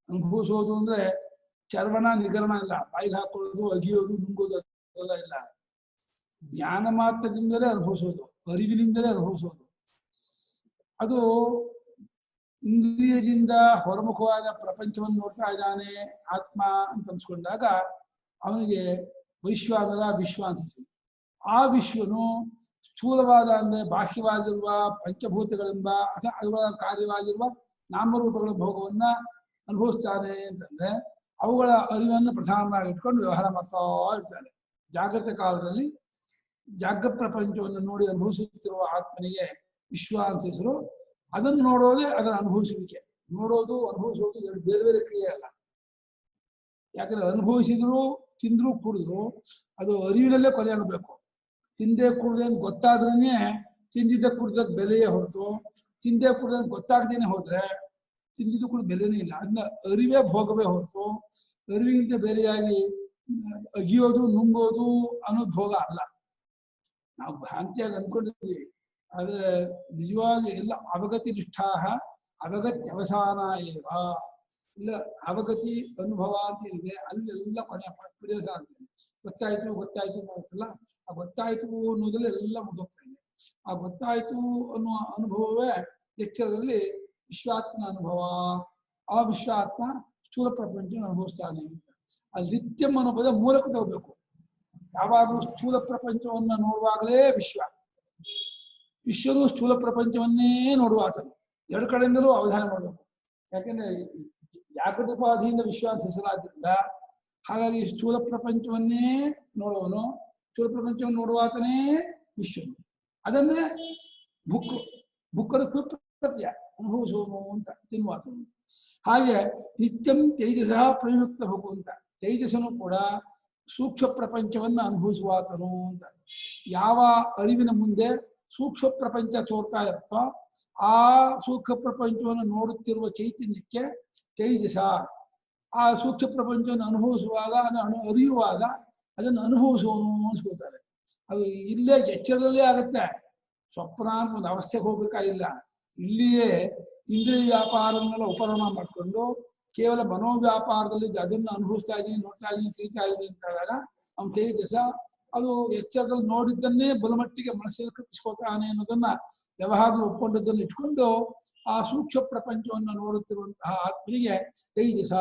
ಅನುಭವಿಸೋದು ಅಂದ್ರೆ ಚರ್ವಣ ನಿಗರಣ ಇಲ್ಲ, ಬಾಯಿಗೆ ಹಾಕೊಳ್ಳೋದು, ಅಗಿಯೋದು, ನುಂಗೋದು ಅದೆಲ್ಲ ಇಲ್ಲ. ಜ್ಞಾನ ಮಾತ್ರದಿಂದಲೇ ಅನುಭವಿಸೋದು, ಅರಿವಿನಿಂದಲೇ ಅನುಭವಿಸೋದು. ಅದು ಇಂದ್ರಿಯದಿಂದ ಹೊರಮುಖವಾದ ಪ್ರಪಂಚವನ್ನು ನೋಡ್ತಾ ಇದ್ದಾನೆ ಆತ್ಮ ಅಂತ ಅನ್ಸ್ಕೊಂಡಾಗ ಅವನಿಗೆ ವೈಶ್ವಾನರ ವಿಶ್ವ ಅನಿಸಿತು. ಆ ವಿಶ್ವನು ಸ್ಥೂಲವಾದ ಅಂದ್ರೆ ಬಾಹ್ಯವಾಗಿರುವ ಪಂಚಭೂತಗಳೆಂಬ ಅಥವಾ ಅವುಗಳ ಕಾರ್ಯವಾಗಿರುವ ನಾಮರೂಪಗಳ ಭೋಗವನ್ನ ಅನುಭವಿಸ್ತಾನೆ ಅಂತಂದ್ರೆ ಅವುಗಳ ಅರಿವನ್ನು ಪ್ರಧಾನವಾಗಿ ಇಟ್ಕೊಂಡು ವ್ಯವಹಾರ ಮಾಡ್ತಾ ಇರ್ತಾನೆ. ಜಾಗೃತ ಕಾಲದಲ್ಲಿ ಜಾಗೃತ ಪ್ರಪಂಚವನ್ನು ನೋಡಿ ಅನುಭವಿಸುತ್ತಿರುವ ಆತ್ಮನಿಗೆ ವಿಶ್ವ ಅಂತ ಹೆಸರು. ಅದನ್ನು ನೋಡೋದೇ ಅದರ ಅನುಭವಿಸುವಿಕೆ. ನೋಡೋದು ಅನುಭವಿಸೋದು ಎರಡು ಬೇರೆ ಬೇರೆ ಕ್ರಿಯೆ ಅಲ್ಲ. ಯಾಕಂದ್ರೆ ಅನುಭವಿಸಿದ್ರು ತಿಂದ್ರು ಕುಡಿದ್ರು ಅದು ಅರಿವಿನಲ್ಲೇ ಕೊನೆಯಾಗಬೇಕು. ತಿಂದೆ ಕುಡ್ದೆ ಅಂತ ಗೊತ್ತಾದ್ರೇನೆ ತಿಂದಿದ್ದ ಕುಡ್ದಕ್ಕೆ ಬೆಲೆಯೇ ಹೊರತು, ತಿಂದೆ ಕುಡ್ದ ಗೊತ್ತಾಗ್ದೇನೆ ಹೋದ್ರೆ ತಿಂದಿದ್ದು ಕೂಡ ಬೆಲೆನೇ ಇಲ್ಲ. ಅದನ್ನ ಅರಿವೇ ಭೋಗವೇ ಹೊರತು ಅರಿವಿಗಿಂತ ಬೇರೆಯಾಗಿ ಅಗಿಯೋದು ನುಂಗೋದು ಅನ್ನೋದು ಭೋಗ ಅಲ್ಲ. ನಾವು ಭ್ರಾಂತಿಯಾಗಿ ಅನ್ಕೊಂಡಿದ್ವಿ. ಆದ್ರೆ ನಿಜವಾಗಿ ಎಲ್ಲ ಅವಗತಿ ನಿಷ್ಠಾ ಅವಗತ್ಯ ಅವಸಾನ ಏವ. ಇಲ್ಲ ಅವಗತಿ ಅನುಭವ ಅಂತ ಏನಿದೆ ಅಲ್ಲೆಲ್ಲ ಕೊನೆ ಪ್ರದೇಶ ಆಗ್ತದೆ. ಗೊತ್ತಾಯ್ತು ಗೊತ್ತಾಯ್ತು ಅನ್ನೋದಲ್ಲ, ಆ ಗೊತ್ತಾಯ್ತು ಅನ್ನೋದ್ರಲ್ಲಿ ಎಲ್ಲ ಮುಗಿದೋಗ್ತಾ ಇದೆ. ಆ ಗೊತ್ತಾಯ್ತು ಅನ್ನುವ ಅನುಭವವೇ ಎಚ್ಚರದಲ್ಲಿ ವಿಶ್ವಾತ್ಮ ಅನುಭವ. ಆ ವಿಶ್ವಾತ್ಮ ಸ್ಥೂಲ ಪ್ರಪಂಚ ಅನುಭವಿಸ್ತಾನೆ ಅಂತ. ಆ ನಿತ್ಯಂ ಅನ್ನೋಪದ ಮೂಲಕ ತಗೋಬೇಕು. ಯಾವಾಗಲೂ ಸ್ಥೂಲ ಪ್ರಪಂಚವನ್ನ ನೋಡುವಾಗಲೇ ವಿಶ್ವದು ಸ್ಥೂಲ ಪ್ರಪಂಚವನ್ನೇ ನೋಡುವ ಆತನು. ಎರಡು ಕಡೆಯಿಂದಲೂ ಅವಧಾನ ಮಾಡಬೇಕು. ಯಾಕೆಂದ್ರೆ ಜಾಗೃತ ಉಪಾಧಿಯಿಂದ ವಿಶ್ವ ಅಂತ ಹೆಸರಾದ್ರಿಂದ ಹಾಗಾಗಿ ಸ್ಥೂಲ ಪ್ರಪಂಚವನ್ನೇ ನೋಡುವನು, ಸ್ಥೂಲ ಪ್ರಪಂಚವನ್ನು ನೋಡುವ ಆತನೇ ವಿಶ್ವನು. ಅದನ್ನೇ ಬುಕ್ಕದ ಪ್ರತ್ಯ ಅನುಭವಿಸುವನು ಅಂತ ತಿನ್ನುವಾತನು. ಹಾಗೆ ನಿತ್ಯಂ ತೇಜಸ ಪ್ರಯುಕ್ತ ಭುಕು ಅಂತ ತೇಜಸ್ಸನು ಕೂಡ ಸೂಕ್ಷ್ಮ ಪ್ರಪಂಚವನ್ನ ಅನುಭವಿಸುವಾತನು ಅಂತ. ಯಾವ ಅರಿವಿನ ಮುಂದೆ ಸೂಕ್ಷ್ಮ ಪ್ರಪಂಚ ತೋರ್ತಾ ಇರುತ್ತೋ ಆ ಸೂಕ್ಷ್ಮ ಪ್ರಪಂಚವನ್ನು ನೋಡುತ್ತಿರುವ ಚೈತನ್ಯಕ್ಕೆ ತೇಜಸ. ಆ ಸೂಕ್ಷ್ಮ ಪ್ರಪಂಚವನ್ನು ಅನುಭವಿಸುವಾಗ ಅದನ್ನು ಅರಿಯುವಾಗ ಅದನ್ನು ಅನುಭವಿಸುವನು ಅನ್ಸ್ಕೊಳ್ತಾರೆ. ಅದು ಇಲ್ಲೇ ಎಚ್ಚರದಲ್ಲೇ ಆಗುತ್ತೆ. ಸ್ವಪ್ನ ಅಂತ ಒಂದು ಅವಸ್ಥೆಗೆ ಹೋಗ್ಬೇಕಾಗಿಲ್ಲ. ಇಲ್ಲಿಯೇ ಇಂದ್ರಿಯ ವ್ಯಾಪಾರನ್ನೆಲ್ಲ ಉಪರಮ ಮಾಡಿಕೊಂಡು ಕೇವಲ ಮನೋವ್ಯಾಪಾರದಲ್ಲಿ ಅದನ್ನು ಅನುಭವಿಸ್ತಾ ಇದ್ದೀನಿ, ನೋಡ್ತಾ ಇದ್ದೀನಿ, ತಿಳಿತಾ ಇದ್ದೀನಿ ಅಂತಾದಾಗ ಅವನ ತೇಜಸ ಅದು ಎಚ್ಚರದಲ್ಲಿ ನೋಡಿದ್ದನ್ನೇ ಬಲಮಟ್ಟಿಗೆ ಮನಸ್ಸಲ್ಲಿ ಕಲ್ಪಿಸ್ಕೊಳ್ತಾನೆ ಅನ್ನೋದನ್ನ ವ್ಯವಹಾರದಲ್ಲಿ ಒಪ್ಕೊಂಡದ್ದನ್ನು ಇಟ್ಕೊಂಡು ಆ ಸೂಕ್ಷ್ಮ ಪ್ರಪಂಚವನ್ನು ನೋಡುತ್ತಿರುವಂತಹ ಆತ್ಮನಿಗೆ ತೇಜಸ,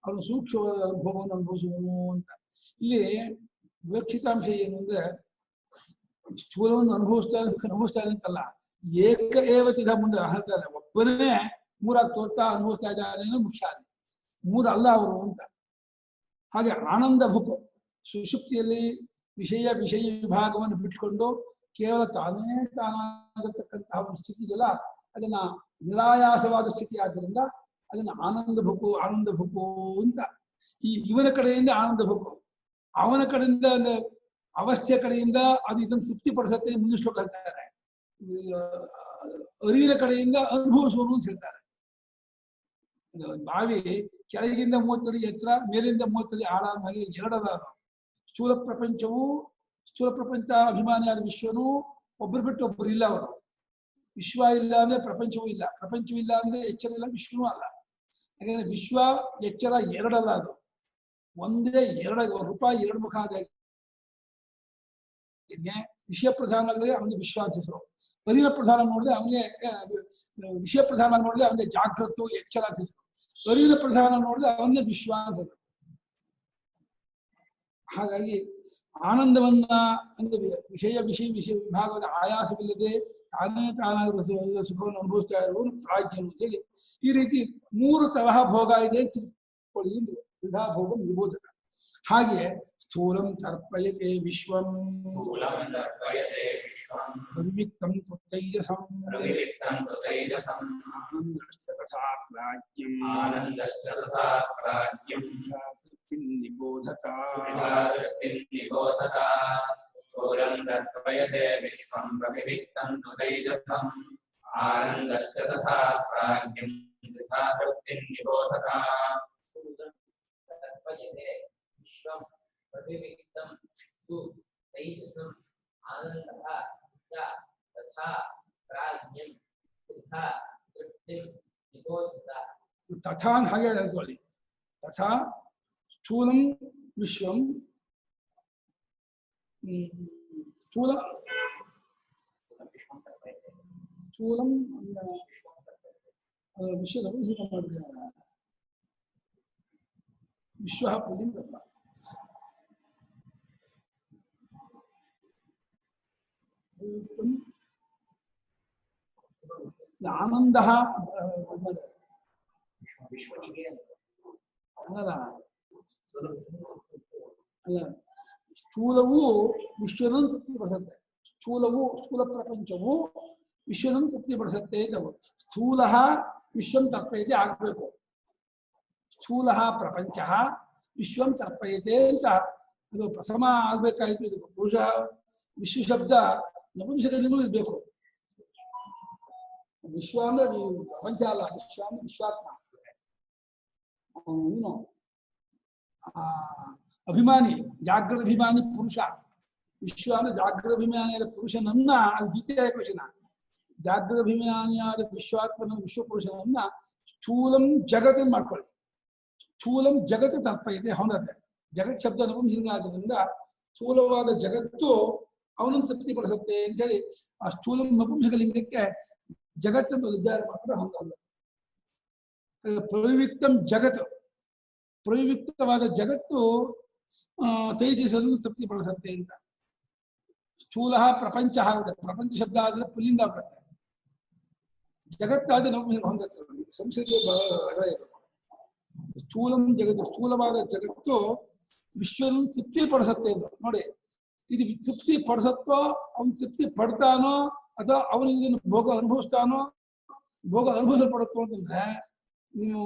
ಅವನು ಸೂಕ್ಷ್ಮ ಅನುಭವವನ್ನು ಅನುಭವಿಸುವನು ಅಂತ. ಇಲ್ಲಿ ವಿವಕ್ಷಿತಾಂಶ ಏನು ಅಂದ್ರೆ ಸ್ಥೂಲವನ್ನು ಅನುಭವಿಸ್ತಾನೆ ಅಂತಲ್ಲ, ಏಕ ಏವಚಿದ ಮುಂದೆ ಹೇಳ್ತಾರೆ. ಒಬ್ಬನೇ ಮೂರಾಗಿ ತೋರ್ತಾ ಅನುಭವಿಸ್ತಾ ಇದ್ದಾನೆ ಅನ್ನೋದು ಮುಖ್ಯ. ಆಗಿದೆ ಮೂರು ಅಲ್ಲ ಅವರು ಅಂತ. ಹಾಗೆ ಆನಂದ ಭುಕು ಸುಷುಪ್ತಿಯಲ್ಲಿ ವಿಷಯ ವಿಭಾಗವನ್ನು ಬಿಟ್ಕೊಂಡು ಕೇವಲ ತಾನೇ ತಾನಾಗತಕ್ಕಂತಹ ಒಂದು ಸ್ಥಿತಿ ಇದೆಯಲ್ಲ, ಅದನ್ನ ನಿರಾಯಾಸವಾದ ಸ್ಥಿತಿ ಆದ್ದರಿಂದ ಅದನ್ನ ಆನಂದ ಭುಕು ಅಂತ. ಇವನ ಕಡೆಯಿಂದ ಆನಂದ ಭುಕು, ಅವನ ಕಡೆಯಿಂದ ಅವಸ್ಥೆಯ ಕಡೆಯಿಂದ ಅದು ಇದನ್ನು ತೃಪ್ತಿಪಡಿಸತ್ತೆ ಮುಂದಿಷ್ಟು ಹೇಳ್ತಾರೆ. ಅರಿವಿನ ಕಡೆಯಿಂದ ಅನುಭವಿಸುವನು ಅಂತ ಹೇಳ್ತಾರೆ. ಬಾವಿ ಕೆಳಗಿಂದ 30 ಅಡಿ ಎತ್ತರ, ಮೇಲಿಂದ 30 ಅಡಿ ಆಳ ಹಾಗೆ ಎರಡಲ್ಲ. ಸ್ಥೂಲ ಪ್ರಪಂಚ ಅಭಿಮಾನಿಯಾದ ವಿಶ್ವನು ಒಬ್ಬರು ಬಿಟ್ಟು ಒಬ್ಬರು ಇಲ್ಲ. ಅವರು ವಿಶ್ವ ಇಲ್ಲ ಅಂದ್ರೆ ಪ್ರಪಂಚವೂ ಇಲ್ಲ, ಪ್ರಪಂಚವೂ ಇಲ್ಲ ಅಂದ್ರೆ ಎಚ್ಚರ ಇಲ್ಲ, ವಿಶ್ವನೂ ಅಲ್ಲ. ಯಾಕಂದ್ರೆ ವಿಶ್ವ ಎಚ್ಚರ ಎರಡಲ್ಲ, ಅದು ಒಂದೇ. ರೂಪಾಯಿ ಎರಡು ಮುಖ ಆದ ವಿಷಯ ಪ್ರಧಾನ ಅವನಿಗೆ ವಿಶ್ವಾಸ ಹೆಸರು. ಅರಿವಿನ ಪ್ರಧಾನ ನೋಡಿದ್ರೆ ಅವನಿಗೆ ವಿಷಯ ಪ್ರಧಾನ ನೋಡಿದ್ರೆ ಅವನಿಗೆ ಜಾಗೃತ ಎಚ್ಚರ ಅಂತ ಹೆಸರು. ಅರಿವಿನ ಪ್ರಧಾನ ನೋಡಿದ್ರೆ ಅವನ್ನೇ ವಿಶ್ವಾಸ. ಹಾಗಾಗಿ ಆನಂದವನ್ನ ಅಂದ್ರೆ ವಿಷಯ ವಿಭಾಗದ ಆಯಾಸವಿಲ್ಲದೆ ತಾನಾಗಿರುವ ಸುಖವನ್ನು ಅನುಭವಿಸ್ತಾ ಇರುವನು ಪ್ರಾಜ್ಞನು ಅಂತೇಳಿ ಈ ರೀತಿ 3 ತರಹ ಭೋಗ ಇದೆ ಅಂತ ತಿಳ್ಕೊಳ್ಳಿ. ತ್ರಿಧಾ ಭೋಗ ನಿಬೋಧಕ. ಹಾಗೆ ಸ್ಥೂಲಂ ತರ್ಪಯತೆ ವಿಶ್ವಂ ಪ್ರವಿಕ್ತಂ ತೈಜಸಂ ಆನಂದಶ್ಚ ತಥಾ ಪ್ರಾಜ್ಞಂ ನಿಬೋಧತ. ಸ್ಥೂಲಂ ತರ್ಪಯತೆ ವಿಶ್ವಂ ಪ್ರವಿಕ್ತಂ ತೈಜಸಂ ಆನಂದಶ್ಚ ತಥಾ ಪ್ರಾಜ್ಞಂ ತಥಾ ವೃತ್ತಿಂ ನಿಬೋಧತ. ವಿಶ್ವಂ ಪ್ರವಿಕ್ತಂ ತೈಜಸಂ ಆನಂದಃ ಚ ತಥಾ ಪ್ರಾಜ್ಞಂ ತಥಾ ವೃತ್ತಿಂ ನಿಬೋಧತ. ತಥಾ ಹಾಗೆ ಹೇಳ್ಕೊಳ್ಳಿ. ತಥಾ ಸ್ಥೂಲಂ ವಿಶ್ವಂ ಸ್ಥೂಲ ಸ್ಥೂಲಂ ವಿಶ್ವ ಮಾಡಿಬಿಟ್ಟಿದ್ದಾರೆ. ವಿಶ್ವ ಪುಲ್ಲಿಂಗಲ್ಲ. ಆನಂದ ಅಲ್ಲ ಅಲ್ಲ, ಸ್ಥೂಲವು ವಿಶ್ವವನ್ನು ತೃಪ್ತಿಪಡಿಸುತ್ತೆ. ಸ್ಥೂಲ ಪ್ರಪಂಚವು ವಿಶ್ವವನ್ನು ತೃಪ್ತಿಪಡಿಸುತ್ತೆ ಅಂತ. ಸ್ಥೂಲ ವಿಶ್ವಂ ತರ್ಪಯತೆ ಆಗ್ಬೇಕು. ಸ್ಥೂಲ ಪ್ರಪಂಚ ವಿಶ್ವಂ ತರ್ಪಯತೆ ಅಂತ ಅದು ಪ್ರಥಮ ಆಗ್ಬೇಕಾಯ್ತು. ಇದು ಬಹುಶಃ ವಿಶ್ವ ಶಬ್ದ ನಪುಂಸಕಲಿಂಗೂ ಇರ್ಬೇಕು. ವಿಶ್ವ ಅಂದ್ರೆ ಪ್ರಪಂಚ ಅಲ್ಲ, ವಿಶ್ವ ಅಂದ್ರೆ ವಿಶ್ವಾತ್ಮ. ಅವನು ಅಭಿಮಾನಿ, ಜಾಗೃತ ಅಭಿಮಾನಿ ಪುರುಷ. ವಿಶ್ವ ಅಂದ್ರೆ ಜಾಗೃತ ಅಭಿಮಾನಿಯಾದ ಪುರುಷನನ್ನ, ಅದು ದ್ವಿತೀಯ ವಚನ. ಜಾಗೃತ ಅಭಿಮಾನಿಯಾದ ವಿಶ್ವಾತ್ಮನ ವಿಶ್ವಪುರುಷನನ್ನ ಸ್ಥೂಲಂ ಜಗತ್ ಮಾಡ್ಕೊಳ್ಳಿ. ಸ್ಥೂಲಂ ಜಗತ್ತು ತರ್ಪಯತೆ ಹೊಂದತ್ತೆ. ಜಗತ್ ಶಬ್ದ ನಪುಂಸಕಲಿಂಗದಿಂದ ಸ್ಥೂಲವಾದ ಜಗತ್ತು ಅವನನ್ನು ತೃಪ್ತಿಪಡಿಸುತ್ತೆ ಅಂತ ಹೇಳಿ ಆ ಸ್ಥೂಲಂ ನಪುಂಸಕಲಿಂಗಕ್ಕೆ ಜಗತ್ತನ್ನು ವಿಚಾರ ಮಾಡಿದ್ರೆ ಹೊಂದಲ್ಲ. ಪ್ರವಿವಿಕ್ತಂ ಜಗತ್ತು, ಪ್ರವಿವಿಕ್ತವಾದ ಜಗತ್ತು ತೇಜಸ್ಸನ್ನು ತೃಪ್ತಿಪಡಿಸುತ್ತೆ ಅಂತ. ಸ್ಥೂಲ ಪ್ರಪಂಚ ಆಗುತ್ತೆ. ಪ್ರಪಂಚ ಶಬ್ದ ಆದ್ರೆ ಪುಲ್ಲಿಂಗ ಬರುತ್ತೆ. ಜಗತ್ತಾದ್ರೆ ನಪುಂಸಕ ಹೊಂದತ್ತೆ. ಸಂಸ್ಕೃತಿ ಬಹಳ ಸ್ಥೂಲಂ ಜಗತ್ತು, ಸ್ಥೂಲವಾದ ಜಗತ್ತು ವಿಶ್ವವನ್ನು ತೃಪ್ತಿಪಡಿಸುತ್ತೆ ಅಂತ ನೋಡಿ. ಇದು ತೃಪ್ತಿ ಪಡಿಸತ್ತೋ, ಅವನು ತೃಪ್ತಿ ಪಡ್ತಾನೋ ಅಥವಾ ಅವನು ಇದನ್ನು ಭೋಗ ಅನುಭವಿಸ್ತಾನೋ, ಭೋಗ ಅನುಭವಿಸಲ್ಪಡುತ್ತೋ ಅಂತಂದ್ರೆ ನೀವು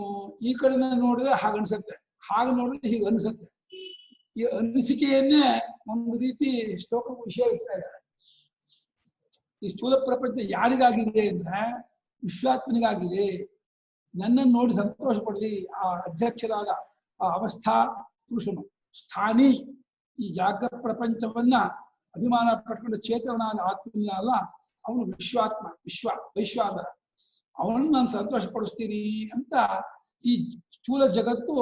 ಈ ಕಡೆನ ನೋಡಿದ್ರೆ ಹಾಗೆ ಅನ್ಸುತ್ತೆ, ಹಾಗೆ ನೋಡಿದ್ರೆ ಹೀಗೆ ಅನ್ಸುತ್ತೆ. ಈ ಅನಿಸಿಕೆಯನ್ನೇ ಒಂದು ರೀತಿ ಶ್ಲೋಕ ವಿಷಯ ಇಡ್ತಾ ಇದ್ದಾರೆ. ಈ ಸ್ಥೂಲ ಪ್ರಪಂಚ ಯಾರಿಗಾಗಿದೆ ಅಂದ್ರೆ ವಿಶ್ವಾತ್ಮನಿಗಾಗಿದೆ. ನನ್ನನ್ನು ನೋಡಿ ಸಂತೋಷ ಪಡಲಿ ಆ ಅಧ್ಯಕ್ಷರಾದ ಆ ಅವಸ್ಥಾ ಪುರುಷನು, ಸ್ಥಾನಿ. ಈ ಜಾಗೃತ ಪ್ರಪಂಚವನ್ನ ಅಭಿಮಾನ ಪಟ್ಕೊಂಡ ಚೇತನಾದ ಆತ್ಮೀಯ ಅಲ್ಲ, ಅವನು ವಿಶ್ವಾತ್ಮ, ವೈಶ್ವಾನರ. ಅವನನ್ನು ನಾನು ಸಂತೋಷ ಪಡಿಸ್ತೀನಿ ಅಂತ ಈ ಸ್ಥೂಲ ಜಗತ್ತು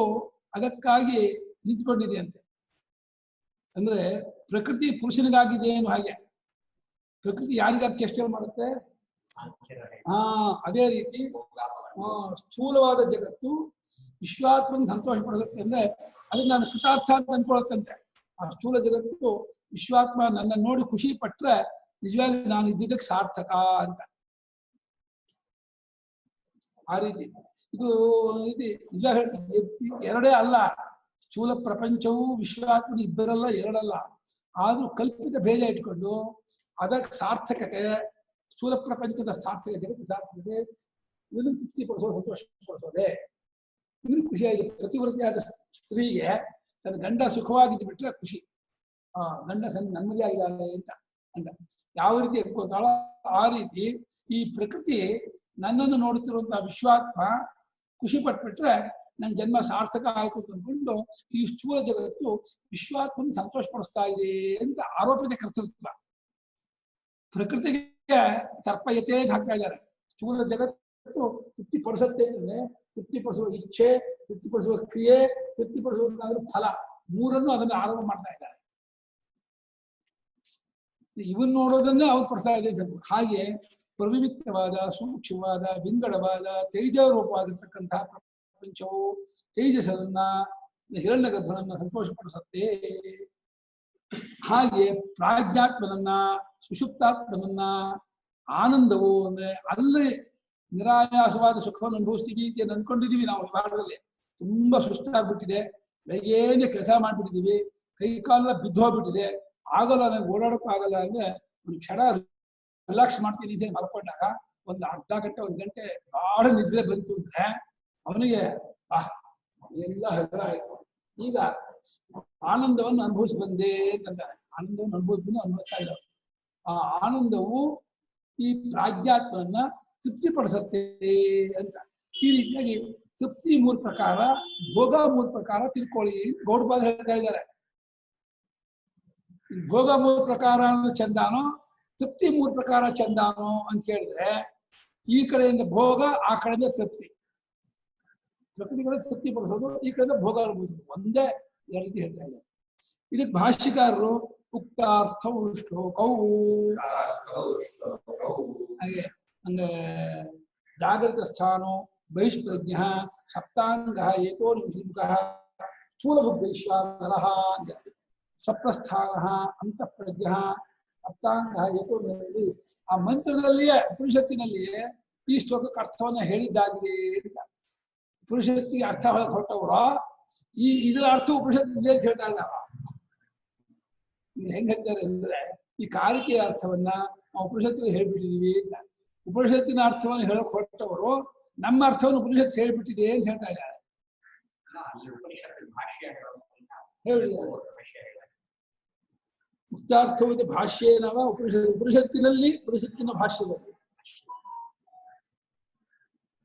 ಅದಕ್ಕಾಗಿ ನಿಂತ್ಕೊಂಡಿದೆ ಅಂತೆ. ಅಂದ್ರೆ ಪ್ರಕೃತಿ ಪುರುಷನಿಗಾಗಿದೆ ಏನು ಹಾಗೆ. ಪ್ರಕೃತಿ ಯಾರಿಗಾಗಿ ಚೇಷ್ಟೆ ಮಾಡುತ್ತೆ? ಅದೇ ರೀತಿ ಸ್ಥೂಲವಾದ ಜಗತ್ತು ವಿಶ್ವಾತ್ಮನ ಸಂತೋಷ ಪಡುತ್ತೆ. ಅಂದ್ರೆ ಅದನ್ನ ನಾನು ಕೃತಾರ್ಥ ಅಂತ ಅನ್ಕೊಳತ್ತಂತೆ. ಆ ಸ್ಥೂಲ ಜಗತ್ತು ವಿಶ್ವಾತ್ಮ ನನ್ನ ನೋಡಿ ಖುಷಿ ಪಟ್ರೆ ನಿಜವಾಗಿ ನಾನು ಇದ್ದಿದ್ದಕ್ಕೆ ಸಾರ್ಥಕ ಅಂತ. ಆ ರೀತಿ ಇದು ನಿಜ ಎರಡೇ ಅಲ್ಲ. ಸ್ಥೂಲ ಪ್ರಪಂಚವು ವಿಶ್ವಾತ್ಮನ ಇಬ್ಬರಲ್ಲ, ಎರಡಲ್ಲ. ಆದ್ರೂ ಕಲ್ಪಿತ ಭೇದ ಇಟ್ಕೊಂಡು ಅದಕ್ಕೆ ಸಾರ್ಥಕತೆ, ಸ್ಥೂಲ ಪ್ರಪಂಚದ ಸಾರ್ಥಕ, ಜಗತ್ತು ಸಾರ್ಥಕತೆ, ಇದನ್ನು ತೃಪ್ತಿಪಡಿಸೋ, ಸಂತೋಷ ಪಡಿಸೋದೆ. ಇದನ್ನು ಖುಷಿಯಾಗಿದೆ. ಪ್ರತಿವೃತ್ತಿಯಾದ ಸ್ತ್ರೀಗೆ ತನ್ನ ಗಂಡ ಸುಖವಾಗಿದ್ದು ಬಿಟ್ರೆ ಖುಷಿ. ಗಂಡ ನೆಮ್ಮದಿಯಾಗಿದ್ದಾಳೆ ಅಂತ ಯಾವ ರೀತಿ ಅನ್ಕೋತಾಳೋ ಆ ರೀತಿ ಈ ಪ್ರಕೃತಿ ನನ್ನನ್ನು ನೋಡುತ್ತಿರುವಂತಹ ವಿಶ್ವಾತ್ಮ ಖುಷಿ ಪಟ್ಬಿಟ್ರೆ ನನ್ನ ಜನ್ಮ ಸಾರ್ಥಕ ಆಯ್ತು ಅಂತ ಅಂದ್ಕೊಂಡು ಈ ಸ್ಥೂಲ ಜಗತ್ತು ವಿಶ್ವಾತ್ಮನ ಸಂತೋಷ ಪಡಿಸ್ತಾ ಇದೆ ಅಂತ ಆರೋಪತೆ ಕರ್ಸಲ್ತ. ಪ್ರಕೃತಿಗೆ ತರ್ಪಯತೆ ಹಾಕ್ತಾ ಇದ್ದಾರೆ. ಸ್ಥೂಲ ಜಗತ್ತು ತೃಪ್ತಿಪಡಿಸುತ್ತೆ ಅಂದ್ರೆ ತೃಪ್ತಿಪಡಿಸುವ ಇಚ್ಛೆ, ತೃಪ್ತಿಪಡಿಸುವ ಕ್ರಿಯೆ, ತೃಪ್ತಿಪಡಿಸುವ ಫಲ, ಮೂರನ್ನು ಅದನ್ನು ಆರೋಪ ಮಾಡ್ತಾ ಇದ್ದಾರೆ. ಇವನ್ ನೋಡೋದನ್ನೇ ಅವ್ರು ಪಡಿಸ್ತಾ ಇದೆ. ಹಾಗೆ ಪ್ರವಿವಿಕ್ತವಾದ, ಸೂಕ್ಷ್ಮವಾದ, ವಿಂಗಡವಾದ, ತೇಜರೂಪವಾಗಿರ್ತಕ್ಕಂತಹ ಪ್ರಪಂಚವು ತೇಜಸ್ಸನ್ನ, ಹಿರಣ್ಯ ಗರ್ಭನನ್ನ ಸಂತೋಷಪಡಿಸುತ್ತೆ. ಹಾಗೆ ಪ್ರಾಜ್ಞಾತ್ಮನನ್ನ, ಸುಷುಪ್ತಾತ್ಮನನ್ನ, ಆನಂದವು ಅಂದ್ರೆ ಅಲ್ಲಿ ನಿರಾಯಾಸವಾದ ಸುಖವನ್ನು ಅನುಭವಿಸ್ತೀವಿ ಅಂತ ಅಂದ್ಕೊಂಡಿದೀವಿ ನಾವು. ಈ ಭಾಗದಲ್ಲಿ ತುಂಬಾ ಸುಸ್ತಾಗ್ಬಿಟ್ಟಿದೆ, ಬೆಳಗ್ಗೆನೆ ಕೆಲಸ ಮಾಡ್ಬಿಟ್ಟಿದೀವಿ, ಕೈ ಕಾಲೆಲ್ಲ ಬಿದ್ದೋಗ್ಬಿಟ್ಟಿದೆ, ಆಗಲ್ಲ, ನನಗೆ ಓಡಾಡಕ್ಕೂ ಆಗಲ್ಲ ಅಂದ್ರೆ ಒಂದು ಕ್ಷಣ ರಿಲ್ಯಾಕ್ಸ್ ಮಾಡ್ತೀನಿ ಅಂತ ಮಲ್ಕೊಂಡಾಗ ಒಂದು ಅರ್ಧ ಗಂಟೆ, 1 ಗಂಟೆ ಗಾಢ ನಿದ್ರೆ ಬಂತು ಅಂದ್ರೆ ಅವನಿಗೆ ಎಲ್ಲ ಹೆದರ ಆಯ್ತು. ಈಗ ಆನಂದವನ್ನು ಅನುಭವಿಸಿ ಬಂದೆ ಅಂತಂತಾರೆ. ಆನಂದವನ್ನು ಅನುಭವಿಸ್ತಾ ಇದ್ದಾರೆ. ಆ ಆನಂದವು ಈ ಪ್ರಾಜ್ಞಾತ್ಮನ್ನ ತೃಪ್ತಿಪಡಿಸುತ್ತೆ ಅಂತ. ಈ ರೀತಿಯಾಗಿ ತೃಪ್ತಿ 3 ಪ್ರಕಾರ, ಭೋಗ 3 ಪ್ರಕಾರ ತಿಳ್ಕೊಳ್ಳಿ ಅಂತ ಗೌಡಪಾದ ಹೇಳ್ತಾ ಇದ್ದಾರೆ. ಭೋಗ 3 ಪ್ರಕಾರ ಚಂದಾನೋ, ತೃಪ್ತಿ 3 ಪ್ರಕಾರ ಚಂದಾನೋ ಅಂತ ಕೇಳಿದ್ರೆ ಈ ಕಡೆಯಿಂದ ಭೋಗ, ಆ ಕಡೆಯಿಂದ ತೃಪ್ತಿ. ಪ್ರಕೃತಿಗಳ ತೃಪ್ತಿಪಡಿಸೋದು, ಈ ಕಡೆ ಭೋಗ ಅನುಭವಿಸೋದು, ಒಂದೇ ಎರಡು ರೀತಿ ಹೇಳ್ತಾ ಇದ್ದಾರೆ. ಇದಕ್ಕೆ ಭಾಷ್ಯಕಾರರು ಉಕ್ತಾರ್ಥ ಶ್ಲೋಕವು ಹಾಗೆ ಹಂಗೆ ಜಾಗೃತ ಸ್ಥಾನೋ ಬಹಿಷ್ಪ್ರಜ್ಞ ಸಪ್ತಾಂಗ ಏಕೋನಿಮಿಷ ಸ್ಥೂಲಭುಗ್ವೈಶ್ವಾನರ ಸ್ವಪ್ರಸ್ಥಾನ ಅಂತಃಪ್ರಜ್ಞ ಸಪ್ತಾಂಗ ಏಕೋನಿಮಿಷ. ಆ ಮಂತ್ರದಲ್ಲಿಯೇ ಉಪನಿಷತ್ತಿನಲ್ಲಿಯೇ ಈ ಶ್ಲೋಕಕ್ಕೆ ಅರ್ಥವನ್ನ ಹೇಳಿದ್ದಾಗಿದೆ ಅಂತ. ಉಪನಿಷತ್ತಿಗೆ ಅರ್ಥ ಹೊರಟವರು ಇದರ ಅರ್ಥ ಉಪನಿಷತ್ತಿಗೆ ಅಂತ ಹೇಳ್ತಾ ಇದ್ದಾರ. ಹೆಂಗ್ ಹೇಳ್ತಾರೆ ಅಂದ್ರೆ, ಈ ಕಾರಿಕೆಯ ಅರ್ಥವನ್ನ ನಾವು ಉಪನಿಷತ್ತಿಗೆ ಹೇಳ್ಬಿಟ್ಟಿದೀವಿ ಅಂತ. ಉಪನಿಷತ್ತಿನ ಅರ್ಥವನ್ನು ಹೇಳಕ್ ಹೊರಟವರು ನಮ್ಮ ಅರ್ಥವನ್ನು ಉಪನಿಷತ್ತು ಹೇಳ್ಬಿಟ್ಟಿದೆ ಅಂತ ಹೇಳ್ತಾ ಇದ್ದಾರೆ. ಮುಕ್ತಾರ್ಥವಾದ ಭಾಷ್ಯೇನವ ಉಪನಿಷತ್ತಿನಲ್ಲಿ ಉಪನಿಷತ್ತಿನ ಭಾಷ್ಯದಲ್ಲಿ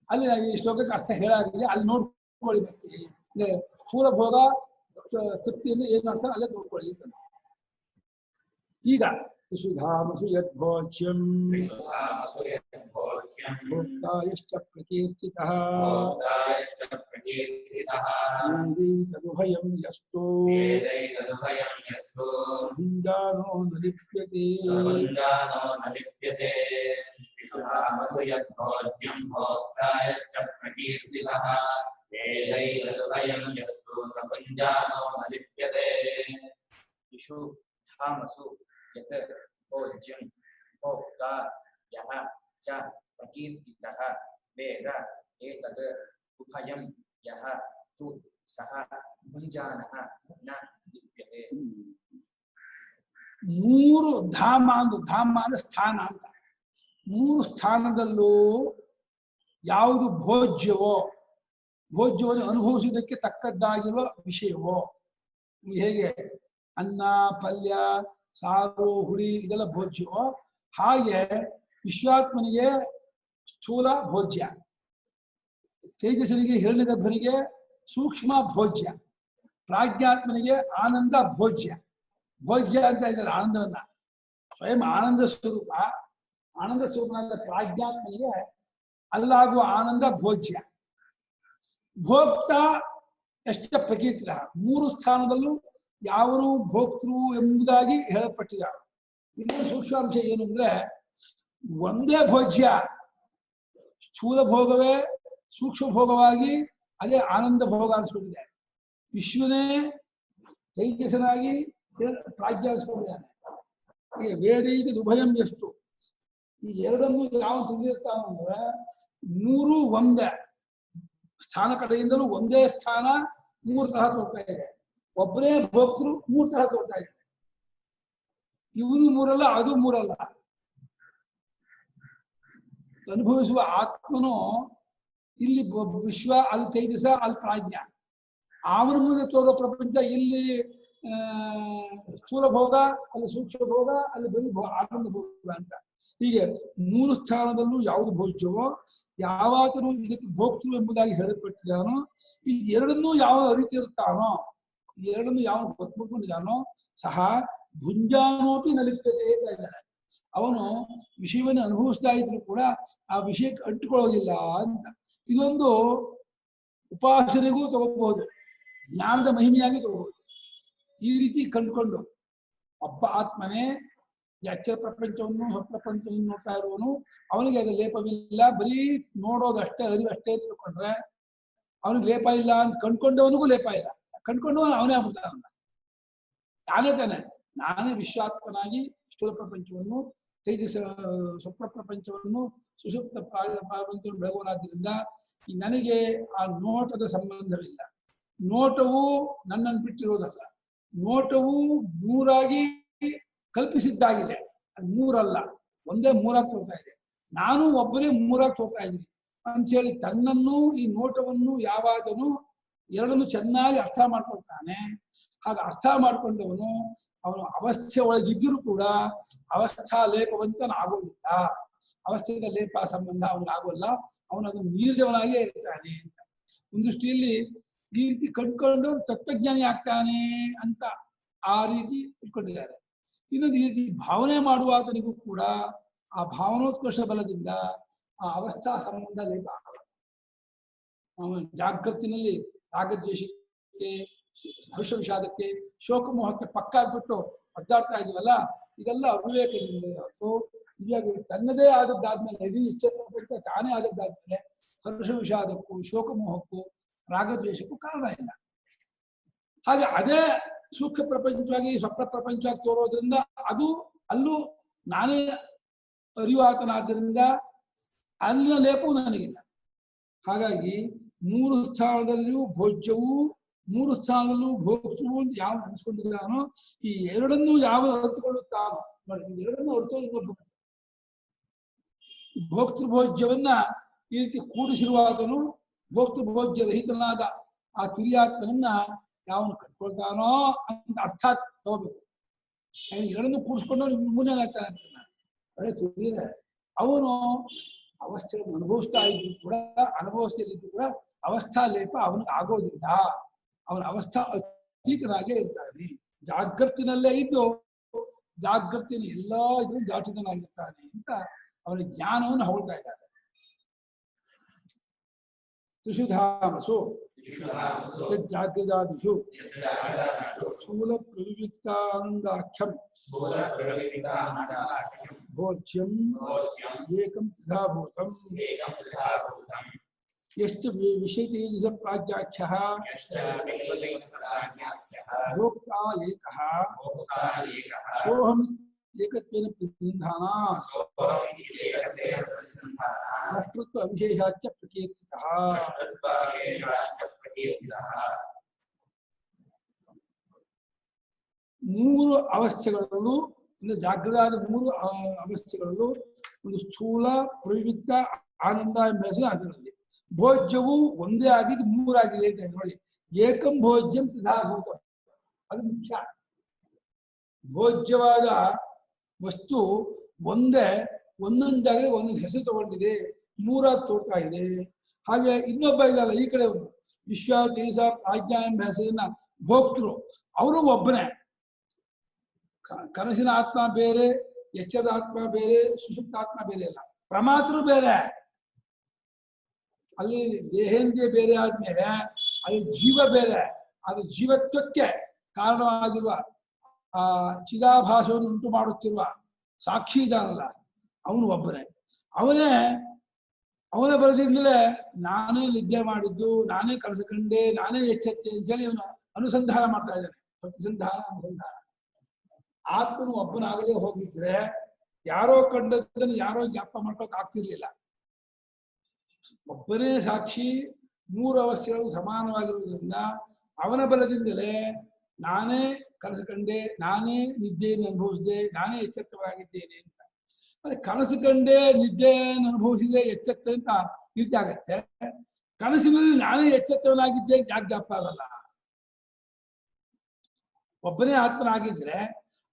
ಅಲ್ಲಿ ಈ ಶ್ಲೋಕಕ್ಕೆ ಅರ್ಥ ಹೇಳಾಗಿದೆ. ಅಲ್ಲಿ ನೋಡ್ಕೊಳ್ಳಿ ಬರ್ತೀವಿ. ಅಂದ್ರೆ ಸ್ಥೂಲ ಭೋಗ ತೃಪ್ತಿಯನ್ನು ಏನು ಅರ್ಥ ಅಲ್ಲೇ ನೋಡ್ಕೊಳ್ಳಿ. ಈಗ ಸುಧಾಮಸು ಯದ್ಭೋಜ್ಯಂ ಭೋಕ್ತಾಯಶ್ಚ ಪ್ರಕೀರ್ತಿತಃ ತದುಭಯಂ ಯಸ್ತೋ ಭುಂಜಾನೋ ನ ಲಿಪ್ಯತೆ. यत् भोज्यं भोक्ता यः च प्रकीर्तितः वेद एतद् उभयं यः तु सः भुञ्जानः न लिप्यते. ಮೂರು ಧಾಮ ಅಂದ್ರೆ ಸ್ಥಾನ ಅಂತ. ಮೂರು ಸ್ಥಾನದಲ್ಲೂ ಯಾವುದು ಭೋಜ್ಯವನ್ನು ಅನುಭವಿಸುವುದಕ್ಕೆ ತಕ್ಕದ್ದಾಗಿರುವ ವಿಷಯವೋ, ಹೇಗೆ ಅನ್ನ ಪಲ್ಯ ಸಾರು ಹುಳಿ ಇದೆಲ್ಲ ಭೋಜ್ಯವೋ, ಹಾಗೆ ವಿಶ್ವಾತ್ಮನಿಗೆ ಸ್ಥೂಲ ಭೋಜ್ಯ, ತೇಜಸ್ಸನಿಗೆ ಹಿರಣ್ಯಗರ್ಭನಿಗೆ ಸೂಕ್ಷ್ಮ ಭೋಜ್ಯ, ಪ್ರಾಜ್ಞಾತ್ಮನಿಗೆ ಆನಂದ ಭೋಜ್ಯ. ಭೋಜ್ಯ ಅಂತ ಇದ್ದಾರೆ ಆನಂದವನ್ನ. ಸ್ವಯಂ ಆನಂದ ಸ್ವರೂಪನಾದ ಪ್ರಾಜ್ಞಾತ್ಮನಿಗೆ ಅಲ್ಲಾಗುವ ಆನಂದ ಭೋಜ್ಯ. ಭೋಕ್ತ ಎಷ್ಟ ಪ್ರಕೀರ್ತಿತ. ಮೂರು ಸ್ಥಾನದಲ್ಲೂ ಯಾವನು ಭೋಕ್ತೃ ಎಂಬುದಾಗಿ ಹೇಳಲ್ಪಟ್ಟಿದ್ದಾರೆ. ಇನ್ನೊಂದು ಸೂಕ್ಷ್ಮಾಂಶ ಏನು ಅಂದ್ರೆ, ಒಂದೇ ಭೋಜ್ಯ ಸ್ಥೂಲ ಭೋಗವೇ ಸೂಕ್ಷ್ಮ ಭೋಗವಾಗಿ ಅದೇ ಆನಂದ ಭೋಗ ಅನಿಸ್ಕೊಂಡಿದೆ. ವಿಶ್ವನೇ ತೈಜಸನಾಗಿ ಪ್ರಾಜ್ಞ ಅನಿಸ್ಕೊಂಡಿದ್ದಾನೆ. ಹೀಗೆ ವೇದೈತಿ ಉಭಯಂ ಎಷ್ಟು, ಈ ಎರಡನ್ನು ಯಾವ ತಿಳಿದಿರ್ತಾವಂದ್ರೆ, ಮೂರು ಒಂದೇ ಸ್ಥಾನ ಕಡೆಯಿಂದಲೂ ಒಂದೇ ಸ್ಥಾನ ಮೂರು ತರಹ ತೋರ್ತಾ ಇದೆ. ಒಬ್ಬರೇ ಭೋಕ್ತೃ ಮೂರು ತರಹ ತೋರ್ತಾ ಇದೆ. ಇವರು ಮೂರಲ್ಲ, ಅದು ಮೂರಲ್ಲ. ಅನುಭವಿಸುವ ಆತ್ಮನು ಇಲ್ಲಿ ವಿಶ್ವ, ಅಲ್ಲಿ ತೈಜಸ, ಅಲ್ಲಿ ಪ್ರಾಜ್ಞ. ಅವನ ಮುಂದೆ ತೋರೋ ಪ್ರಪಂಚ ಇಲ್ಲಿ ಸ್ಥೂಲ ಭೋಗ, ಅಲ್ಲಿ ಸೂಕ್ಷ್ಮ ಭೋಗ, ಅಲ್ಲಿ ಬರೀ ಆನಂದ ಭೋಗ ಅಂತ. ಹೀಗೆ ಮೂರು ಸ್ಥಾನದಲ್ಲೂ ಯಾವುದು ಭೋಜ್ಯವೋ, ಯಾವಾತನು ಇದಕ್ಕೆ ಭೋಕ್ತೃ ಎಂಬುದಾಗಿ ಹೇಳಲ್ಪಟ್ಟಿದ್ದಾನೋ, ಈ ಎರಡನ್ನೂ ಯಾವ ಅರಿತಿರ್ತಾನೋ, ಈ ಎರಡನ್ನೂ ಯಾವ ಗೊತ್ತುಕೊಂಡಿದ್ದಾನೋ ಸಹ ಭುಂಜಾನೋಪಿ ನಲಿಪ್ಯತೆ ಅಂತ ಇದ್ದಾರೆ. ಅವನು ವಿಷಯವನ್ನು ಅನುಭವಿಸ್ತಾ ಇದ್ರು ಕೂಡ ಆ ವಿಷಯಕ್ಕೆ ಅಂಟುಕೊಳ್ಳೋದಿಲ್ಲ ಅಂತ. ಇದೊಂದು ಉಪಾಸನೆಗೂ ತಗೋಬಹುದು, ಜ್ಞಾನದ ಮಹಿಮೆಯಾಗಿ ತಗೋಬಹುದು. ಈ ರೀತಿ ಕಂಡುಕೊಂಡು ಒಬ್ಬ ಆತ್ಮನೇ ಎಚ್ಚರ ಪ್ರಪಂಚವನ್ನು ಸ್ವಪ್ರಪಂಚವನ್ನು ನೋಡ್ತಾ ಇರುವವನು, ಅವನಿಗೆ ಅದು ಲೇಪವಿಲ್ಲ, ಬರೀ ನೋಡೋದಷ್ಟೇ, ಅರಿವಷ್ಟೇ ತಿಳ್ಕೊಂಡ್ರೆ ಅವನಿಗೆ ಲೇಪ ಇಲ್ಲ ಅಂತ ಕಂಡ್ಕೊಂಡವನಿಗೂ ಲೇಪ ಇಲ್ಲ. ಕಂಡ್ಕೊಂಡವನು ಅವನೇ ಆಗ್ಬಿಡ್ತಾನ. ತಾನೇ ನಾನೇ ವಿಶ್ವಾತ್ಮನಾಗಿ ಸ್ಥೂಲ ಪ್ರಪಂಚವನ್ನು, ತೈಜಸ ಸ್ವಪ್ನ ಪ್ರಪಂಚವನ್ನು, ಸುಷುಪ್ತ ಪ್ರಪಂಚವನ್ನು ಬೆಳಗುವನಾದ್ದರಿಂದ ನನಗೆ ಆ ನೋಟದ ಸಂಬಂಧವಿಲ್ಲ. ನೋಟವು ನನ್ನನ್ನು ಬಿಟ್ಟಿರೋದಲ್ಲ. ನೋಟವು ಮೂರಾಗಿ ಕಲ್ಪಿಸಿದ್ದಾಗಿದೆ. ಅದು ಮೂರಲ್ಲ, ಒಂದೇ ಮೂರಾಗಿ ತೋರ್ತಾ ಇದೆ. ನಾನು ಒಬ್ಬನೇ ಮೂರಾಗಿ ತೋರ್ತಾ ಇದ್ದೀನಿ ಅಂತ ಹೇಳಿ ತನ್ನನ್ನು, ಈ ನೋಟವನ್ನು ಯಾವಾಗನು ಎರಡನ್ನು ಚೆನ್ನಾಗಿ ಅರ್ಥ ಮಾಡ್ಕೊಳ್ತಾನೆ. ಹಾಗೆ ಅರ್ಥ ಮಾಡ್ಕೊಂಡವನು ಅವನು ಅವಸ್ಥೆ ಒಳಗಿದ್ದರೂ ಕೂಡ ಅವಸ್ಥಾ ಲೇಪವಂತನಾಗೋದಿಲ್ಲ. ಅವಸ್ಥೆಯ ಲೇಪ ಸಂಬಂಧ ಅವನಾಗೋಲ್ಲ. ಅವನು ಅದನ್ನು ಮೀರಿದವನಾಗೇ ಇರ್ತಾನೆ ಅಂತ ಒಂದು ದೃಷ್ಟಿಯಲ್ಲಿ ಈ ರೀತಿ ಕಂಡುಕೊಂಡು ತತ್ವಜ್ಞಾನಿ ಆಗ್ತಾನೆ ಅಂತ ಆ ರೀತಿ ಇಟ್ಕೊಂಡಿದ್ದಾರೆ. ಇನ್ನೊಂದು ಈ ರೀತಿ ಭಾವನೆ ಮಾಡುವ ಆತನಿಗೂ ಕೂಡ ಆ ಭಾವನೋತ್ಕರ್ಷ ಬಲದಿಂದ ಆ ಅವಸ್ಥಾ ಸಂಬಂಧ ಲೇಪ ಆಗಲ್ಲ. ಜಾಗೃತಿನಲ್ಲಿ ರಾಗದ್ವೇಷಕ್ಕೆ, ಹರ್ಷ ವಿಷಾದಕ್ಕೆ, ಶೋಕ ಮೋಹಕ್ಕೆ ಪಕ್ಕ ಆಗ್ಬಿಟ್ಟು ಒದ್ದಾಡ್ತಾ ಇದೀವಲ್ಲ, ಇದೆಲ್ಲ ಅವಿವೇಕದಿಂದ. ಸೊ ಇವಾಗ ತನ್ನದೇ ಆದದ್ದಾದ್ಮೇಲೆ, ಇಡೀ ಇಚ್ಛೆ ತಾನೇ ಆದದ್ದಾದ್ಮೇಲೆ ಹರ್ಷ ವಿಷಾದಕ್ಕೂ, ಶೋಕ ಮೋಹಕ್ಕೂ, ರಾಗದ್ವೇಷಕ್ಕೂ ಕಾರಣ ಇಲ್ಲ. ಹಾಗೆ ಅದೇ ಸೂಕ್ಷ್ಮ ಪ್ರಪಂಚವಾಗಿ ಸ್ವಪ್ನ ಪ್ರಪಂಚವಾಗಿ ತೋರೋದ್ರಿಂದ ಅದು ಅಲ್ಲೂ ನಾನೇ ಅರಿವಾತನಾದ್ದರಿಂದ ಅಲ್ಲಿನ ಲೇಪವು ನನಗಿಲ್ಲ. ಹಾಗಾಗಿ 3 ಸ್ಥಾನದಲ್ಲಿಯೂ ಭೋಜ್ಯವೂ 3 ಸ್ಥಾನದಲ್ಲೂ ಭೋಕ್ತೃವು ಅಂತ ಯಾವ ಅನಿಸ್ಕೊಂಡಿದ್ದಾನೋ, ಈ ಎರಡನ್ನೂ ಯಾವ ಅರ್ಥಕೊಳ್ಳುತ್ತಾನೋ ನೋಡಿ, ಇದೆರಡನ್ನೂ ಅರ್ಥವನ್ನು ಭೋಕ್ತೃಭೋಜ್ಯವನ್ನ ಈ ರೀತಿ ಕೂಡಿಸಿರುವಾತನು ಭೋಕ್ತೃಭೋಜ್ಯ ರಹಿತನಾದ ಆ ತುರಿಯಾತ್ಮನನ್ನ ಯಾವನು ಕಟ್ಕೊಳ್ತಾನೋ ಅಂತ ಅರ್ಥಾತ್ ತಗೋಬೇಕು. ಎರಡನ್ನೂ ಕೂಡಿಸ್ಕೊಂಡು ಮುನ್ನೇನಾಗ್ತಾನೆ ಅಂತ ಅದೇ ತುರಿಯ ಅವನು ಅವಸ್ಥೆಯನ್ನು ಅನುಭವಿಸ್ತಾ ಇದ್ರು ಕೂಡ, ಅನುಭವಿಸ್ತಿದ್ದು ಕೂಡ ಅವಸ್ಥಾ ಲೇಪ ಅವನಿಗೆ ಆಗೋದಿಲ್ಲ. ಅವನ ಅವಸ್ಥಾ ಅತೀತನಾಗೇ ಇರ್ತಾನೆ. ಜಾಗೃತಿನಲ್ಲೇ ಇದ್ದು ಜಾಗೃತಿನ ಎಲ್ಲಾ ಇದ್ರೂ ದಾಟಿತನಾಗಿರ್ತಾನೆ ಅಂತ ಅವನ ಜ್ಞಾನವನ್ನು ಹೊಳ್ತಾ ಇದ್ದಾರೆ. ತ್ರಿಷುಧಾಮಸು ಜಾಗೃತಾದಿಷು ಸ್ಥೂಲ ಪ್ರವಿವಿಕ್ತಾನಂದಾಖ್ಯಂ ಭೋಜ್ಯಂ ಏಕಂ ತಥಾಭೂತಂ ಯಶ್ಚ ವಿಷಯತೇಜಸ ಪ್ರಾಜ್ಞಾಖ್ಯಃ ಭೋಕ್ತಾ ಏಕಃ ಸೋಹಂ ಏಕತ್ವೇನ ಪ್ರತಿಸಂಧಾನಾತ್ ಅಷ್ಟೃತ್ವ ಅವಿಶೇಷಾಚ್ಚ ಪ್ರಕೀರ್ತಿತಃ. ಮೂರು ಅವಸ್ಥೆಗಳಲ್ಲೂ, ಜಾಗೃತವಾದ 3 ಅವಸ್ಥೆಗಳಲ್ಲೂ ಒಂದು ಸ್ಥೂಲ, ಪ್ರವಿವಿಕ್ತ, ಆನಂದ ಎಂಬ ಹೆಸರು ಅದರಲ್ಲಿ. ಭೋಜ್ಯವು ಒಂದೇ ಆಗಿದ್ದು 3 ಆಗಿದೆ ಅಂತ ನೋಡಿ. ಏಕಂ ಭೋಜ್ಯಂ ತಥಾಭೂತ, ಅದು ಮುಖ್ಯ. ಭೋಜ್ಯವಾದ ವಸ್ತು ಒಂದೇ, ಒಂದೊಂದು ಜಾಗದಲ್ಲಿ ಒಂದೊಂದು ಹೆಸರು ತಗೊಂಡಿದೆ, 3 ತೋರ್ತಾ ಇದೆ. ಹಾಗೆ ಇನ್ನೊಬ್ಬ ಇದಲ್ಲ, ಈ ಕಡೆ ಒಂದು ವಿಶ್ವ ತೇಜಸ ಪ್ರಾಜ್ಞಾ ಎಂಬ ಹೆಸರಿನ ಭೋಕ್ತೃ, ಅವರು ಒಬ್ಬನೇ. ಕನಸಿನ ಆತ್ಮ ಬೇರೆ, ಎಚ್ಚರದ ಆತ್ಮ ಬೇರೆ, ಸುಷುಪ್ತ ಆತ್ಮ ಬೇರೆ ಅಲ್ಲ, ಪ್ರಮಾತೃ ಬೇರೆ. ಅಲ್ಲಿ ದೇಹೇಂದ್ರಿಯ ಬೇರೆ ಆದ್ಮೇಲೆ ಅಲ್ಲಿ ಜೀವ ಬೇರೆ. ಅದು ಜೀವತ್ವಕ್ಕೆ ಕಾರಣವಾಗಿರುವ ಆ ಚಿದಾಭಾಸವನ್ನು ಉಂಟು ಮಾಡುತ್ತಿರುವ ಸಾಕ್ಷಿ ಇದಾನಲ್ಲ, ಅವನು ಒಬ್ಬನೇ. ಅವನ ಬರದಿಂದಲೇ ನಾನೇ ನಿದ್ದೆ ಮಾಡಿದ್ದು, ನಾನೇ ಕನಸು ಕಂಡೆ, ನಾನೇ ಎಚ್ಚೆತ್ತೆ ಅಂತೇಳಿ ಇವನು ಅನುಸಂಧಾನ ಮಾಡ್ತಾ ಇದ್ದಾನೆ. ಪ್ರತಿಸಂಧಾನ, ಅನುಸಂಧಾನ. ಆತ್ಮನು ಒಬ್ಬನಾಗದೆ ಹೋಗಿದ್ರೆ ಯಾರೋ ಕಂಡದ್ದನ್ನು ಯಾರೋ ಜ್ಞಾಪ ಮಾಡ್ಕೋಕ್ ಆಗ್ತಿರ್ಲಿಲ್ಲ. ಒಬ್ಬನೇ ಸಾಕ್ಷಿ, 3 ಅವಸ್ಥೆಗಳು ಸಮಾನವಾಗಿರುವುದರಿಂದ ಅವನ ಬಲದಿಂದಲೇ ನಾನೇ ಕನಸು ಕಂಡೆ, ನಾನೇ ನಿದ್ದೆಯನ್ನು ಅನುಭವಿಸಿದೆ, ನಾನೇ ಎಚ್ಚೆತ್ತವಾಗಿದ್ದೇನೆ ಅಂತ. ಅದೇ ಕನಸು ಕಂಡೆ, ನಿದ್ದೆಯನ್ನು ಅನುಭವಿಸಿದೆ, ಎಚ್ಚೆತ್ತ ಅಂತ ರೀತಿ ಆಗತ್ತೆ. ಕನಸಿನಲ್ಲಿ ನಾನೇ ಎಚ್ಚೆತ್ತವನಾಗಿದ್ದೆ ಅಂತ ಯಾಕೆ ಜ್ಞಾಪ ಆಗಲ್ಲ? ಒಬ್ಬನೇ ಆತ್ಮನಾಗಿದ್ರೆ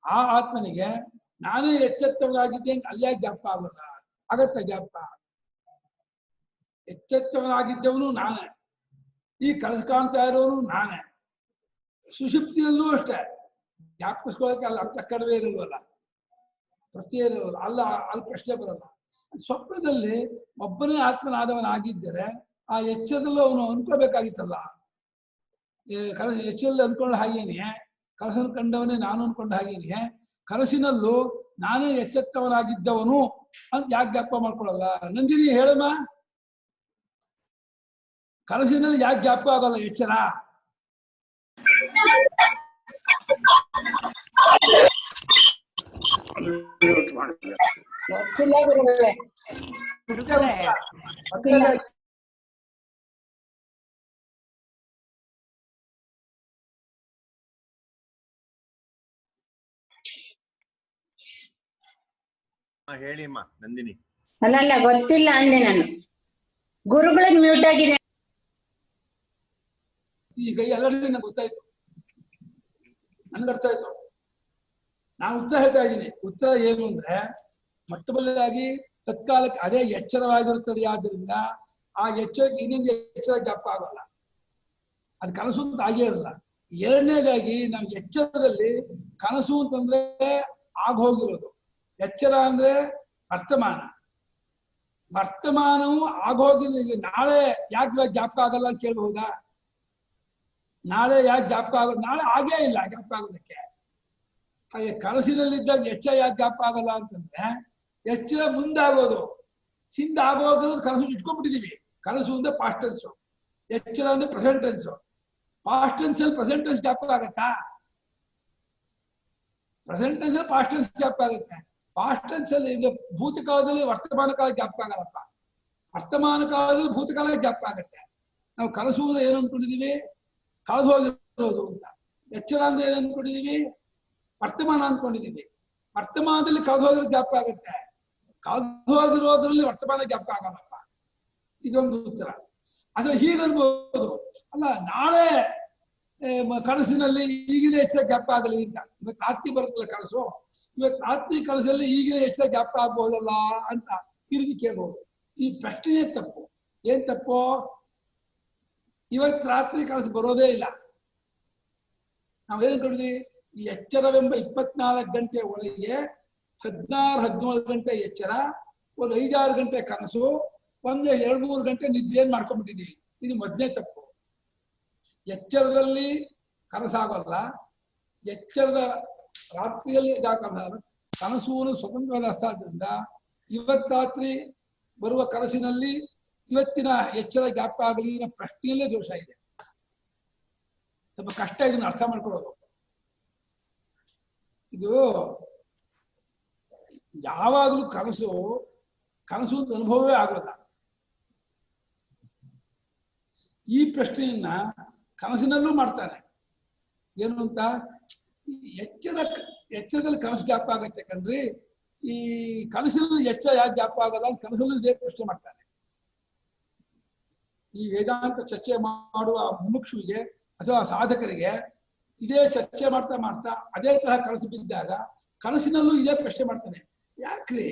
ಆ ಆತ್ಮನಿಗೆ ನಾನೇ ಎಚ್ಚೆತ್ತವನಾಗಿದ್ದೆ ಅಂತ ಅಲ್ಲಿ ಯಾಕೆ ಜ್ಞಾಪ ಆಗಲ್ಲ? ಆಗತ್ತ ಜ್ಞಾಪ. ಎಚ್ಚೆತ್ತವನಾಗಿದ್ದವನು ನಾನೇ, ಈ ಕನಸು ಕಾಣ್ತಾ ಇರೋನು ನಾನೇ. ಸುಷುಪ್ತಿಯಲ್ಲೂ ಅಷ್ಟೇ, ಜ್ಞಾಪಿಸ್ಕೊಳ್ಳೋಕೆ ಅಲ್ಲಿ ಅಂತ ಕಡಿಮೆ ಇರಲ್ವಲ್ಲ, ಪ್ರತ್ಯಯ ಇರಲ್ಲ, ಅಲ್ಲಿ ಪ್ರಶ್ನೆ ಬರಲ್ಲ. ಸ್ವಪ್ನದಲ್ಲಿ ಒಬ್ಬನೇ ಆತ್ಮನಾದವನಾಗಿದ್ದರೆ ಆ ಎಚ್ಚರದಲ್ಲೂ ಅವನು ಅನ್ಕೋಬೇಕಾಗಿತ್ತಲ್ಲ. ಎಚ್ಚರಲ್ಲಿ ಅನ್ಕೊಂಡ ಹಾಗೇನೆ, ಕನಸನ್ನು ಕಂಡವನೇ ನಾನು ಅನ್ಕೊಂಡ ಹಾಗೇನೆ ಕನಸಿನಲ್ಲೂ ನಾನೇ ಎಚ್ಚೆತ್ತವನಾಗಿದ್ದವನು ಅಂತ ಯಾಕೆ ಜ್ಞಾಪ ಮಾಡ್ಕೊಳ್ಳಲ್ಲ? ನಂದಿನಿ ಹೇಳಮ್ಮ, ಕನಸಿನಲ್ಲಿ ಯಾಕೆ ಜ್ಞಾಪ ಆಗಲ್ಲ ಎಚ್ಚರ? ಹೇಳಿಮ್ಮ ನಂದಿನಿ. ಅಲ್ಲಲ್ಲ ಗೊತ್ತಿಲ್ಲ ಅಂದೆ ನಾನು. ಗುರುಗಳಿಗೆ ಮ್ಯೂಟ್ ಆಗಿದೆ. ಈಗ ಎಲ್ಲರಿಗೂ ನನಗೆ ಗೊತ್ತಾಯ್ತು, ನನ್ಗೆ ಅರ್ಥ ಆಯ್ತು. ನಾನು ಉತ್ತರ ಹೇಳ್ತಾ ಇದ್ದೀನಿ. ಉತ್ತರ ಏನು ಅಂದ್ರೆ, ಮೊಟ್ಟ ಮೊದಲಾಗಿ ತತ್ಕಾಲಕ್ಕೆ ಅದೇ ಎಚ್ಚರವಾಗಿರುತ್ತದೆ. ಆದ್ದರಿಂದ ಆ ಎಚ್ಚರಕ್ಕೆ ಇನ್ನೊಂದು ಎಚ್ಚರ ಜ್ಞಾಪ ಆಗೋಲ್ಲ, ಅದು ಕನಸು ಅಂತ ಆಗೇ ಇರಲ್ಲ. ಎರಡನೇದಾಗಿ ನಾವು ಎಚ್ಚರದಲ್ಲಿ ಕನಸು ಅಂತಂದ್ರೆ ಆಗೋಗಿರೋದು, ಎಚ್ಚರ ಅಂದ್ರೆ ವರ್ತಮಾನ. ವರ್ತಮಾನವು ಆಗೋಗಿಲ್ಲ. ಈಗ ನಾಳೆ ಯಾಕೆ ಜ್ಞಾಪಕ ಆಗಲ್ಲ ಅಂತ ಕೇಳಬಹುದಾ? ನಾಳೆ ಯಾಕೆ ಜ್ಞಾಪಕ ಆಗೋದು? ನಾಳೆ ಆಗೇ ಇಲ್ಲ ಜ್ಞಾಪಕ ಆಗೋದಕ್ಕೆ. ಹಾಗೆ ಕನಸಿನಲ್ಲಿದ್ದಾಗ ಎಚ್ಚರ ಯಾಕೆ ಜ್ಞಾಪಕ ಆಗಲ್ಲ ಅಂತಂದ್ರೆ ಎಚ್ಚರ ಮುಂದಾಗೋದು, ಹಿಂದಾಗೋದು ಕನಸು ಇಟ್ಕೊಂಡ್ಬಿಟ್ಟಿದೀವಿ. ಕನಸು ಅಂದ್ರೆ ಪಾಸ್ಟ್ ಟೆನ್ಸ್, ಎಚ್ಚರ ಅಂದ್ರೆ ಪ್ರೆಸೆಂಟ್ ಟೆನ್ಸ್. ಪಾಸ್ಟ್ ಟೆನ್ಸ್ ಅಲ್ಲಿ ಪ್ರೆಸೆಂಟ್ ಟೆನ್ಸ್ ಜ್ಞಾಪಕ ಆಗತ್ತಾ? ಪ್ರೆಸೆಂಟ್ ಟೆನ್ಸ್ ಅಲ್ಲಿ ಪಾಸ್ಟ್ ಟೆನ್ಸ್ ಜ್ಞಾಪಕ ಆಗುತ್ತೆ. ಪಾಸ್ಟ್ ಟೆನ್ಸ್ ಅಲ್ಲಿ ಭೂತಕಾಲದಲ್ಲಿ ವರ್ತಮಾನ ಕಾಲ ಜ್ಞಾಪಕ ಆಗಲ್ಲಪ್ಪ. ವರ್ತಮಾನ ಕಾಲದಲ್ಲಿ ಭೂತಕಾಲ ಜ್ಞಾಪಕ ಆಗುತ್ತೆ. ನಾವು ಕನಸು ಅಂದ್ರೆ ಏನು ಅಂದ್ಕೊಂಡಿದೀವಿ? ಕಳೆದು ಹೋಗಿರೋದು ಅಂತ. ಎಚ್ಚರ ಅಂದ್ರೆ ಏನು ಅಂದ್ಕೊಂಡಿದೀವಿ? ವರ್ತಮಾನ ಅಂದ್ಕೊಂಡಿದೀವಿ. ವರ್ತಮಾನದಲ್ಲಿ ಕಳೆದು ಹೋಗಿರೋ ಜ್ಞಾಪಕ ಆಗುತ್ತೆ. ಕಳೆದು ಹೋಗಿರೋದ್ರಲ್ಲಿ ವರ್ತಮಾನ ಜ್ಞಾಪಕ ಆಗಲ್ಲಪ್ಪ. ಇದೊಂದು ಉತ್ತರ. ಅಥವಾ ಹೀಗನ್ಬೋದು, ಅಲ್ಲ ನಾಳೆ ಕನಸಿನಲ್ಲಿ ಈಗಿನ ಎಚ್ಚರ ಜ್ಞಾಪಕ ಆಗಲಿ ಅಂತ. ಇವತ್ತು ರಾತ್ರಿ ಬರುತ್ತಲ್ಲ ಕನಸು, ಇವತ್ತು ರಾತ್ರಿ ಕನಸಲ್ಲಿ ಈಗಿನ ಎಚ್ಚರ ಜ್ಞಾಪಕ ಆಗ್ಬಹುದಲ್ಲ ಅಂತ ಈ ರೀತಿ ಕೇಳ್ಬಹುದು. ಈ ಪ್ರಶ್ನೆಯೇ ತಪ್ಪು. ಏನ್ ತಪ್ಪು? ಇವತ್ತು ರಾತ್ರಿ ಕನಸು ಬರೋದೇ ಇಲ್ಲ. ನಾವೇನ್ ಅನ್ಕೊಂಡಿದ್ವಿ? ಈ ಎಚ್ಚರವೆಂಬ 24 ಗಂಟೆ ಒಳಗೆ 16-17 ಗಂಟೆ ಎಚ್ಚರ, ಒಂದು 5-6 ಗಂಟೆ ಕನಸು, ಒಂದು 2-3 ಗಂಟೆ ನಿದ್ದೆಯನ್ನು ಮಾಡ್ಕೊಂಡ್ಬಿಟ್ಟಿದ್ದೀವಿ. ಇದು ಮೊದಲನೇ ತಪ್ಪು. ಎಚ್ಚರದಲ್ಲಿ ಕನಸಾಗಲ್ಲ, ಎಚ್ಚರದ ರಾತ್ರಿಯಲ್ಲಿ ಇದಾಗಲ್ಲ. ಕನಸು ಸ್ವತಂತ್ರವಾದ ಅರ್ಥದಿಂದ ಇವತ್ತು ರಾತ್ರಿ ಬರುವ ಕನಸಿನಲ್ಲಿ ಇವತ್ತಿನ ಎಚ್ಚರ ಜ್ಞಾಪಕ ಆಗಲಿ ಅನ್ನೋ ಪ್ರಶ್ನೆಯಲ್ಲೇ ದೋಷ ಇದೆ. ಸ್ವಲ್ಪ ಕಷ್ಟ ಇದನ್ನು ಅರ್ಥ ಮಾಡ್ಕೊಳ್ಳೋದು. ಇದು ಯಾವಾಗಲೂ ಕನಸು ಅಂತ ಅನುಭವವೇ ಆಗೋಲ್ಲ. ಈ ಪ್ರಶ್ನೆಯನ್ನ ಕನಸಿನಲ್ಲೂ ಮಾಡ್ತಾನೆ. ಏನು ಅಂತ? ಎಚ್ಚರದಲ್ಲಿ ಕನಸು ಜ್ಞಾಪಕ ಆಗತ್ತೆ ಕಣ್ರಿ, ಈ ಕನಸಿನಲ್ಲಿ ಎಚ್ಚರ ಯಾಕೆ ಜ್ಞಾಪಕ ಆಗಲ್ಲ ಅಂತ ಕನಸಲ್ಲೂ ಇದೇ ಪ್ರಶ್ನೆ ಮಾಡ್ತಾನೆ. ಈ ವೇದಾಂತ ಚರ್ಚೆ ಮಾಡುವ ಮುಮುಕ್ಷುವಿಗೆ ಅಥವಾ ಸಾಧಕರಿಗೆ ಇದೇ ಚರ್ಚೆ ಮಾಡ್ತಾ ಅದೇ ತರಹ ಕನಸು ಬಿದ್ದಾಗ ಕನಸಿನಲ್ಲೂ ಇದೇ ಪ್ರಶ್ನೆ ಮಾಡ್ತಾನೆ. ಯಾಕ್ರಿ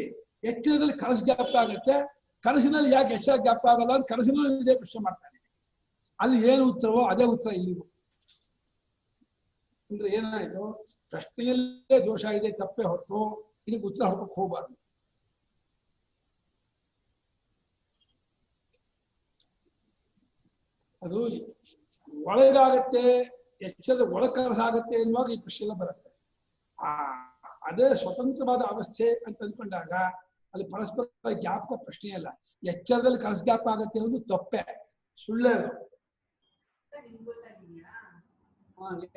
ಎಚ್ಚರದಲ್ಲಿ ಕನಸು ಜ್ಞಾಪಕ ಆಗತ್ತೆ, ಕನಸಿನಲ್ಲಿ ಯಾಕೆ ಎಚ್ಚರ ಜ್ಞಾಪಕ ಆಗಲ್ಲ ಅಂತ ಕನಸಿನಲ್ಲೂ ಇದೇ ಪ್ರಶ್ನೆ ಮಾಡ್ತಾನೆ. ಅಲ್ಲಿ ಏನು ಉತ್ತರವೋ ಅದೇ ಉತ್ತರ ಇಲ್ಲಿಗೂ. ಅಂದ್ರೆ ಏನಾಯ್ತು? ಪ್ರಶ್ನೆಯಲ್ಲೇ ದೋಷ ಇದೆ, ತಪ್ಪೇ ಹೊರತು ಇದಕ್ಕೆ ಉತ್ತರ ಹುಡುಕಕ್ಕೆ ಹೋಗಬಾರ್ದು. ಅದು ಒಳಗಾಗತ್ತೆ, ಎಚ್ಚರದ ಒಳಕರಸಾಗತ್ತೆ ಎನ್ನುವಾಗ ಈ ಪ್ರಶ್ನೆ ಎಲ್ಲ ಬರುತ್ತೆ. ಅದೇ ಸ್ವತಂತ್ರವಾದ ಅವಸ್ಥೆ ಅಂತ ಅಂದ್ಕೊಂಡಾಗ ಅಲ್ಲಿ ಪರಸ್ಪರ ಜ್ಞಾಪಕ ಪ್ರಶ್ನೆ ಅಲ್ಲ. ಎಚ್ಚರದಲ್ಲಿ ಕನಸು ಜ್ಞಾಪಕ ಆಗತ್ತೆ ಅನ್ನೋದು ತಪ್ಪೆ, ಸುಳ್ಳೇ.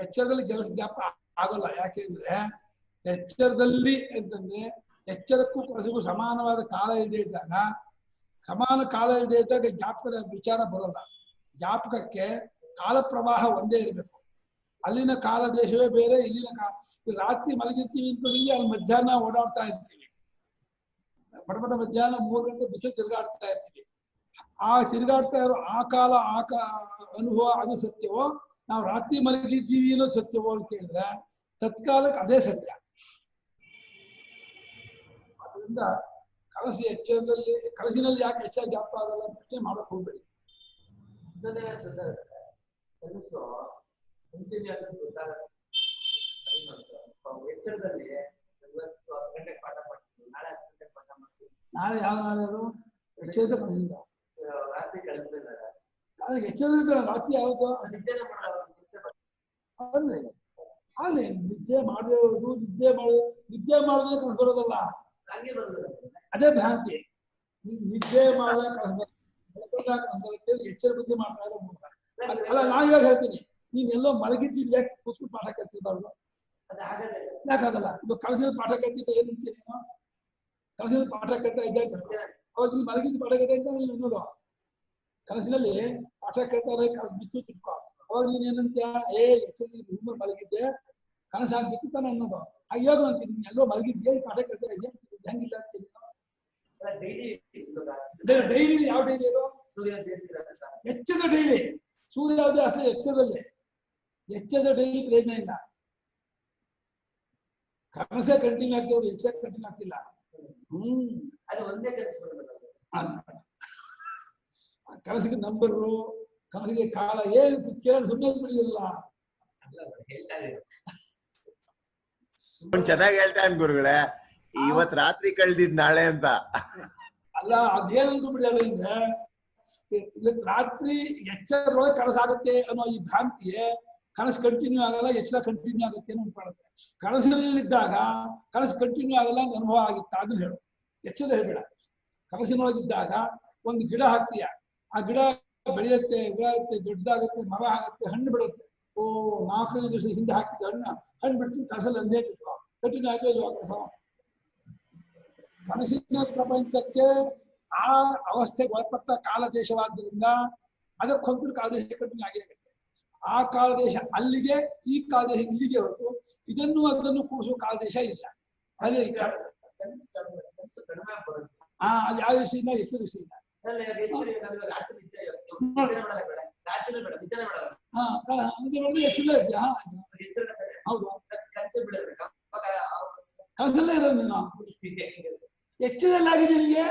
ಎಚ್ಚರದಲ್ಲಿ ಜ್ಞಾಪಕ ಆಗೋಲ್ಲ. ಯಾಕೆಂದ್ರೆ ಎಚ್ಚರದಲ್ಲಿ ಅಂತಂದ್ರೆ ಎಚ್ಚರಕ್ಕೂ ಕನಸಿಗೂ ಸಮಾನವಾದ ಕಾಲ ಇಲ್ಲದೆ ಇದ್ದಾಗ, ಸಮಾನ ಕಾಲ ಇಲ್ಲದೆ ಇದ್ದಾಗ ಜ್ಞಾಪಕದ ವಿಚಾರ ಬರೋಲ್ಲ. ಜ್ಞಾಪಕಕ್ಕೆ ಕಾಲ ಪ್ರವಾಹ ಒಂದೇ ಇರಬೇಕು. ಅಲ್ಲಿನ ಕಾಲ ದೇಶವೇ ಬೇರೆ, ಇಲ್ಲಿನ ರಾತ್ರಿ ಮಲಗಿರ್ತೀವಿ ಅಂದ್ಕೊಂಡಿದ್ವಿ, ಅಲ್ಲಿ ಮಧ್ಯಾಹ್ನ ಓಡಾಡ್ತಾ ಇರ್ತೀವಿ. ಬಡಬಡ ಮಧ್ಯಾಹ್ನ 3 ಗಂಟೆ ಬಿಸಿಲು ತಿರುಗಾಡ್ತಾ ಇರ್ತೀವಿ. ಆ ತಿರುಗಾಡ್ತಾ ಇರೋ ಆ ಕಾಲ ಅನುಭವ ಅದು ಸತ್ಯವೋ, ನಾವು ರಾತ್ರಿ ಮಲಗಿದ್ದೀವಿ ಅನ್ನೋ ಸತ್ಯವೋ ಅಂತ ಕೇಳಿದ್ರೆ ತತ್ಕಾಲಕ್ಕೆ ಅದೇ ಸತ್ಯ. ಅದರಿಂದ ಕನಸಿನಲ್ಲಿ ಯಾಕೆ ಎಚ್ಚರ ಜ್ಞಾಪಕ ಆಗಲ್ಲ ಪ್ರಶ್ನೆ ಮಾಡಕ್ ಹೋಗ್ಬೇಡಿ. ಕನಸು ಕಂಟಿನ್ಯೂ ಆಗಿ ಗೊತ್ತಾಗುತ್ತೆ. ಎಚ್ಚರದಲ್ಲಿ 10 ಗಂಟೆಗೆ ಪಾಠ ಮಾಡ್ತೀವಿ, ನಾಳೆ 10 ಗಂಟೆಗೆ ಪಾಠ ಮಾಡ್ತೀವಿ. ನಾಳೆ ಯಾವ ನಾಳೆ ಅದು? ಎಚ್ಚರದ ಕನಸಿಂದ ರಾತ್ರಿ ಕಳೆದಿದ್ದಾರೆ. ಎಚ್ಚರದ ರಾತ್ರಿ ಯಾವುದು? ನಿದ್ದೆನೇ ಮಾಡೋದು. ಅಲ್ಲೇ ನಿದ್ದೆ ಮಾಡೋದು, ನಿದ್ದೆ ಮಾಡೋದೇ ಕನಸು ಬರೋದಲ್ಲ. ಹಂಗೆ ಬರೋದು, ಅದೇ ಭ್ರಾಂತಿ. ನಿದ್ದೆ ಮಾಡೋದೇ ಕನಸು ಬರುತ್ತೆ, ಎಚ್ಚರ ಬುದ್ಧಿ ಮಾಡ್ತಾ ಇರೋ ಮೂಲಕ. ಅಲ್ಲ, ನಾನು ಇವಾಗ ಹೇಳ್ತೀನಿ, ನೀನ್ ಎಲ್ಲೋ ಮಲಗಿದ್ದೀನಿ ಯಾಕೆ ಕೂತ್ಬಿಟ್ಟು ಪಾಠ ಕಲ್ತಿರ್ಬಾರ್ದು? ಯಾಕಾಗಲ್ಲ? ಇವಾಗ ಕನಸಿನಲ್ಲಿ ಪಾಠ ಕಲ್ತಿದ್ದ ಏನು ನೀನು? ಕನಸಿನಲ್ಲಿ ಪಾಠ ಕಲ್ತಾ ಇದ್ದ ಅವಾಗ ಇಲ್ಲಿ ಮಲಗಿದ್ದು ಪಾಠ ಕಟ್ಟ ಅಂತ ನೀನು ಅನ್ನೋದು. ಕನಸಿನಲ್ಲಿ ಪಾಠ ಕೇಳ್ತಾರೆ, ಕನಸು ಬಿತ್ತು ತಿಳ್ಕೊ. ಅವಾಗ ನೀನ್ ಏನಂತ? ಎಚ್ಚರದಲ್ಲಿ ರೂಮಲ್ಲಿ ಮಲಗಿದ್ದೆ, ಕನಸಾಗಿ ಬಿತ್ತು ತಾನೆ ಅನ್ನೋದು. ಅಯ್ಯೋದು ಅಂತೀನಿ, ನೀನ್ ಎಲ್ಲೋ ಮಲಗಿದ್ದೆ, ಪಾಠ ಕೇಳ್ತಾ ಇದ್ದೆ, ಹೆಂಗಿಲ್ಲ ಅಂತೀನಿ. ಡೈಲಿ ಯಾವ ಡೈಲಿ ಅದು? ಎಚ್ಚರದ ಡೈಲಿ. ಸೂರ್ಯೋದಯ ಅಷ್ಟೇ ಎಚ್ಚರದಲ್ಲಿ. ಎಚ್ಚರದ ಡೈಲಿ ಪ್ರಯೋಜನ ಇಲ್ಲ. ಕನಸೇ ಕಂಟಿನ್ಯೂ ಆಗ್ತೇವೆ, ಎಚ್ಚರ ಕಂಟಿನ್ಯೂ ಆಗ್ತಿಲ್ಲ. ಅದು ಒಂದೇ ಕನಸು. ಕನಸಿಗೆ ನಂಬರು, ಕನಸಿಗೆ ಕಾಲ ಏನು ಕೇಳ ಸುಮ್ಮನೆ ಬಿಡಿದಿಲ್ಲ. ಚೆನ್ನಾಗಿ ಹೇಳ್ತಾನೆ ಗುರುಗಳೇ, ಇವತ್ ರಾತ್ರಿ ಕಳ್ದಿದ್ ನಾಳೆ ಅಂತ. ಅಲ್ಲ ಅದೇನು ಅಂದ್ಬಿಟ್ಟಿದ್ದಾರೆ ಅಂದ್ರೆ ಇವತ್ತು ರಾತ್ರಿ ಎಚ್ಚರದೊಳಗೆ ಕನಸಾಗುತ್ತೆ ಅನ್ನೋ ಈ ಭ್ರಾಂತಿಯೇ ಕನಸು ಕಂಟಿನ್ಯೂ ಆಗಲ್ಲ, ಎಚ್ಚರ ಕಂಟಿನ್ಯೂ ಆಗುತ್ತೆ ಅಂತ ಉಂಟಾಡುತ್ತೆ. ಕನಸಿನಲ್ಲಿದ್ದಾಗ ಕನಸು ಕಂಟಿನ್ಯೂ ಆಗಲ್ಲ ಅಂತ ಅನುಭವ ಆಗಿತ್ತ ಅದನ್ನ ಹೇಳು, ಎಚ್ಚರ ಹೇಳ್ಬೇಡ. ಕನಸಿನೊಳಗಿದ್ದಾಗ ಒಂದು ಗಿಡ ಹಾಕ್ತೀಯ, ಆ ಗಿಡ ಬೆಳೆಯುತ್ತೆ, ಬೆಳೆಯುತ್ತೆ, ದೊಡ್ಡದಾಗುತ್ತೆ, ಮರ ಆಗುತ್ತೆ, ಹಣ್ಣು ಬಿಡುತ್ತೆ. ಓ 4 ದಿವಸ ಹಿಂದೆ ಹಾಕಿದ್ದ ಹಣ್ಣು ಬಿಟ್ಟು ಕನಸಲ್ಲಿ ಅಂದೇ ಕಂಟಿನ್ಯೂ ಆಯ್ತು ಇಲ್ವಾ ಕೆಲಸ. ಕನಸಿನ ಪ್ರಪಂಚಕ್ಕೆ ಆ ಅವಸ್ಥೆಗೆ ಒಳಪಟ್ಟ ಕಾಲದೇಶವಾದ್ದರಿಂದ ಅದಕ್ಕೆ ಹೊಂದ್ಬಿಟ್ಟು ಕಾಲದೇಶ ಕಂಟಿನ್ಯೂ ಆಗುತ್ತೆ. ಆ ಕಾಲದೇಶ ಅಲ್ಲಿಗೆ, ಈ ಕಾಲದೇಶ ಇಲ್ಲಿಗೆ ಹೊರತು ಇದನ್ನು ಅದನ್ನು ಕೂಡಿಸುವ ಕಾಲದೇಶ ಇಲ್ಲ. ಅದೇ ಅದು ಯಾವ ದೃಷ್ಟಿಯಿಂದ ಎಚ್ಚರ ದೃಷ್ಟಿಯಿಂದ ಎಚ್ಚರ ಹೌದು ಕನಸಲ್ಲೇ ಇರೋದು ನೀನು. ಎಚ್ಚರದಲ್ಲಿ ಆಗಿದೆ ನಿನಗೆ,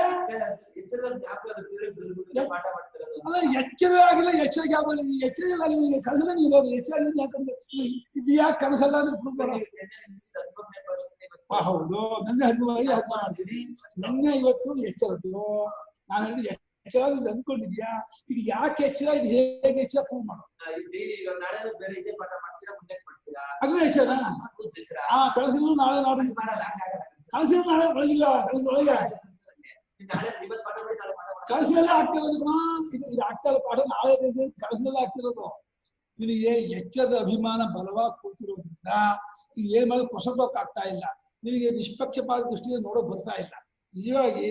ಅಲ್ಲ ಎಚ್ಚರ ಆಗಿಲ್ಲ, ಎಚ್ಚರ ಜ್ಞಾಪ ಎಚ್ಚರದಲ್ಲಿ ಆಗಿದೆ ನಿನಗೆ, ಕನಸಲ್ಲ ನೀನು ಎಚ್ಚರ ಯಾಕಂದ್ರೆ ಇದು ಯಾಕೆ ಕನಸಲ್ಲ ಹೌದು. ನನ್ನ 15 ಮಾಡ್ತೀನಿ, ನನ್ನ ಇವತ್ತು ಎಚ್ಚರದ್ದು ನಾನು ಹೇಳಿದ ಎಚ್ಚರ ಅಂದ್ಕೊಂಡಿದ್ಯಾ, ಈಗ ಯಾಕೆ ಎಚ್ಚರ, ಇದು ಹೇಗೆ ಎಚ್ಚರ ಪ್ರೂವ್ ಮಾಡೋ ಅದು ಎಚ್ಚರ. ಆ ಕನಸಿನ ನಾಳೆ ನಾಡಿದ್ದು ಕನಸಿನ ನಾಳೆ ಒಳಗಿಲ್ಲ, ಕನಸಿನೊಳಗೆ ಕನಸಿನಲ್ಲೇ ಆಗ್ತಿರೋದು. ಇದು ಆಗ್ತಾ ಇರೋ ಪಾಠ ನಾಳೆ ಕನಸಿನಲ್ಲೇ ಆಗ್ತಿರೋದು. ನಿನಗೆ ಎಚ್ಚರದ ಅಭಿಮಾನ ಬಲವಾಗಿ ಕೂತಿರೋದ್ರಿಂದ ಈಗ ಏನ್ ಮಾಡೋದು ಕೊಸಕ್ಕಾಗ್ತಾ ಇಲ್ಲ, ನಿನಗೆ ನಿಷ್ಪಕ್ಷಪಾತ ದೃಷ್ಟಿಯಿಂದ ನೋಡೋಕ್ ಬರ್ತಾ ಇಲ್ಲ. ನಿಜವಾಗಿ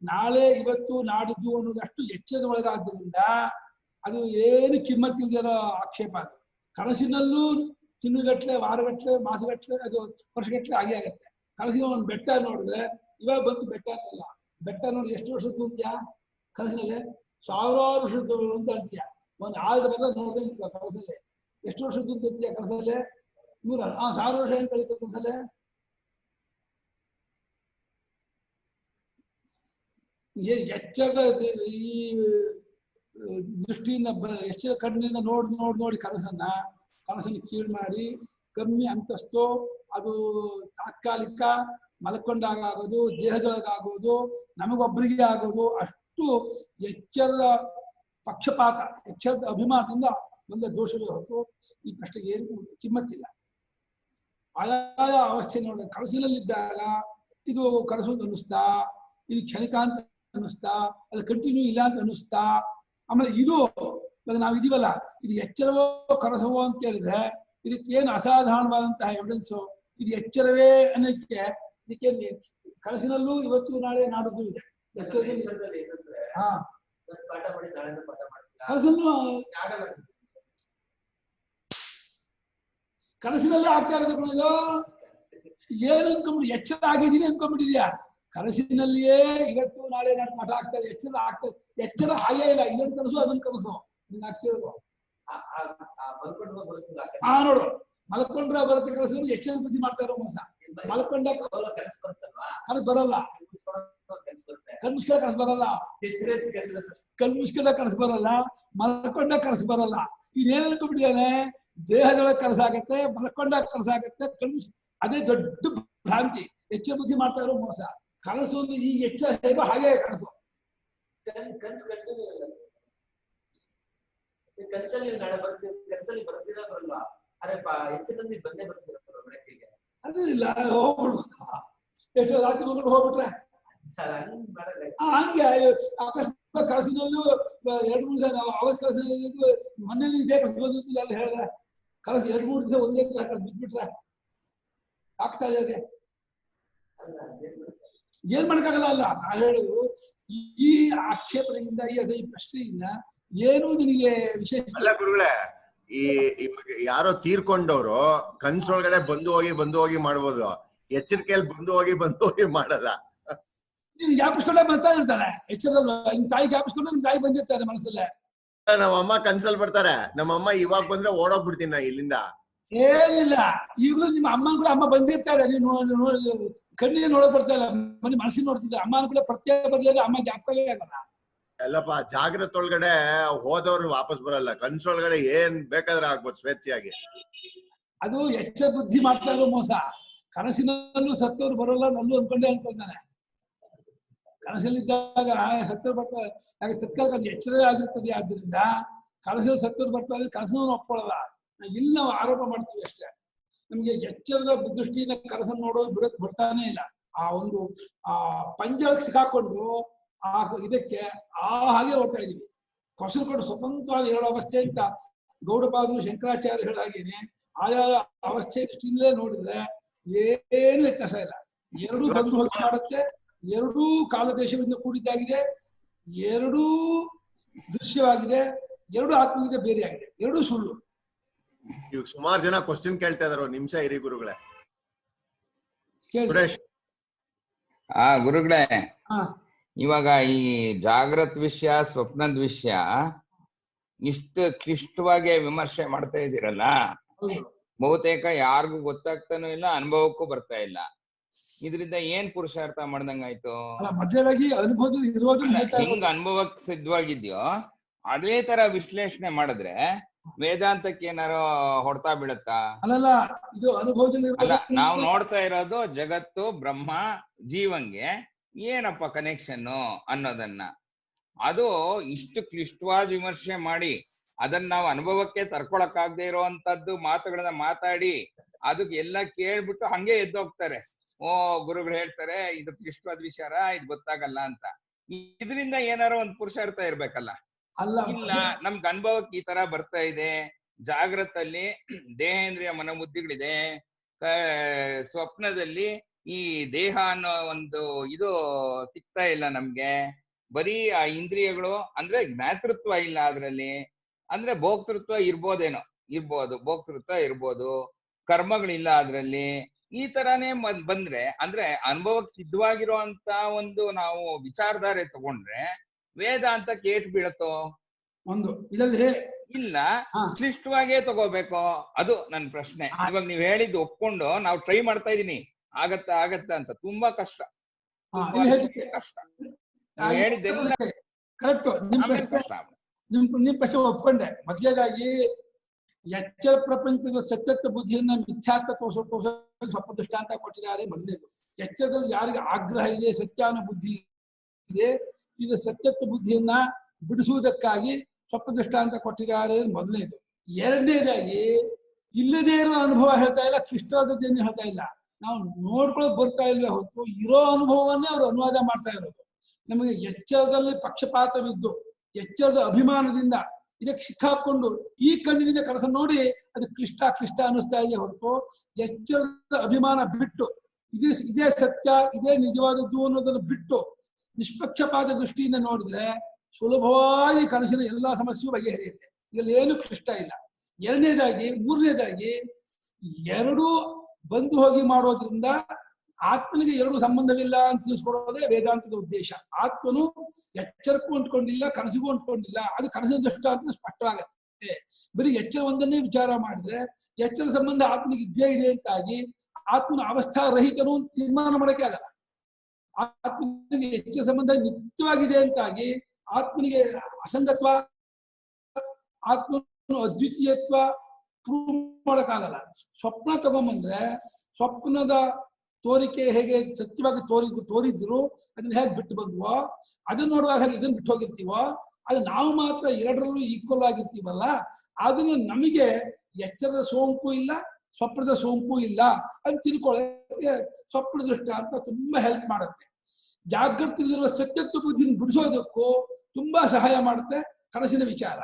ನಾಳೆ ಇವತ್ತು ನಾಡಿದ್ದು ಅನ್ನೋದಷ್ಟು ಎಚ್ಚರದ ಒಳಗಾದ್ದರಿಂದ ಅದು ಏನು ಕಿಮ್ಮತ್ತಿಲ್ದಿರೋ ಆಕ್ಷೇಪ. ಅದು ಕನಸಿನಲ್ಲೂ ತಿಂಗಳಗಟ್ಲೆ, ವಾರಗಟ್ಲೆ, ಮಾಸಗಟ್ಲೆ, ಅದು ವರ್ಷಗಟ್ಲೆ ಆಗತ್ತೆ. ಕನಸಿನ ಒಂದು ಬೆಟ್ಟ ನೋಡಿದ್ರೆ ಇವಾಗ ಬಂತು ಬೆಟ್ಟ ಅಂತಲ್ಲ, ಬೆಟ್ಟ ನೋಡಿ ಎಷ್ಟು ವರ್ಷದ್ದು ಅಂತ್ಯಾ ಕನಸಿನಲ್ಲಿ 1000 ವರ್ಷದ್ದು ಅಂತ ಅಂತೀಯ. ಒಂದು ಆಳದ ಬಂದ ನೋಡ್ದೆ ಕನಸಲ್ಲೇ ಎಷ್ಟು ವರ್ಷದ್ದು ಅಂತ ಅಂತೀಯ ಕನಸಲ್ಲೇ 1000 ವರ್ಷ ಏನ್ ಕಳೀತದೆ ಕನಸಲ್ಲೇ. ಎಚ್ಚರದ ಈ ದೃಷ್ಟಿಯಿಂದ ಎಚ್ಚರ ಕಣ್ಣಿನಿಂದ ನೋಡಿ ಕನಸನ್ನು ಕೀಳು ಮಾಡಿ ಕಮ್ಮಿ ಅಂತಸ್ತು, ಅದು ತಾತ್ಕಾಲಿಕ, ಮಲ್ಕೊಂಡಾಗ ಆಗೋದು, ದೇಹದೊಳಗಾಗೋದು, ನಮಗೊಬ್ಬರಿಗೆ ಆಗೋದು, ಅಷ್ಟು ಎಚ್ಚರದ ಪಕ್ಷಪಾತ, ಎಚ್ಚರದ ಅಭಿಮಾನದಿಂದ ಬಂದ ದೋಷವೇ ಹೊರತು ಈ ಪ್ರಶ್ನೆಗೆ ಏನು ಕಿಮ್ಮತ್ತಿಲ್ಲ. ಆಯಾಯ ಅವಸ್ಥೆ ನೋಡಿ ಕನಸಿನಲ್ಲಿದ್ದಾಗ ಇದು ಕನಸು ಅಂತ ಅನ್ನಿಸ್ತಾ, ಇದು ಕ್ಷಣಿಕ ಅಂತ ಅನ್ನಿಸ್ತಾ, ಅದು ಕಂಟಿನ್ಯೂ ಇಲ್ಲ ಅಂತ ಅನ್ನಿಸ್ತಾ. ಆಮೇಲೆ ಇದು ಇವಾಗ ನಾವು ಇದೀವಲ್ಲ, ಇದು ಎಚ್ಚರವೋ ಕನಸವೋ ಅಂತ ಹೇಳಿದ್ರೆ ಇದಕ್ಕೇನು ಅಸಾಧಾರಣವಾದಂತಹ ಎವಿಡೆನ್ಸು, ಇದು ಎಚ್ಚರವೇ ಅನ್ನೋಕ್ಕೆ ಇದಕ್ಕೆ ಕನಸಿನಲ್ಲೂ ಇವತ್ತು ನಾಳೆ ನಾಡಿದ್ದು ಇದೆ. ಹಾ ಕನಸನ್ನು ಕನಸಿನಲ್ಲೇ ಆಗ್ತಾ ಇರೋದು ಕೂಡ ಇದು ಏನು ಅನ್ಕೊಂಡ್ಬಿಟ್ಟು ಎಚ್ಚರ ಆಗಿದ್ದೀನಿ ಅನ್ಕೊಂಡ್ಬಿಟ್ಟಿದ್ಯಾ. ಕನಸಿನಲ್ಲಿಯೇ ಇವತ್ತು ನಾಳೆ ನಾಡು ಪಾಠ ಆಗ್ತದೆ, ಎಚ್ಚರ ಆಗ್ತದೆ. ಎಚ್ಚರ ಹಾಗೇ ಇಲ್ಲ, ಇದನ್ ಕನಸು ಅದನ್ನ ಕನಸು ನಿಂಗೆ ಆಗ್ತಿರೋದು. ನೋಡು ಮಲ್ಕೊಂಡ್ರೆ ಬರುತ್ತೆ ಕನಸು, ಎಚ್ಚರ ಬುದ್ಧಿ ಮಾಡ್ತಾ ಇರೋ ಮೋಸ. ಮಲ್ಕೊಂಡ ಕನಸು ಬರಲ್ಲ, ಕನ್ಮುಷ್ಕರ ಕನಸು ಬರಲ್ಲ, ಕನ್ಮುಷ್ಕರ ಕನಸು ಬರಲ್ಲ, ಮಲ್ಕೊಂಡ ಕನಸು ಬರಲ್ಲ. ಇದೇನ್ ಅನ್ಕೊಂಡ್ಬಿಟ್ಟಿದ್ದಾನೆ, ದೇಹದೊಳಗೆ ಕನಸಾಗತ್ತೆ, ಮಲ್ಕೊಂಡಾಗ ಕನಸಾಗತ್ತೆ, ಅದೇ ದೊಡ್ಡ ಭ್ರಾಂತಿ. ಎಚ್ಚರ ಬುದ್ಧಿ ಮಾಡ್ತಾ ಇರೋ ಮೋಸ. ಕನಸು ಒಂದು ಈ ಎಚ್ಚರ ಹೇಗೋ ಹಾಗೆ ಕನಸು. ಕನಸಲ್ಲಿ ನಾಳೆ ಬರ್ತೀವಿ, ಕನಸಲ್ಲಿ ಬರ್ತಿರೋಲ್ವಾ, ಅರೆ ಎಚ್ಚರದಲ್ಲಿ ಬಂದೇ ಬರ್ತಿರೋ ಬೆಳಕಿಗೆ ಅದು ಇಲ್ಲ. ಹೋಗ್ಬಿಡು, ಎಷ್ಟೋ ರಾತ್ರಿ ಮಗಳು ಹೋಗ್ಬಿಟ್ರೆ ಹಂಗೆ ಅಕಸ್ಮಾತ್ ಕನಸಿನಲ್ಲೂ 2-3 ದಿವಸ ನಾವು ಅವತ್ತು ಕನಸಿನಲ್ಲಿ ಮನೇಲಿ ಇದೇ ಕನಸು ಬಂದಿತ್ತು ಅಲ್ಲಿ ಹೇಳಿದ್ರೆ ಕನಸು 2-3 ದಿವಸ ಒಂದೇ ಕನಸು ಬಿಟ್ಬಿಟ್ರೆ ಆಗ್ತಾ ಇದೆ. ಏನ್ ಮಾಡಕ್ಕಾಗಲ್ಲ. ಅಲ್ಲ ನಾ ಹೇಳುದು ಈ ಆಕ್ಷೇಪಣೆಯಿಂದ, ಈ ಪ್ರಶ್ನೆಯಿಂದ ಏನು ನಿನಗೆ ವಿಶೇಷ ಅಲ್ಲ ಗುರುಗಳೇ. ಯಾರೋ ತೀರ್ಕೊಂಡವ್ರು ಕನ್ಸೊಳಗಡೆ ಬಂದು ಹೋಗಿ ಮಾಡ್ಬೋದು, ಎಚ್ಚರಿಕೆಯಲ್ಲಿ ಬಂದು ಹೋಗಿ ಮಾಡಲ್ಲ. ನೀನ್ ಜ್ಞಾಪಿಸ್ಕೊಂಡೆ ಬರ್ತಾ ಇರ್ತಾನೆ ಎಚ್ಚರದಲ್ಲ. ನಿಮ್ ತಾಯಿ ಜ್ಞಾಪಿಸ್ಕೊಂಡು ನಿಮ್ ತಾಯಿ ಬಂದಿರ್ತಾರೆ ಮನಸ್ಸಲ್ಲೇ. ನಮ್ಮಮ್ಮ ಕನ್ಸಲ್ ಬರ್ತಾರೆ, ನಮ್ಮಮ್ಮ ಇವಾಗ ಬಂದ್ರೆ ಓಡೋಗ್ಬಿಡ್ತೀನಿ ನಾ ಇಲ್ಲಿಂದ. ಏನಿಲ್ಲ, ಈಗಲೂ ನಿಮ್ಮ ಅಮ್ಮನ ಕೂಡ ಅಮ್ಮ ಬಂದಿರ್ತಾರೆ, ನೀನು ಕಣ್ಣಿಗೆ ನೋಡಕ್ ಬರ್ತಾ ಇಲ್ಲ, ಮನಸ್ಸಿನ ನೋಡ್ತಿದ್ದೆ. ಅಮ್ಮನ ಕೂಡ ಪ್ರತ್ಯೇಕ ಬರ್ಲಿಲ್ಲ, ಅಮ್ಮ ಜ್ಞಾಪಕವೇ ಆಗಲ್ಲ. ಎಲ್ಲಪ್ಪ ಜಾಗ್ರತೆ ಒಳಗಡೆ ಹೋದವ್ರು ವಾಪಸ್ ಬರಲ್ಲ, ಕನ್ಸೊಳಗಡೆ ಏನ್ ಬೇಕಾದ್ರೆ ಆಗ್ಬೋದು ಸ್ವೇಚ್ಛೆಯಾಗಿ. ಅದು ಎಚ್ಚರ ಬುದ್ಧಿ ಮಾಡ್ತಾ ಇರೋ ಮೋಸ. ಕನಸಿನಲ್ಲೂ ಸತ್ತವ್ರು ಬರೋಲ್ಲ ನಲ್ಲೂ ಅನ್ಕೊಂಡೇ ಅನ್ಕೊಳ್ತಾನೆ. ಕನಸಲ್ಲಿದ್ದಾಗ ಸತ್ಯರು ಬರ್ತಾರೆ, ಯಾಕೆ ತತ್ಕಾಲಕ್ಕೆ ಅದು ಎಚ್ಚರವೇ ಆಗಿರ್ತದೆ. ಆದ್ದರಿಂದ ಕನಸಲ್ಲಿ ಸತ್ಯರು ಬರ್ತಾರೆ, ಕನಸನ್ನು ಒಪ್ಕೊಳ್ಳಲ್ಲ, ಇಲ್ಲಿ ನಾವು ಆರೋಪ ಮಾಡ್ತೀವಿ ಅಷ್ಟೇ. ನಮ್ಗೆ ಎಚ್ಚರದ ದೃಷ್ಟಿಯಿಂದ ಕನಸನ್ನು ನೋಡೋದು ಬಿಡಕ್ ಬರ್ತಾನೆ ಇಲ್ಲ. ಆ ಒಂದು ಆ ಪಂಜರಕ್ಕೆ ಸಿಕ್ಕಾಕೊಂಡು ಆ ಇದಕ್ಕೆ ಹಾಗೆ ಓಡ್ತಾ ಇದೀವಿ. ಕೊಸರು ಕೊಟ್ಟು ಸ್ವತಂತ್ರವಾದ ಎರಡು ಅವಸ್ಥೆ ಅಂತ ಗೌಡಪಾದರು ಶಂಕರಾಚಾರ್ಯ ಹೇಳಾಗೇನೆ ಆಯಾ ಅವಸ್ಥೆ ದೃಷ್ಟಿಯಿಂದಲೇ ನೋಡಿದ್ರೆ ಏನು ವ್ಯತ್ಯಾಸ ಇಲ್ಲ. ಎರಡೂ ಬಂದು ಹೋಗಿ ಮಾಡುತ್ತೆ, ಎರಡೂ ಕಾಲದೇಶದಿಂದ ಕೂಡಿದ್ದಾಗಿದೆ, ಎರಡೂ ದೃಶ್ಯವಾಗಿದೆ, ಎರಡು ಆತ್ಮದಿಂದ ಬೇರೆಯಾಗಿದೆ, ಎರಡೂ ಸುಳ್ಳು. ಇವಾಗ ಸುಮಾರು ಜನ ಕ್ವಶನ್ ಕೇಳ್ತಾ ಇದಾರೆ, ನಿಮಿಷ ಇರಿ ಗುರುಗಳೇ. ಕೇಳಿ. ಗುರುಗಳೇ, ಹಾ ಇವಾಗ ಈ ಜಾಗೃತ್ ವಿಷಯ ಸ್ವಪ್ನದ ವಿಷಯ ಇಷ್ಟು ಕ್ಲಿಷ್ಟವಾಗಿ ವಿಮರ್ಶೆ ಮಾಡ್ತಾ ಇದ್ದೀರಲ್ಲ, ಬಹುತೇಕ ಯಾರಿಗೂ ಗೊತ್ತಾಗ್ತಾನೂ ಇಲ್ಲ, ಅನುಭವಕ್ಕೂ ಬರ್ತಾ ಇಲ್ಲ. ಇದರಿಂದ ಏನ್ ಪುರುಷಾರ್ಥ ಮಾಡ್ದಂಗಾಯ್ತು? ಮಧ್ಯವಾಗಿ ಅನುಭವದಲ್ಲಿ ಇರೋದು ಹೆಂಗ್ ಅನುಭವಕ್ಕೆ ಸಿದ್ಧವಾಗಿದ್ಯೋ ಅದೇ ತರ ವಿಶ್ಲೇಷಣೆ ಮಾಡಿದ್ರೆ ವೇದಾಂತಕ್ಕೆ ಏನಾರು ಹೊಡ್ತಾ ಬೀಳತ್ತಾ? ಅಲ್ಲಲ್ಲ, ಇದು ಅನುಭವದಲ್ಲಿ ಅಲ್ಲ, ನಾವು ನೋಡ್ತಾ ಇರೋದು ಜಗತ್ತು, ಬ್ರಹ್ಮ, ಜೀವಂಗೆ ಏನಪ್ಪ ಕನೆಕ್ಷನ್ ಅನ್ನೋದನ್ನ. ಅದು ಇಷ್ಟು ಕ್ಲಿಷ್ಟವಾದ ವಿಮರ್ಶೆ ಮಾಡಿ ಅದನ್ನ ನಾವು ಅನುಭವಕ್ಕೆ ತರ್ಕೊಳಕ್ಕಾಗದೆ ಇರುವಂತದ್ದು ಮಾತುಗಳನ್ನ ಮಾತಾಡಿ ಅದಕ್ಕೆ ಎಲ್ಲ ಕೇಳ್ಬಿಟ್ಟು ಹಂಗೆ ಎದ್ದೋಗ್ತಾರೆ. ಗುರುಗಳು ಹೇಳ್ತಾರೆ ಇದು ಕ್ಲಿಷ್ಟವಾದ ವಿಚಾರ, ಇದು ಗೊತ್ತಾಗಲ್ಲ ಅಂತ. ಇದರಿಂದ ಏನಾರ ಒಂದ್ ಪುರುಷಾರ್ಥ ಇರ್ಬೇಕಲ್ಲ? ಇಲ್ಲ, ನಮ್ಗೆ ಅನುಭವಕ್ಕೆ ಈ ತರ ಬರ್ತಾ ಇದೆ. ಜಾಗೃತಲ್ಲಿ ದೇಹೇಂದ್ರಿಯ ಮನೋಬುದ್ಧಿಗಳಿದೆ, ಸ್ವಪ್ನದಲ್ಲಿ ಈ ದೇಹ ಅನ್ನೋ ಒಂದು ಇದು ಸಿಗ್ತಾ ಇಲ್ಲ ನಮ್ಗೆ. ಬರೀ ಆ ಇಂದ್ರಿಯಗಳು ಅಂದ್ರೆ ಜ್ಞಾತೃತ್ವ ಇಲ್ಲ ಅದ್ರಲ್ಲಿ, ಅಂದ್ರೆ ಭೋಕ್ತೃತ್ವ ಇರ್ಬೋದು, ಭೋಕ್ತೃತ್ವ ಇರ್ಬೋದು, ಕರ್ಮಗಳಿಲ್ಲ ಅದ್ರಲ್ಲಿ. ಈ ತರಾನೇ ಬಂದ್ರೆ ಅಂದ್ರೆ ಅನುಭವಕ್ಕೆ ಸಿದ್ಧವಾಗಿರುವಂತ ಒಂದು ನಾವು ವಿಚಾರಧಾರೆ ತಗೊಂಡ್ರೆ ವೇದಾಂತ ಕೇಟ್ ಬೀಳತ್ತೋ? ಒಂದು ಇದರಲ್ಲಿ ಇಲ್ಲ, ಕ್ಲಿಷ್ಟವಾಗೇ ತಗೋಬೇಕು? ಅದು ನನ್ ಪ್ರಶ್ನೆ. ಇವಾಗ ನೀವ್ ಹೇಳಿದ್ದು ಒಪ್ಕೊಂಡು ನಾವು ಟ್ರೈ ಮಾಡ್ತಾ ಇದೀನಿ, ಆಗತ್ತ ಅಂತ. ತುಂಬಾ ಕಷ್ಟ, ಕಷ್ಟ. ಹೇಳಿದ್ದೆಲ್ಲ ಕರೆಕ್ಟ್. ನಿಮ್ ಪ್ರಶ್ನೆ ಒಪ್ಕೊಂಡೆ. ಮೊದಲೇದಾಗಿ ಎಚ್ಚರ ಪ್ರಪಂಚದ ಸತ್ಯತ್ವ ಬುದ್ಧಿಯನ್ನ ಮಿಥ್ಯಾತ್ವ ತೋರಿಸೋಕೆ ಸ್ವಲ್ಪ ದೃಷ್ಟಾಂತ ಕೊಟ್ಟಿದ್ದಾರೆ. ಮೊದಲೇದು, ಎಚ್ಚರದಲ್ಲಿ ಯಾರಿಗೆ ಆಗ್ರಹ ಇದೆ, ಸತ್ಯಾನುಬುದ್ಧಿ ಇದೆ, ಇದು ಸತ್ಯತ್ವ ಬುದ್ಧಿಯನ್ನ ಬಿಡಿಸುವುದಕ್ಕಾಗಿ ಸ್ವಲ್ಪ ದೃಷ್ಟಾಂತ ಕೊಟ್ಟಿದ್ದಾರೆ ಮೊದಲನೇದು. ಎರಡನೇದಾಗಿ ಇಲ್ಲದೇ ಇರೋ ಅನುಭವ ಹೇಳ್ತಾ ಇಲ್ಲ, ಕ್ಲಿಷ್ಟವಾದದ್ದೇನು ಹೇಳ್ತಾ ಇಲ್ಲ. ನಾವು ನೋಡ್ಕೊಳಕ್ ಬರ್ತಾ ಇಲ್ವೇ ಹೊರತು ಇರೋ ಅನುಭವವನ್ನೇ ಅವ್ರು ಅನುವಾದ ಮಾಡ್ತಾ ಇರೋದು. ನಮಗೆ ಎಚ್ಚರದಲ್ಲಿ ಪಕ್ಷಪಾತವಿದ್ದು ಎಚ್ಚರದ ಅಭಿಮಾನದಿಂದ ಇದಕ್ಕೆ ಸಿಕ್ಕಾಕೊಂಡು ಈ ಕಣ್ಣಿನಿಂದ ಕೆಲಸ ನೋಡಿ ಅದು ಕ್ಲಿಷ್ಟ ಅನ್ನಿಸ್ತಾ ಇದೆ ಹೊರತು ಎಚ್ಚರದ ಅಭಿಮಾನ ಬಿಟ್ಟು ಇದೇ ಸತ್ಯ, ಇದೇ ನಿಜವಾದದ್ದು ಅನ್ನೋದನ್ನು ಬಿಟ್ಟು ನಿಷ್ಪಕ್ಷಪಾತ ದೃಷ್ಟಿಯಿಂದ ನೋಡಿದ್ರೆ ಸುಲಭವಾಗಿ ಕನಸಿನ ಎಲ್ಲಾ ಸಮಸ್ಯೆಯೂ ಬಗೆಹರಿಯುತ್ತೆ. ಇದರಲ್ಲಿ ಏನು ಕ್ಲಿಷ್ಟ ಇಲ್ಲ. ಮೂರನೇದಾಗಿ ಎರಡೂ ಬಂದು ಹೋಗಿ ಮಾಡೋದ್ರಿಂದ ಆತ್ಮನಿಗೆ ಎರಡು ಸಂಬಂಧವಿಲ್ಲ ಅಂತ ತಿಳಿಸ್ಕೊಡೋದೇ ವೇದಾಂತದ ಉದ್ದೇಶ. ಆತ್ಮನು ಎಚ್ಚರಕ್ಕೂ ಅಂಟ್ಕೊಂಡಿಲ್ಲ, ಕನಸಿಗೂ ಅಂಟ್ಕೊಂಡಿಲ್ಲ. ಅದು ಕನಸಿನ ದೃಷ್ಟಾಂತ ಸ್ಪಷ್ಟವಾಗುತ್ತೆ. ಬರೀ ಎಚ್ಚರ ಒಂದನ್ನೇ ವಿಚಾರ ಮಾಡಿದ್ರೆ ಎಚ್ಚರ ಸಂಬಂಧ ಆತ್ಮನಿಗೆ ಇದ್ದೇ ಇದೆ ಅಂತಾಗಿ ಆತ್ಮನ ಅವಸ್ಥಾ ರಹಿತನು ತೀರ್ಮಾನ ಮಾಡಕ್ಕೆ ಆಗಲ್ಲ. ಆತ್ಮನಿಗೆ ಎಚ್ಚರ ಸಂಬಂಧ ನಿತ್ಯವಾಗಿದೆ ಅಂತಾಗಿ ಆತ್ಮನಿಗೆ ಅಸಂಗತ್ವ, ಆತ್ಮನು ಅದ್ವಿತೀಯತ್ವ ಪ್ರೂವ್ ಮಾಡಕ್ಕಾಗಲ್ಲ. ಸ್ವಪ್ನ ತಗೊಂಬಂದ್ರೆ ಸ್ವಪ್ನದ ತೋರಿಕೆ ಹೇಗೆ ಸತ್ಯವಾಗಿ ತೋರಿದ್ರು ಅದನ್ನ ಹೇಗೆ ಬಿಟ್ಟು ಬಂದ್ವೋ, ಅದನ್ನ ನೋಡುವಾಗ ಹೇಗೆ ಇದನ್ನ ಬಿಟ್ಟು ಹೋಗಿರ್ತೀವೋ, ಅದು ನಾವು ಮಾತ್ರ ಎರಡರಲ್ಲೂ ಈಕ್ವಲ್ ಆಗಿರ್ತೀವಲ್ಲ. ಅದನ್ನ ನಮಗೆ ಎಚ್ಚರದ ಸೋಂಕು ಇಲ್ಲ, ಸ್ವಪ್ನದ ಸೋಂಕು ಇಲ್ಲ ಅಂತ ತಿಳ್ಕೊಳ್ಳೋಕೆ ಸ್ವಪ್ನ ದೃಷ್ಟ ಅಂತ ತುಂಬಾ ಹೆಲ್ಪ್ ಮಾಡುತ್ತೆ. ಜಾಗೃತಿಯಲ್ಲಿರುವ ಸತ್ಯತ್ವ ಬುದ್ಧಿನ ಬಿಡಿಸೋದಕ್ಕೂ ತುಂಬಾ ಸಹಾಯ ಮಾಡುತ್ತೆ ಕನಸಿನ ವಿಚಾರ.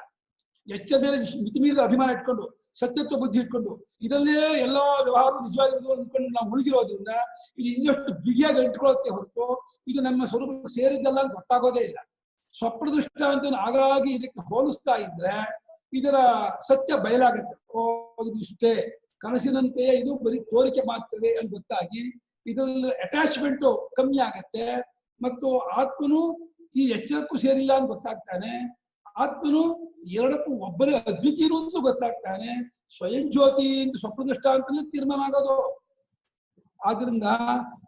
ಎಚ್ಚರ ಮೇಲೆ ಮಿತಿಮೀರಿದ ಅಭಿಮಾನ ಇಟ್ಕೊಂಡು ಸತ್ಯತ್ವ ಬುದ್ಧಿ ಇಟ್ಕೊಂಡು ಇದರಲ್ಲೇ ಎಲ್ಲಾ ವ್ಯವಹಾರ ನಿಜವಾಗಿರೋದು ಅಂದ್ಕೊಂಡು ನಾವು ಮುಳುಗಿರೋದ್ರಿಂದ ಇದು ಇನ್ನಷ್ಟು ಬಿಗಿಯಾಗಿ ಇಟ್ಕೊಳ್ಳುತ್ತೆ ಹೊರತು ಇದು ನಮ್ಮ ಸ್ವರೂಪಕ್ಕೆ ಸೇರಿದ್ದಲ್ಲ ಅಂತ ಗೊತ್ತಾಗೋದೇ ಇಲ್ಲ. ಸ್ವಪ್ನ ದೃಷ್ಟ ಅಂತ ಹಾಗಾಗಿ ಇದಕ್ಕೆ ಹೋಲಿಸ್ತಾ ಇದ್ರೆ ಇದರ ಸತ್ಯ ಬಯಲಾಗುತ್ತೆ. ಇದು ಇಷ್ಟೇ, ಕನಸಿನಂತೆಯೇ ಇದು ಬರೀ ತೋರಿಕೆ ಮಾತ್ರವೇ ಅಂತ ಗೊತ್ತಾಗಿ ಇದರಲ್ಲಿ ಅಟ್ಯಾಚ್ಮೆಂಟ್ ಕಮ್ಮಿ ಆಗತ್ತೆ. ಮತ್ತು ಆತ್ಮನು ಈ ಎಚ್ಚರಕ್ಕೂ ಸೇರಿಲ್ಲ ಅಂತ ಗೊತ್ತಾಗ್ತಾನೆ, ಆತ್ಮನು ಎರಡಕ್ಕೂ ಒಬ್ಬರೇ ಅದ್ವಿತೀಯರು ಅಂತಲೂ ಗೊತ್ತಾಗ್ತಾನೆ. ಸ್ವಯಂ ಜ್ಯೋತಿ ಅಂತ ಸ್ವಪ್ನ ದೃಷ್ಟ ಅಂತಲೇ ತೀರ್ಮಾನ ಆಗೋದು. ಆದ್ರಿಂದ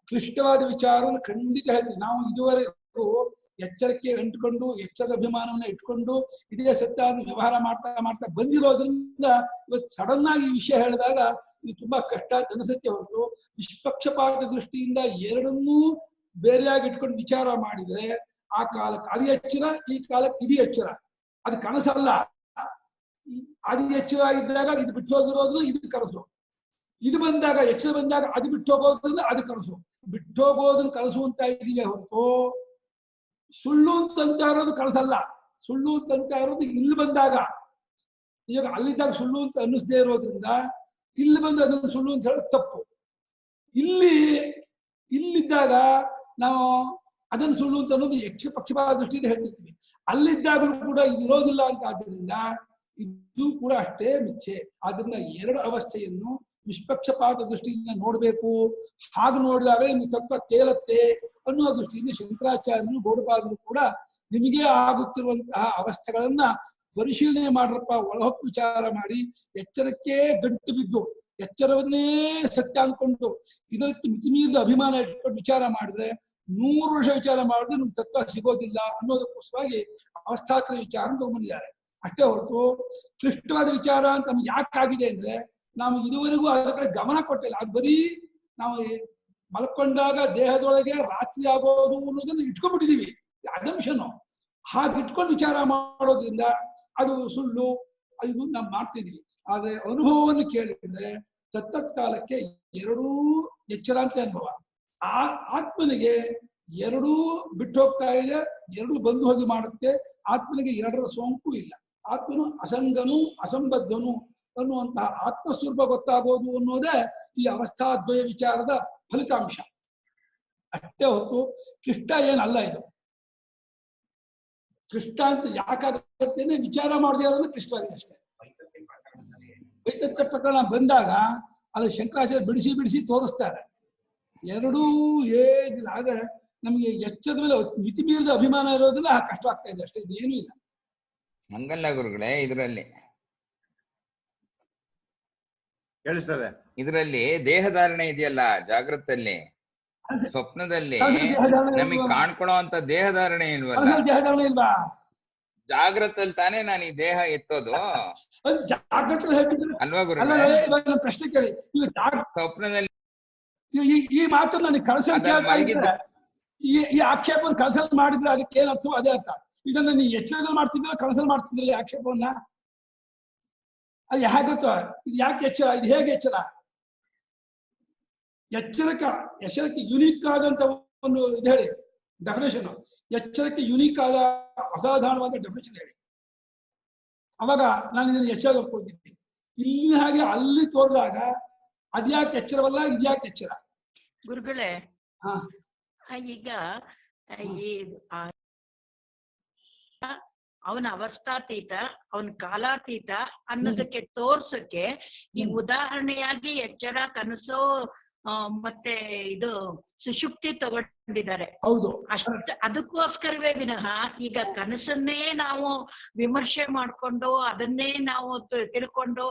ಕ್ಲಿಷ್ಟವಾದ ವಿಚಾರವನ್ನು ಖಂಡಿತ ಹೇಳ್ತೀವಿ. ನಾವು ಇದುವರೆಗೂ ಎಚ್ಚರಕ್ಕೆ ಅಂಟ್ಕೊಂಡು ಎಚ್ಚರದ ಅಭಿಮಾನವನ್ನ ಇಟ್ಕೊಂಡು ಇದೇ ಸತ್ಯ ವ್ಯವಹಾರ ಮಾಡ್ತಾ ಬಂದಿರೋದ್ರಿಂದ ಇವತ್ತು ಸಡನ್ ಆಗಿ ಈ ವಿಷಯ ಹೇಳಿದಾಗ ಇದು ತುಂಬಾ ಕಷ್ಟ ಅನಿಸುತ್ತೆ ಹೊರತು ನಿಷ್ಪಕ್ಷಪಾತ ದೃಷ್ಟಿಯಿಂದ ಎರಡನ್ನೂ ಬೇರೆಯಾಗಿ ಇಟ್ಕೊಂಡು ವಿಚಾರ ಮಾಡಿದ್ರೆ ಆ ಕಾಲಕ್ಕೆ ಅದು ಎಚ್ಚರ, ಈ ಕಾಲಕ್ಕೆ ಇದು ಎಚ್ಚರ. ಅದು ಕನಸಲ್ಲ. ಅದು ಎಚ್ಚರ ಇದ್ದಾಗ ಇದು ಬಿಟ್ಟು ಹೋಗಿರೋದ್ರು ಇದು ಕನಸು. ಇದು ಬಂದಾಗ ಎಚ್ಚರ ಬಂದಾಗ ಅದು ಬಿಟ್ಟು ಹೋಗೋದ್ರಿಂದ ಅದು ಕನಸು. ಬಿಟ್ಟು ಹೋಗೋದನ್ನ ಕನಸು ಅಂತ ಇದೀವಿ ಹೊರತು ಸುಳ್ಳು ಅಂತ ಇರೋದು ಕನಸಲ್ಲ. ಸುಳ್ಳು ಅಂತ ಇರೋದು ಇಲ್ಲಿ ಬಂದಾಗ. ಇವಾಗ ಅಲ್ಲಿದ್ದಾಗ ಸುಳ್ಳು ಅಂತ ಅನ್ನಿಸದೇ ಇರೋದ್ರಿಂದ ಇಲ್ಲಿ ಬಂದು ಅದನ್ನು ಸುಳ್ಳು ಅಂತ ಹೇಳೋದು ತಪ್ಪು. ಇಲ್ಲಿದ್ದಾಗ ನಾವು ಅದನ್ನು ಸುಳ್ಳು ಅಂತ ಅನ್ನೋದು ಪಕ್ಷಪಾತ ದೃಷ್ಟಿಯಿಂದ ಹೇಳ್ತಿರ್ತೀವಿ. ಅಲ್ಲಿದ್ದಾಗಲೂ ಕೂಡ ಇದು ಇರೋದಿಲ್ಲ ಅಂತ ಆದ್ದರಿಂದ ಇದು ಕೂಡ ಅಷ್ಟೇ ಮಿಥ್ಯೆ. ಆದ್ರಿಂದ ಎರಡು ಅವಸ್ಥೆಯನ್ನು ನಿಷ್ಪಕ್ಷಪಾತ ದೃಷ್ಟಿಯಿಂದ ನೋಡ್ಬೇಕು. ಹಾಗೆ ನೋಡಿದಾಗ ನಿಮ್ಗೆ ತತ್ವ ತೇಲತ್ತೆ ಅನ್ನುವ ದೃಷ್ಟಿಯಿಂದ ಶಂಕರಾಚಾರ್ಯರು ಗೌಡಪಾದರು ಕೂಡ ನಿಮಗೆ ಆಗುತ್ತಿರುವಂತಹ ಅವಸ್ಥೆಗಳನ್ನ ಪರಿಶೀಲನೆ ಮಾಡ್ರಪ್ಪ, ಒಳಹೊಕ್ಕು ವಿಚಾರ ಮಾಡಿ ಎಚ್ಚರಕ್ಕೆ ಗಂಟು ಬಿದ್ದು ಎಚ್ಚರವನ್ನೇ ಸತ್ಯ ಅನ್ಕೊಂಡು ಇದಕ್ಕೆ ಮಿತಿಮೀರಿದ ಅಭಿಮಾನ ಇಟ್ಕೊಂಡು ವಿಚಾರ ಮಾಡಿದ್ರೆ 100 ವರ್ಷ ವಿಚಾರ ಮಾಡಿದ್ರೆ ನಿಮ್ಗೆ ತತ್ವ ಸಿಗೋದಿಲ್ಲ ಅನ್ನೋದಕ್ಕೋಸ್ಕರವಾಗಿ ಅವಸ್ಥಾತ್ರ ವಿಚಾರ ತಗೊಂಡಿದ್ದಾರೆ. ಅಷ್ಟೇ ಹೊರತು ಕ್ಲಿಷ್ಟವಾದ ವಿಚಾರ ಅಂತ ನಮ್ಗೆ ಯಾಕಾಗಿದೆ ಅಂದ್ರೆ ನಾವು ಇದುವರೆಗೂ ಅದರ ಕಡೆ ಗಮನ ಕೊಟ್ಟಿಲ್ಲ. ಅದು ಬರೀ ನಾವು ಮಲ್ಕೊಂಡಾಗ ದೇಹದೊಳಗೆ ರಾತ್ರಿ ಆಗೋದು ಅನ್ನೋದನ್ನ ಇಟ್ಕೊಂಡ್ಬಿಟ್ಟಿದೀವಿ, ಅದಂಶನು. ಹಾಗೆ ಇಟ್ಕೊಂಡು ವಿಚಾರ ಮಾಡೋದ್ರಿಂದ ಅದು ಸುಳ್ಳು, ಅದು ನಾವು ಮಾಡ್ತಿದೀವಿ. ಆದ್ರೆ ಅನುಭವವನ್ನು ಕೇಳಿದ್ರೆ ತತ್ತತ್ ಕಾಲಕ್ಕೆ ಎರಡೂ ಎಚ್ಚರ ಅಂತ ಅನುಭವ. ಆ ಆತ್ಮನಿಗೆ ಎರಡೂ ಬಿಟ್ಟು ಹೋಗ್ತಾ ಇದೆ, ಎರಡೂ ಬಂದು ಹೋಗಿ ಮಾಡುತ್ತೆ. ಆತ್ಮನಿಗೆ ಎರಡರ ಸೋಂಕು ಇಲ್ಲ. ಆತ್ಮನು ಅಸಂಗನು ಅಸಂಬದ್ಧನು ಅನ್ನುವಂತಹ ಆತ್ಮಸ್ವರೂಪ ಗೊತ್ತಾಗೋದು ಅನ್ನೋದೇ ಈ ಅವಸ್ಥಾದ್ವಯ ವಿಚಾರದ ಫಲಿತಾಂಶ. ಅಷ್ಟೇ ಹೊರತು ಕ್ಲಿಷ್ಟ ಏನಲ್ಲ. ಇದು ಕ್ಲಿಷ್ಟ ಅಂತ ಯಾಕಾಗತ್ತೇನೆ ವಿಚಾರ ಮಾಡದೇ ಇರೋದನ್ನ ಕ್ಲಿಷ್ಟವಾಗಿದೆ ಅಷ್ಟೇ. ವೈತತ್ಯ ಪ್ರಕರಣ ಬಂದಾಗ ಅದು ಶಂಕರಾಚಾರ್ಯ ಬಿಡಿಸಿ ತೋರಿಸ್ತಾರೆ. ಎರಡೂ ಏನಿಲ್ಲ. ಆದ್ರೆ ನಮ್ಗೆ ಎಚ್ಚರದ ಮೇಲೆ ಮಿತಿ ಮೀರಿದ ಅಭಿಮಾನ ಇರೋದಿಲ್ಲ, ಕಷ್ಟ ಆಗ್ತಾ ಇದೆ ಅಷ್ಟೇ, ಏನೂ ಇಲ್ಲ. ಹಂಗಲ್ಲ ಗುರುಗಳೇ, ಇದರಲ್ಲಿ ದೇಹಧಾರಣೆ ಇದೆಯಲ್ಲ ಜಾಗೃತಲ್ಲಿ, ಸ್ವಪ್ನದಲ್ಲಿ ನಮಗ್ ಕಾಣ್ಕೊಳ್ಳೋ ಅಂತ ದೇಹಧಾರಣೆ ಇಲ್ವಲ್ಲ. ದೇಹಧಾರಣೆ ಇಲ್ವಾ? ಜಾಗ್ರತಲ್ಲಿ ತಾನೇ ನಾನು ಈ ದೇಹ ಎತ್ತೋದು ಅಲ್ವಾ ಗುರು? ಪ್ರಶ್ನೆ ಕೇಳಿ. ಸ್ವಪ್ನದಲ್ಲಿ ಈ ಮಾತು ನನಗೆ ಕನಸಲ್ಲಿ ಈ ಆಕ್ಷೇಪವನ್ನು ಕನಸಲ್ಲಿ ಮಾಡಿದ್ರೆ ಅದಕ್ಕೆ ಏನ್ ಅರ್ಥವೋ ಅದೇ ಅರ್ಥ. ಇದನ್ನ ನೀ ಎಚ್ಚರದಲ್ಲಿ ಮಾಡ್ತಿದ್ರೆ ಕನಸಲ್ಲಿ ಮಾಡ್ತಿದ್ರೆ ಈ ಆಕ್ಷೇಪವನ್ನ ಅದು ಹೇಗತ್ತೋ? ಇದು ಯಾಕೆ ಎಚ್ಚರ? ಇದು ಹೇಗೆ ಎಚ್ಚರ? ಎಚ್ಚರಕ್ಕೆ ಯುನೀಕ್ ಆದಂತ ಒಂದು ಇದು ಹೇಳಿ ಡೆಫಿನೇಷನ್. ಎಚ್ಚರಕ್ಕೆ ಯುನೀಕ್ ಆದ ಅಸಾಧಾರಣವಾದ ಡೆಫಿನೇಷನ್ ಹೇಳಿ, ಅವಾಗ ನಾನು ಇದನ್ನು ಎಚ್ಚರ ಒಪ್ಕೊಳ್ತೀನಿ. ಇಲ್ಲಿ ಹಾಗೆ ಅಲ್ಲಿ ತೋರಿದಾಗ ಅದ್ಯಾಕೆ ಎಚ್ಚರವಲ್ಲ, ಇದ್ಯಾಕೆ ಎಚ್ಚರ? ಗುರುಗಳೇ, ಈಗ ಈ ಅವನ ಅವಸ್ಥಾತೀತ, ಅವನ ಕಾಲಾತೀತ ಅನ್ನೋದಕ್ಕೆ ತೋರ್ಸಕ್ಕೆ ಈಗ ಉದಾಹರಣೆಯಾಗಿ ಎಚ್ಚರ, ಕನಸು ಮತ್ತೆ ಇದು ಸುಷುಪ್ತಿ ತಗೊಂಡಿದ್ದಾರೆ. ಹೌದು, ಅದಕ್ಕೋಸ್ಕರವೇ ವಿನಃ ಈಗ ಕನಸನ್ನೇ ನಾವು ವಿಮರ್ಶೆ ಮಾಡ್ಕೊಂಡು ಅದನ್ನೇ ನಾವು ತಿಳ್ಕೊಂಡು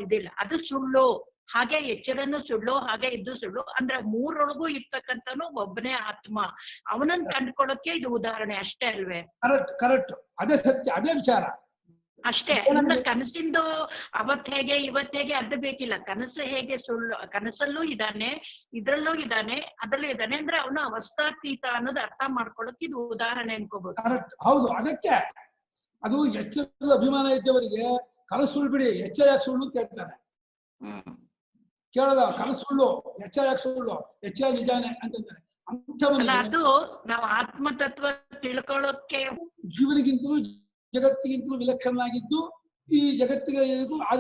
ಇದಿಲ್ಲ. ಅದು ಸುಳ್ಳು. ಹಾಗೆ ಎಚ್ಚರನು ಸುಳ್ಳು, ಹಾಗೆ ಇದ್ದು ಸುಳ್ಳು. ಅಂದ್ರೆ ಮೂರೊಳಗೂ ಇರ್ತಕ್ಕಂಥನು ಒಬ್ಬನೇ ಆತ್ಮ. ಅವನನ್ನ ಕಂಡ್ಕೊಳ್ಳೋಕೆ ಇದು ಉದಾಹರಣೆ ಅಷ್ಟೇ ಅಲ್ವೇ? ಕರೆಕ್ಟ್. ಅದೇ ಸತ್ಯ, ಅದೇ ವಿಚಾರ ಅಷ್ಟೇ. ಕನಸಿಂದು ಅವತ್ ಹೇಗೆ ಇವತ್ ಹೇಗೆ ಅದು ಬೇಕಿಲ್ಲ. ಕನಸು ಹೇಗೆ ಸುಳ್ಳು, ಕನಸಲ್ಲೂ ಇದ್ದಾನೆ, ಇದ್ರಲ್ಲೂ ಇದ್ದಾನೆ, ಅದ್ರಲ್ಲೂ ಇದ್ದಾನೆ. ಅಂದ್ರೆ ಅವನು ಅವಸ್ಥಾತೀತ ಅನ್ನೋದು ಅರ್ಥ ಮಾಡ್ಕೊಳ್ಳೋಕೆ ಇದು ಉದಾಹರಣೆ ಅನ್ಕೋಬಹುದು. ಕರೆಕ್ಟ್, ಹೌದು. ಅದಕ್ಕೆ ಅದು ಎಚ್ಚರದ ಅಭಿಮಾನ ಇದ್ದವರಿಗೆ ಕನಸು ಸುಳ್ಳು ಬಿಡಿ, ಎಚ್ಚರ ಯಾಕೆ ಸುಳ್ಳು ಅಂತ ಕೇಳ್ತಾರೆ. ಕೇಳಲ್ಲ, ಕನಸು ಸುಳ್ಳು, ಎಚ್ಚರ ಯಾಕೆ ಸುಳ್ಳು, ಎಚ್ಚರ ನಿಜಾನೆ ಅಂತಂದ್ರೆ ಅದು ನಾವು ಆತ್ಮತತ್ವ ತಿಳ್ಕೊಳ್ಳೋಕೆ ಜೀವನಿಗಿಂತಲೂ ಜಗತ್ತಿಗಿಂತಲೂ ವಿಲಕ್ಷಣನಾಗಿದ್ದು ಈ ಜಗತ್ತಿಗೆ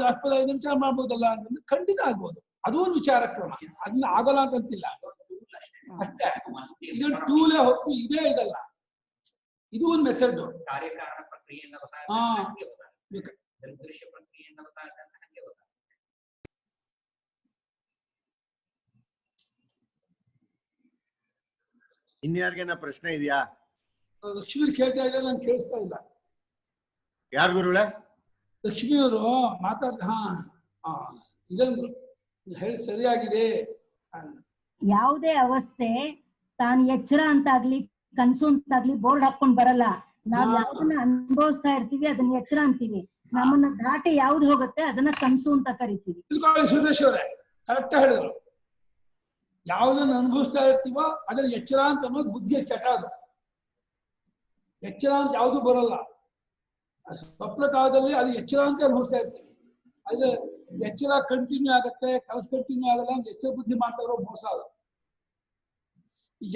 ಆಸ್ಪದ ವಿಚಾರ ಮಾಡ್ಬೋದಲ್ಲ ಅಂತಂದ್ರೆ ಖಂಡಿತ ಆಗ್ಬೋದು. ಅದು ಒಂದು ವಿಚಾರ ಕ್ರಮ, ಅದನ್ನ ಆಗಲ್ಲ ಅಂತಂತಿಲ್ಲ ಅಷ್ಟೇ. ಇದೊಂದು ಟೂಲೇ ಹೊರತು ಇದೇ ಇದಲ್ಲ, ಇದು ಒಂದು ಮೆಥಡ್. ಕಾರ್ಯಕಾರಣ ಪ್ರಕ್ರಿಯೆಯಿಂದ ದೃಶ್ಯ ಪ್ರಕ್ರಿಯೆಯಿಂದ ಇನ್ಯಾರಿಗೇನ ಪ್ರಶ್ನೆ ಇದೆಯಾ? ಲಕ್ಷ್ಮೀರ್ ಕೇಳ್ತಾ ಇದ್ದಾರೆ, ನಾನು ಕೇಳಿಸ್ತಾ ಇಲ್ಲ. ಯಾರು ಗುರುಗಳೇ? ಲಕ್ಷ್ಮಿಯವರು ಇದೊಂದು ಹೇಳಿ ಸರಿಯಾಗಿದೆ. ಯಾವುದೇ ಅವಸ್ಥೆ ತಾನು ಎಚ್ಚರ ಅಂತಾಗ್ಲಿ ಕನಸು ಅಂತಾಗ್ಲಿ ಬೋರ್ಡ್ ಹಾಕೊಂಡ್ ಬರಲ್ಲ. ನಾವ್ ಯಾವ್ದನ್ನ ಅನುಭವಿಸ್ತಾ ಇರ್ತೀವಿ ಅದನ್ನ ಎಚ್ಚರ ಅಂತೀವಿ. ನಮ್ಮನ್ನ ದಾಟಿ ಯಾವ್ದು ಹೋಗುತ್ತೆ ಅದನ್ನ ಕನಸು ಅಂತ ಕರಿತೀವಿ. ಸುರೇಶ್ ಅವರೇ ಕರೆಕ್ಟ್ ಹೇಳಿದ್ರು. ಯಾವುದನ್ನು ಅನುಭವಿಸ್ತಾ ಇರ್ತೀವೋ ಅದರ ಎಚ್ಚರ ಅಂತ ಅನ್ನೋದು ಬುದ್ಧಿಯ ಚಟ. ಅದು ಎಚ್ಚರ ಅಂತ ಯಾವುದು ಬರಲ್ಲ. ಸ್ವಪ್ನ ಕಾಲದಲ್ಲಿ ಅದು ಎಚ್ಚರ ಅಂತ ಅನುಭವಿಸ್ತಾ ಇರ್ತೀವಿ. ಆದ್ರೆ ಎಚ್ಚರ ಕಂಟಿನ್ಯೂ ಆಗುತ್ತೆ, ಕನಸು ಕಂಟಿನ್ಯೂ ಆಗಲ್ಲ ಅಂತ ಎಚ್ಚರ ಬುದ್ಧಿ ಮಾಡ್ತಾ ಇರೋ ಮೋಸ ಅದು.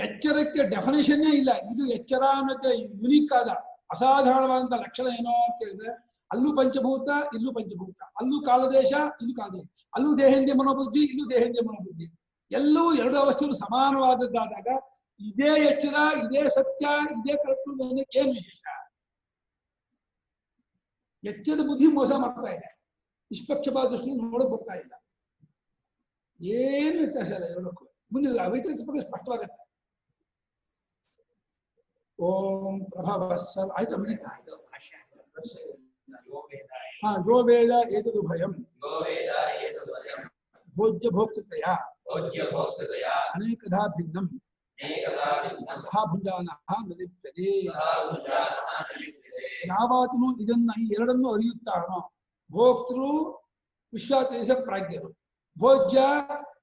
ಎಚ್ಚರಕ್ಕೆ ಡೆಫಿನೇಷನ್ನೇ ಇಲ್ಲ. ಇದು ಎಚ್ಚರ ಅನ್ನೋಕ್ಕೆ ಯುನೀಕ್ ಆದ ಅಸಾಧಾರಣವಾದಂತ ಲಕ್ಷಣ ಏನೋ ಅಂತ ಕೇಳಿದ್ರೆ, ಅಲ್ಲೂ ಪಂಚಭೂತ, ಇಲ್ಲೂ ಪಂಚಭೂತ, ಅಲ್ಲೂ ಕಾಲದೇಶ, ಇಲ್ಲೂ ಕಾಲದೇಶ, ಅಲ್ಲೂ ದೇಹೇಂದ್ರಿಯ ಮನೋಬುದ್ಧಿ, ಇಲ್ಲೂ ದೇಹೇಂದ್ರಿಯ ಮನೋಬುದ್ಧಿ, ಎಲ್ಲವೂ ಎರಡು ಅವಸ್ಥೆಗಳು ಸಮಾನವಾದದ್ದಾದಾಗ ಇದೇ ಎಚ್ಚರ, ಇದೇ ಸತ್ಯ, ಇದೇ ಕರೆಕ್ಟ್ ಅನ್ನೋದಕ್ಕೆ ಏನು ವಿಶೇಷ? ಎಚ್ಚರದ ಬುದ್ಧಿ ಮೋಸ ಮಾಡ್ತಾ ಇದೆ. ನಿಷ್ಪಕ್ಷಪಾತ ದೃಷ್ಟಿಯಿಂದ ನೋಡಕ್ ಬರ್ತಾ ಇಲ್ಲ. ಏನು ವ್ಯತ್ಯಾಸ ಇಲ್ಲ ಎರಡಕ್ಕೂ. ಮುಂದೆ ವ್ಯತ್ಯಾಸ ಬಗ್ಗೆ ಸ್ಪಷ್ಟವಾಗತ್ತೆ. ಓಂ ಪ್ರಭಾವ ಸರ್ ಆಯ್ತಾ? ಮಿನಿಟ್ ಆಯ್ತು. ಯೋ ವೇದ ಏತದು ಭಯಂ ಭೋಜ್ಯ ಭೋಕ್ತೃತಯ ಅನೇಕಧಾ ಭಿನ್ನಂ ಸಹ ಭುಂಜಾನಃ ನಲಿಪ್ಯತೆ. ಯಾವಾತನು ಇದನ್ನ ಈ ಎರಡನ್ನು ಅರಿಯುತ್ತಾನೋ, ಭೋಕ್ತೃ ವಿಶ್ವಾತೇಶ ಪ್ರಾಜ್ಞರು, ಭೋಜ್ಯ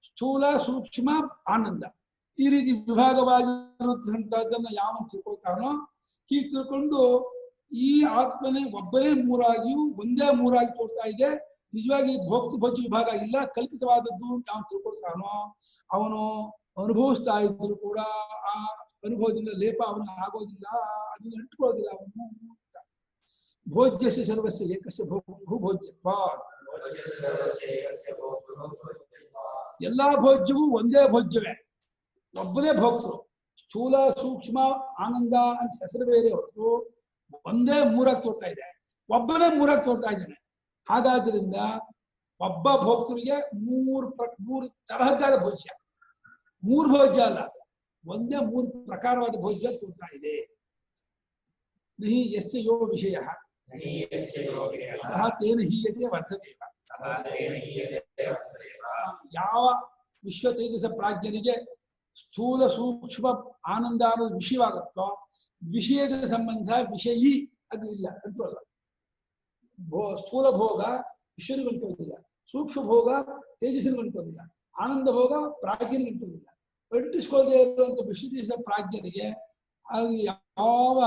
ಸ್ಥೂಲ ಸೂಕ್ಷ್ಮ ಆನಂದ, ಈ ರೀತಿ ವಿಭಾಗವಾಗಿರುವಂತಹದ್ದನ್ನ ಯಾವ ತಿಳ್ಕೊಳ್ತಾನೋ, ಹೀಗೆ ತಿಳ್ಕೊಂಡು ಈ ಆತ್ಮನೇ ಒಬ್ಬನೇ ಮೂರಾಗಿಯೂ ಒಂದೇ ಮೂರಾಗಿ ತೋರ್ತಾ ಇದೆ. ನಿಜವಾಗಿ ಭೋಕ್ತೃ ಭೋಜ್ಯ ವಿಭಾಗ ಇಲ್ಲ, ಕಲ್ಪಿತವಾದದ್ದು ಯಾವ ತಿಳ್ಕೊಳ್ತಾನೋ ಅವನು ಅನುಭವಿಸ್ತಾ ಇದ್ರು ಕೂಡ ಆ ಅನುಭವದಿಂದ ಲೇಪ ಅವನಿಗೆ ಆಗೋದಿಲ್ಲ, ಅದನ್ನ ಇಟ್ಕೊಳ್ಳೋದಿಲ್ಲ ಅವನು. ಭೋಜ್ಯಸ್ಯ ಸರ್ವಸ್ಯ ಏಕಸ್ಯ ಭೋಜ್ಯತ್ವ, ಎಲ್ಲಾ ಭೋಜ್ಯವೂ ಒಂದೇ ಭೋಜ್ಯವೇ, ಒಬ್ಬನೇ ಭೋಕ್ತೃ. ಸ್ಥೂಲ ಸೂಕ್ಷ್ಮ ಆನಂದ ಅಂತ ಹೆಸರು ಬೇರೆ ಹೊರತು ಒಂದೇ ಮೂರಾಗಿ ತೋರ್ತಾ ಇದೆ, ಒಬ್ಬನೇ ಮೂರಾಗಿ ತೋರ್ತಾ ಇದ್ದಾನೆ. ಹಾಗಾದ್ರಿಂದ ಒಬ್ಬ ಭೋಕ್ತೃಗೆ ಮೂರು ತರಹದ್ದಾದ ಭೋಜ್ಯ, ಮೂರು ಭೋಜ್ಯ ಅಲ್ಲ, ಒಂದೇ ಮೂರು ಪ್ರಕಾರವಾದ ಭೋಜ್ಯ ತೋರ್ತಾ ಇದೆ. ನಹಿ ಯಸ್ಯ ಯೋ ವಿಷಯ ಸಹ ತೇನ ಹೀಯತೆ ವರ್ತದೇವ. ಯಾವ ವಿಶ್ವ ತೇಜಸ ಪ್ರಾಜ್ಞನಿಗೆ ಸ್ಥೂಲ ಸೂಕ್ಷ್ಮ ಆನಂದ ಅನ್ನೋದು ವಿಷಯವಾಗುತ್ತೋ, ವಿಷಯದ ಸಂಬಂಧ ವಿಷಯಿ ಅದು ಇಲ್ಲ, ಅಂಟಲ್ಲ. ಸ್ಥೂಲ ಭೋಗ ವಿಶ್ವನಿಗೆ ಅಂಟೋದಿಲ್ಲ, ಸೂಕ್ಷ್ಮ ಭೋಗ ತೇಜಸ್ಸಿನಿಗೆ ಅಂಟೋದಿಲ್ಲ, ಆನಂದ ಭೋಗ ಪ್ರಾಜ್ಞನಿಗೆ ಅಂಟೋದಿಲ್ಲ. ಅಂಟಿಸ್ಕೊಳ್ಳದೆ ಇರುವಂತ ವಿಶ್ವ ತೇಜಸ ಪ್ರಾಜ್ಞನಿಗೆ ಅದು ಯಾವ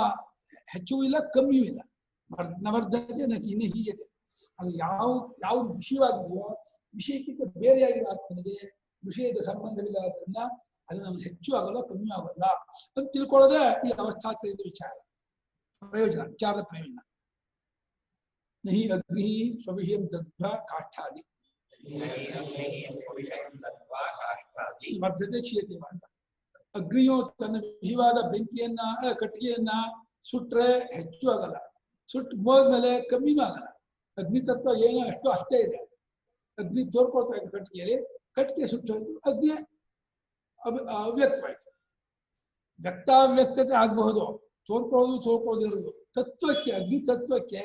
ಹೆಚ್ಚೂ ಇಲ್ಲ, ಕಮ್ಮಿಯೂ ಇಲ್ಲ. ನವರ್ಧತೆ ನಕಿನ ಹೀಯತೆ. ಅದು ಯಾವ್ದು ವಿಷಯವಾಗಿದೆಯೋ ವಿಷಯಕ್ಕಿಂತ ಬೇರೆಯಾಗಿರೋ ಆತ್ಮನಿಗೆ ವಿಷಯದ ಸಂಬಂಧವಿಲ್ಲದ್ರಿಂದ ಅದು ನಮ್ಗೆ ಹೆಚ್ಚು ಆಗಲ್ಲ, ಕಮ್ಮಿ ಆಗಲ್ಲ ಅಂತ ತಿಳ್ಕೊಳ್ಳೋದೇ ಈ ಅವಸ್ಥಾತ್ರದ ವಿಚಾರ ಪ್ರಯೋಜನ, ವಿಚಾರದ ಪ್ರಯೋಜನ. ನಹಿ ಅಗ್ನಿ ಸ್ವವಿಷಯಂ ದಗ್ಧ ಕಾಷ್ಠಾದಿ ವರ್ಧತೆ ಕ್ಷೀಯತೆ ಅಂತ. ಅಗ್ನಿಯು ತನ್ನ ವಿಷಯವಾದ ಬೆಂಕಿಯನ್ನ ಕಟ್ಟಿಗೆಯನ್ನ ಸುಟ್ರೆ ಹೆಚ್ಚು ಆಗಲ್ಲ, ಸುಟ್ಟು ಹೋದ್ಮೇಲೆ ಕಮ್ಮಿನೂ ಆಗಲ್ಲ. ಅಗ್ನಿ ತತ್ವ ಏನೋ ಅಷ್ಟು ಅಷ್ಟೇ ಇದೆ. ಅಗ್ನಿ ತೋರ್ಕೊಳ್ತಾ ಇತ್ತು ಕಟ್ಟಿಗೆಯಲ್ಲಿ, ಕಟ್ಟಿಗೆ ಸುಟ್ಟೋಯ್ತು, ಅಗ್ನಿ ಅವ್ಯಕ್ತವಾಯ್ತು. ವ್ಯಕ್ತಾವ್ಯಕ್ತತೆ ಆಗಬಹುದು, ತೋರ್ಕೊಳ್ಳೋದಿರೋದು. ತತ್ವಕ್ಕೆ, ಅಗ್ನಿ ತತ್ವಕ್ಕೆ